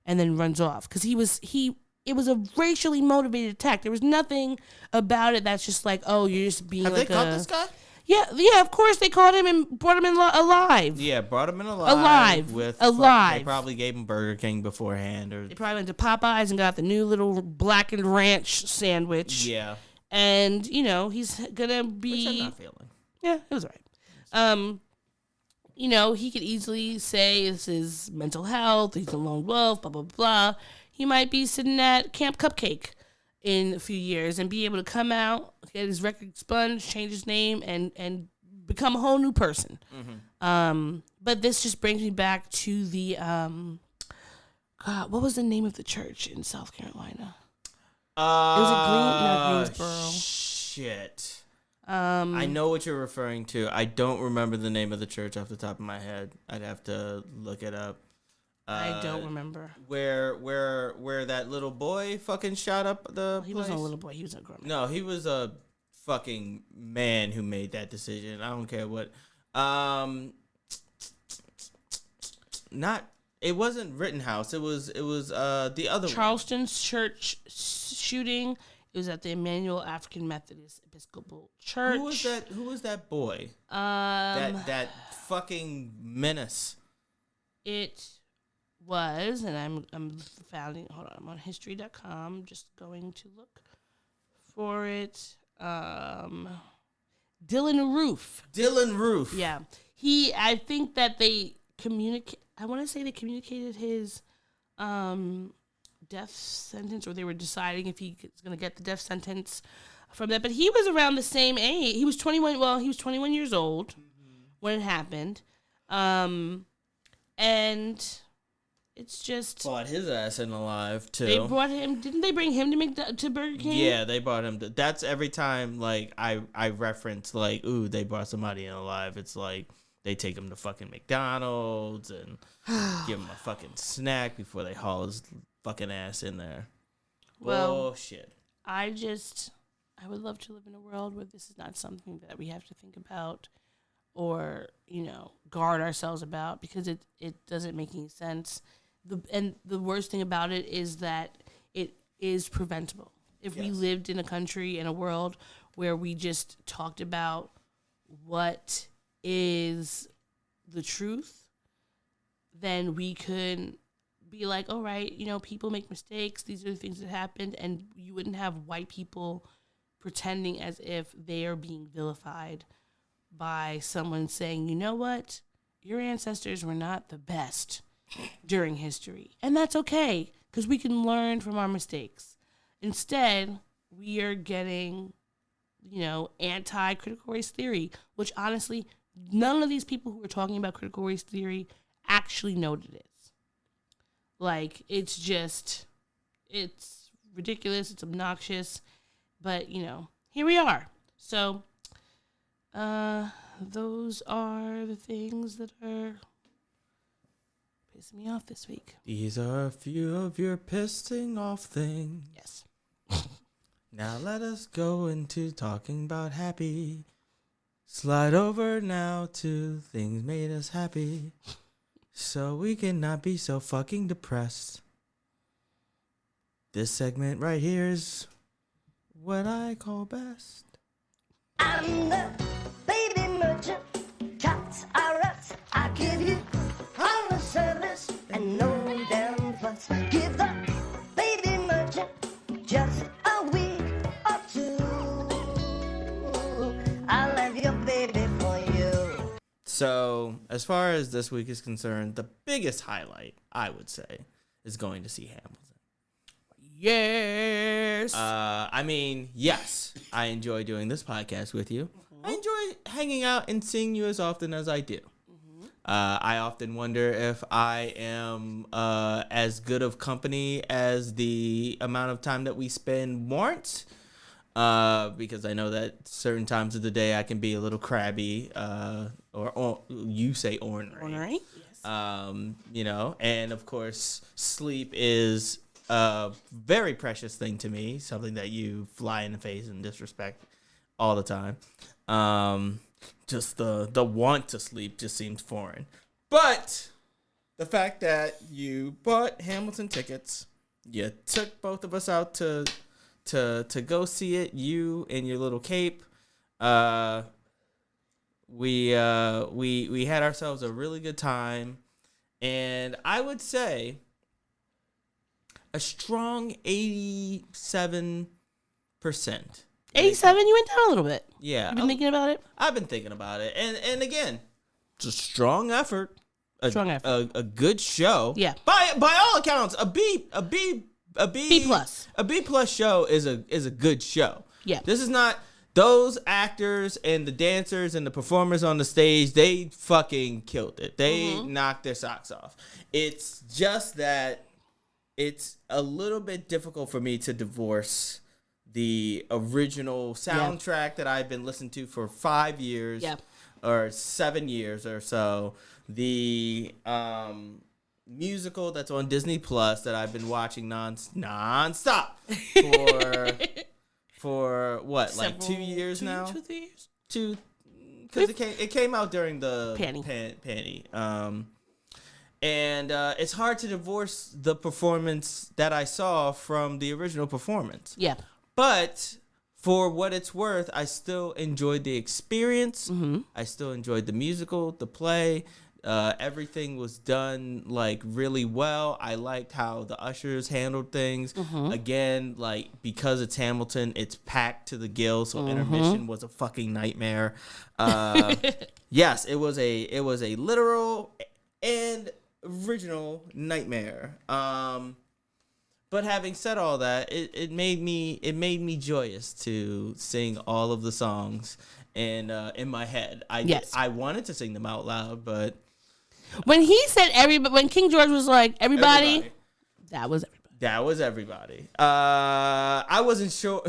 and then runs off because it was a racially motivated attack. There was nothing about it that's just like, oh, you're just being Have like they caught this guy? Yeah, of course they caught him and brought him in alive. Yeah, brought him in alive. Alive. They probably gave him Burger King beforehand, or they probably went to Popeyes and got the new little blackened ranch sandwich. Yeah, and you know he's gonna be. Which I'm not feeling. Yeah, it was all right. you know, he could easily say this is mental health, he's a lone wolf, blah, blah, blah. He might be sitting at Camp Cupcake in a few years and be able to come out, get his record expunged, change his name, and become a whole new person. But this just brings me back to the, God, what was the name of the church in South Carolina? It was not Greensboro. Shit. I know what you're referring to. I don't remember the name of the church off the top of my head. I'd have to look it up. I don't remember. Where that little boy fucking shot up the He place? wasn't a little boy. He was a grown man. No, he was a fucking man who made that decision. I don't care what. It wasn't Rittenhouse. It was the other Charleston's church shooting. It was at the Emmanuel African Methodist Episcopal Church. Who was that boy? That fucking menace. It was, and I'm finding. Hold on, I'm on history.com. Just going to look for it. Dylan Roof. Dylan Roof. Yeah, I think that they communicate. I want to say they communicated his death sentence, or they were deciding if he was going to get the death sentence from that. But he was around the same age. He was 21. Well, he was 21 years old when it happened. And it's just Brought his ass in alive too. they brought him. Didn't they bring him to Burger King? Yeah, they brought him. That's every time like I reference like, ooh, they brought somebody in alive. It's like they take him to fucking McDonald's and give him a fucking snack before they haul his fucking ass in there. Well, Bullshit. I would love to live in a world where this is not something that we have to think about or, guard ourselves about, because it doesn't make any sense. The worst thing about it is that it is preventable. If we lived in a country, in a world where we just talked about what is the truth, then we could be like, all right, people make mistakes. These are the things that happened. And you wouldn't have white people pretending as if they are being vilified by someone saying, you know what? Your ancestors were not the best during history. And that's okay, because we can learn from our mistakes. Instead, we are getting, anti-critical race theory, which honestly, none of these people who are talking about critical race theory actually know what it is. Like, it's ridiculous, it's obnoxious, but, here we are. So, those are the things that are pissing me off this week. These are a few of your pissing off things. Yes. Now let us go into talking about happy. Slide over now to things made us happy, so we can not be so fucking depressed. This segment right here is what I call best. I'm the baby merchant. Cats are rats. I give you all the service and no damn fuss. Give the baby merchant just a week or two. I'll have your baby for you. So, as far as this week is concerned, the biggest highlight, I would say, is going to see Hamilton. Yes. Yes, I enjoy doing this podcast with you. I enjoy hanging out and seeing you as often as I do. I often wonder if I am as good of company as the amount of time that we spend warrants, because I know that certain times of the day I can be a little crabby, or you say ornery. Ornery, yes. And of course, sleep is a very precious thing to me, something that you fly in the face and disrespect all the time. Just the want to sleep just seems foreign. But the fact that you bought Hamilton tickets, you took both of us out to go see it, you and your little cape, we had ourselves a really good time, and I would say a strong 87%. 87, you went down a little bit. Yeah. You been thinking about it? I've been thinking about it. And again, It's a strong effort. Strong effort. A good show. Yeah. By all accounts, a B plus. A B plus show is a good show. Yeah. This is not those actors and the dancers and the performers on the stage, they fucking killed it. They knocked their socks off. It's just that it's a little bit difficult for me to divorce the original soundtrack that I've been listening to for 5 years or 7 years or so. The musical that's on Disney Plus that I've been watching nonstop for what, like 2 years now? 2 years? Two, because it came out during the Panty. And it's hard to divorce the performance that I saw from the original performance. Yeah. But for what it's worth, I still enjoyed the experience. I still enjoyed the musical, the play. Everything was done like really well. I liked how the ushers handled things. Again, like because it's Hamilton, it's packed to the gills, so intermission was a fucking nightmare. Yes, it was a literal and original nightmare. But having said all that, it made me joyous to sing all of the songs in my head. I wanted to sing them out loud, but when he said when King George was like everybody. That was everybody. I wasn't sure.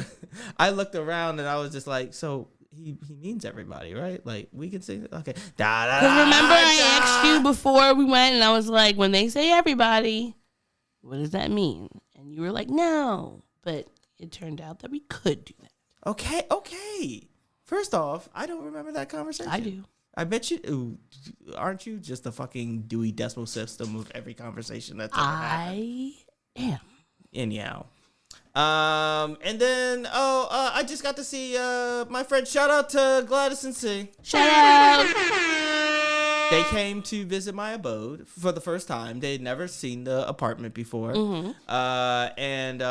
I looked around and I was just like, so he means everybody, right? Like we can sing. Okay. Because remember I asked you before we went, and I was like, when they say everybody, what does that mean? And you were like, no. But it turned out that we could do that. Okay. First off, I don't remember that conversation. I do. I bet you. Ooh, aren't you just the fucking Dewey Decimal System of every conversation that's ever happened? I am. Anyhow. And then I just got to see my friend. Shout out to Gladys and C. Shout out. They came to visit my abode for the first time. They'd never seen the apartment before. And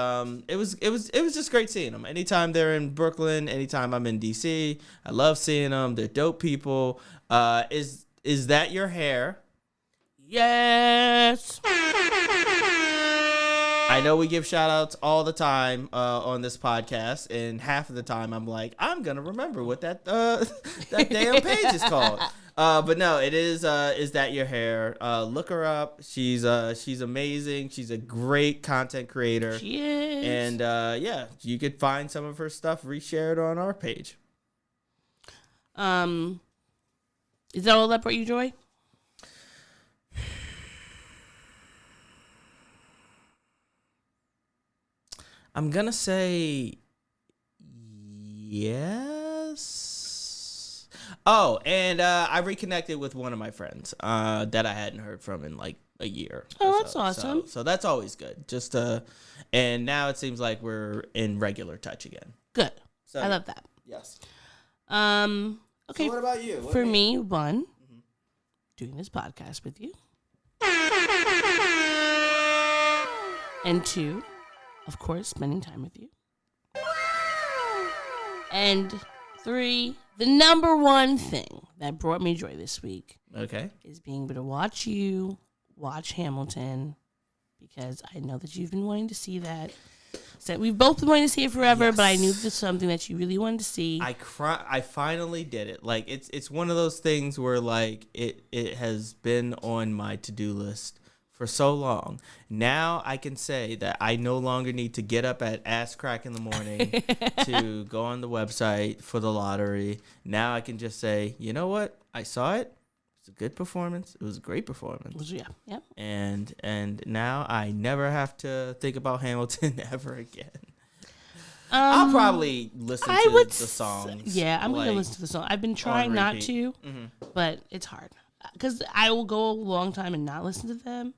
it was just great seeing them. Anytime they're in Brooklyn, anytime I'm in DC, I love seeing them. They're dope people. Is that your hair? Yes. I know we give shout outs all the time on this podcast, and half of the time I'm like, I'm gonna remember what that damn page is called. But no, it is that your hair? Look her up. She's amazing. She's a great content creator. She is. And yeah, you could find some of her stuff reshared on our page. Is that all that brought you joy? I'm gonna say yes. Oh, and I reconnected with one of my friends that I hadn't heard from in like a year. Oh, that's awesome. So that's always good. And now it seems like we're in regular touch again. Good. So, I love that. Yes. Okay. So what about you? For me, one, doing this podcast with you. And two, of course, spending time with you. And three, the number one thing that brought me joy this week is being able to watch you watch Hamilton, because I know that you've been wanting to see that. So we've both been wanting to see it forever, but I knew this was something that you really wanted to see. I finally did it. Like it's one of those things where like it has been on my to-do list for so long. Now I can say that I no longer need to get up at ass crack in the morning to go on the website for the lottery. Now I can just say, you know what? I saw it. It's a good performance. It was a great performance. Yeah. And now I never have to think about Hamilton ever again. I'll probably listen to the songs. Yeah, I'm going to listen to the song. I've been trying not to, but it's hard. Because I will go a long time and not listen to them.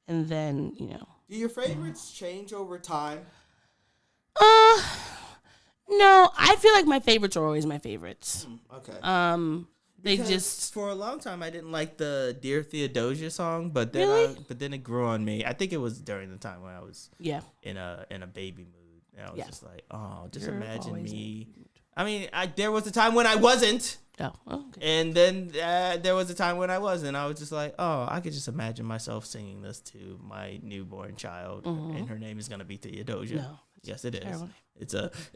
And then, Do your favorites change over time? No, I feel like my favorites are always my favorites. Okay. Because for a long time I didn't like the Dear Theodosia song, but then then it grew on me. I think it was during the time when I was in a baby mood. And I was just like, oh, just You're imagine always me. I mean, there was a time when I wasn't. Oh, okay. And then there was a time when I wasn't. I was just like, oh, I could just imagine myself singing this to my newborn child, and her name is gonna be Theodosia. No, yes, it is. terrible.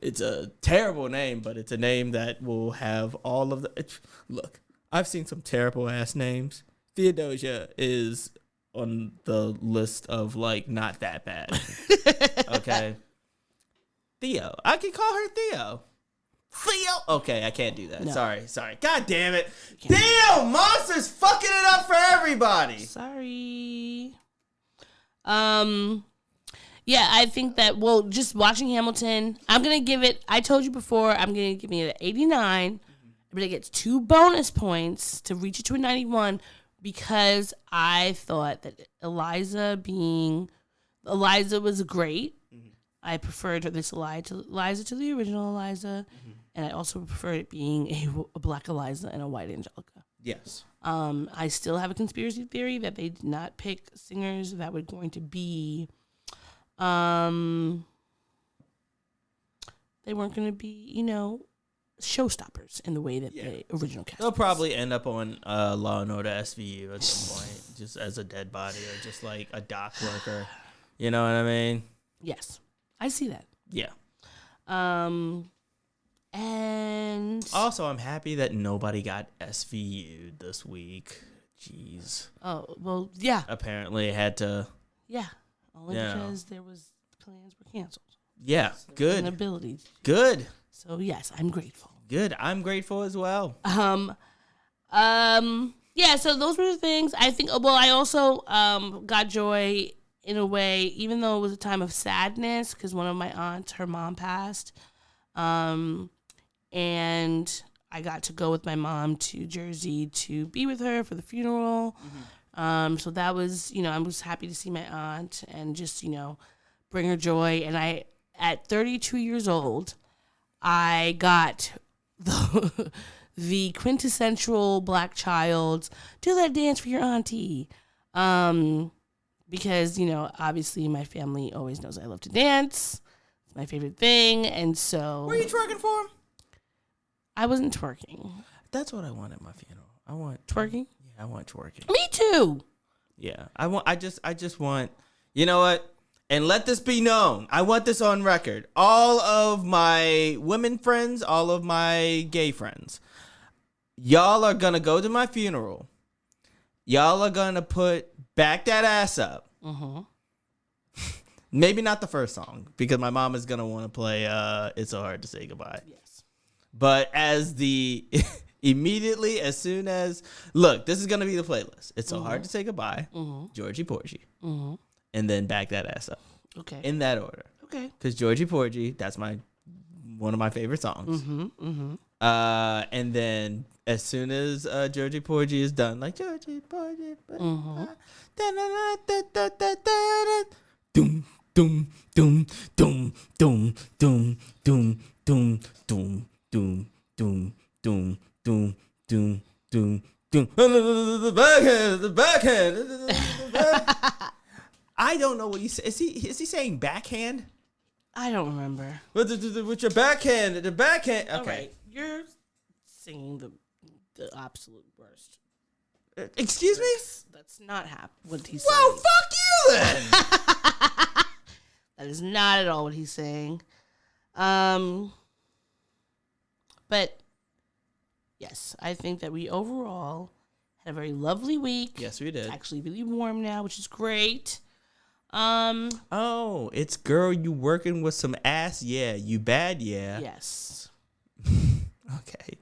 It's a terrible name, but it's a name that will have all of the. Look, I've seen some terrible ass names. Theodosia is on the list of like not that bad. Okay. Theo. I can call her Theo. Theo. Okay, I can't do that. No. Sorry. God damn it. Damn, Monster's fucking it up for everybody. Sorry. Yeah, I think that, just watching Hamilton, I'm going to give it, I told you before, I'm going to give it an 89, but it gets 2 bonus points to reach it to a 91 because I thought that Eliza was great. I preferred this Eliza to the original Eliza, and I also preferred it being a black Eliza and a white Angelica. Yes. I still have a conspiracy theory that they did not pick singers that were going to be, they weren't going to be, showstoppers in the way that the original cast. They'll probably end up on Law and Order SVU at some point, just as a dead body or just like a dock worker. You know what I mean? Yes, I see that. Yeah. And also, I'm happy that nobody got SVU this week. Jeez. Oh, well, yeah. Apparently, it had to. Yeah. Only because plans were canceled. Yeah. So good. Inability. Good. So yes, I'm grateful. Good. I'm grateful as well. Yeah. So those were the things I think. Well, I also got joy in a way, even though it was a time of sadness because one of my aunts, her mom passed. And I got to go with my mom to Jersey to be with her for the funeral. So that was, I was happy to see my aunt and just, bring her joy. And at 32 years old, I got the quintessential black child, do that dance for your auntie. Because, obviously my family always knows I love to dance. It's my favorite thing. And so. Were you twerking for him? I wasn't twerking. That's what I want at my funeral. I want twerking. Yeah, I want twerking. Me too. Yeah, I just want. You know what? And let this be known. I want this on record. All of my women friends, all of my gay friends, y'all are gonna go to my funeral. Y'all are gonna put "Back That Ass Up." Maybe not the first song because my mom is gonna want to play "It's So Hard to Say Goodbye." Yes. But immediately as soon as, look, this is going to be the playlist. It's So Hard to Say Goodbye, Georgie Porgy, and then Back That Ass Up. Okay. In that order. Okay. Because Georgie Porgy, that's one of my favorite songs. And then as soon as Georgie Porgy is done, like Georgie Porgy, doom, doom, doom, doom, doom, doom, doom, doom, doom. Doom, doom, doom, doom, doom, doom, doom. The backhand. I don't know what he said. Is he saying backhand? I don't remember. With your backhand, the backhand. Okay, all right. You're singing the absolute worst. Excuse me? That's not what he's Well, saying. fuck you then. That is not at all what he's saying. But yes, I think that we overall had a very lovely week. Yes, we did. It's actually really warm now, which is great. Oh, it's girl, you working with some ass? Yeah, you bad? Yeah. Yes. Okay.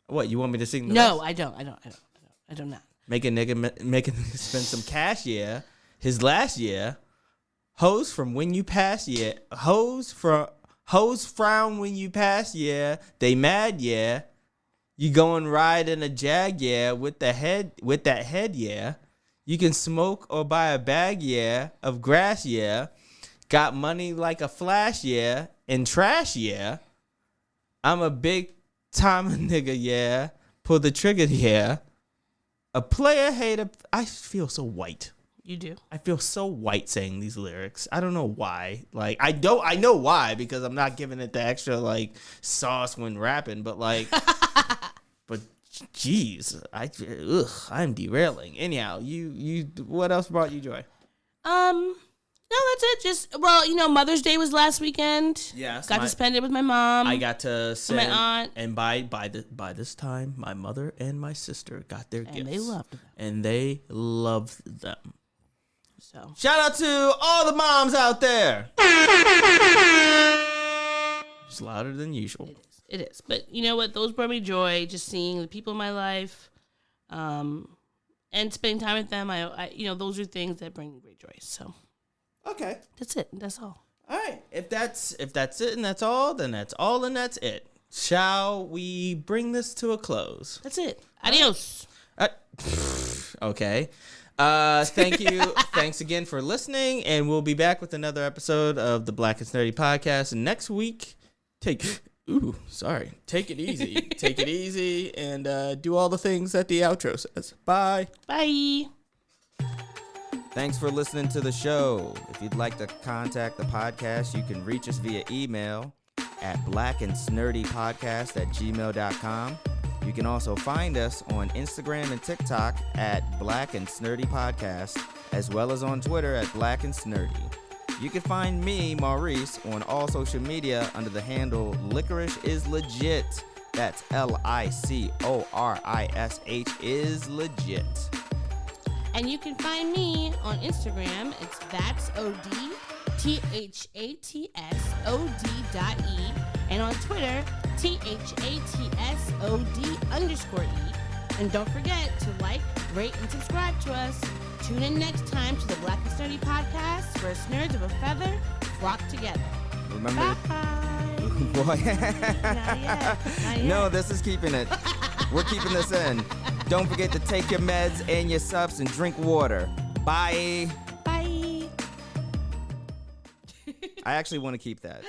What, you want me to sing the No, rest? I don't. I do not. Make a nigga spend some cash, yeah. His last year. Hoes from when you pass, yeah. Hoes frown when you pass, yeah. They mad, yeah. You going ride in a Jag, yeah. With that head, yeah. You can smoke or buy a bag, yeah. Of grass, yeah. Got money like a flash, yeah. And trash, yeah. I'm a big time nigga, yeah. Pull the trigger, yeah. A player hater. I feel so white. You do. I feel so white saying these lyrics. I don't know why. Like, I know why, because I'm not giving it the extra, like, sauce when rapping, but, like, but, jeez, I'm derailing. Anyhow, you, what else brought you joy? No, that's it. Just, well, Mother's Day was last weekend. Yes. Got to spend it with my mom. I got to send, my aunt. And by this time, my mother and my sister got their gifts. And they loved them. And they loved them. So shout out to all the moms out there. It's louder than usual. It is. But you know what? Those brought me joy. Just seeing the people in my life, and spending time with them. I those are things that bring me great joy. So. Okay. That's it. That's all. All right. If that's it and that's all, then that's all and that's it. Shall we bring this to a close? That's it. Adios. Okay. Thank you. Thanks again for listening, and we'll be back with another episode of the Black and Nerdy podcast. And next week, take it easy. Take it easy and do all the things that the outro says. Bye. Bye. Thanks for listening to the show. If you'd like to contact the podcast, you can reach us via email at blackandsnerdypodcast@gmail.com. You can also find us on Instagram and TikTok at Black and Snurdy Podcast, as well as on Twitter at Black and Snurdy. You can find me, Maurice, on all social media under the handle Licorice is Legit. That's LICORISH is legit. And you can find me on Instagram. It's ThatSOD_THATSOD.E. And on Twitter, THATSOD_E. And don't forget to like, rate, and subscribe to us. Tune in next time to the Black and Nerdy podcast, where nerds of a feather flock together. Remember? Bye. Boy. Not yet. No, this is keeping it. We're keeping this in. Don't forget to take your meds and your subs and drink water. Bye. Bye. I actually want to keep that.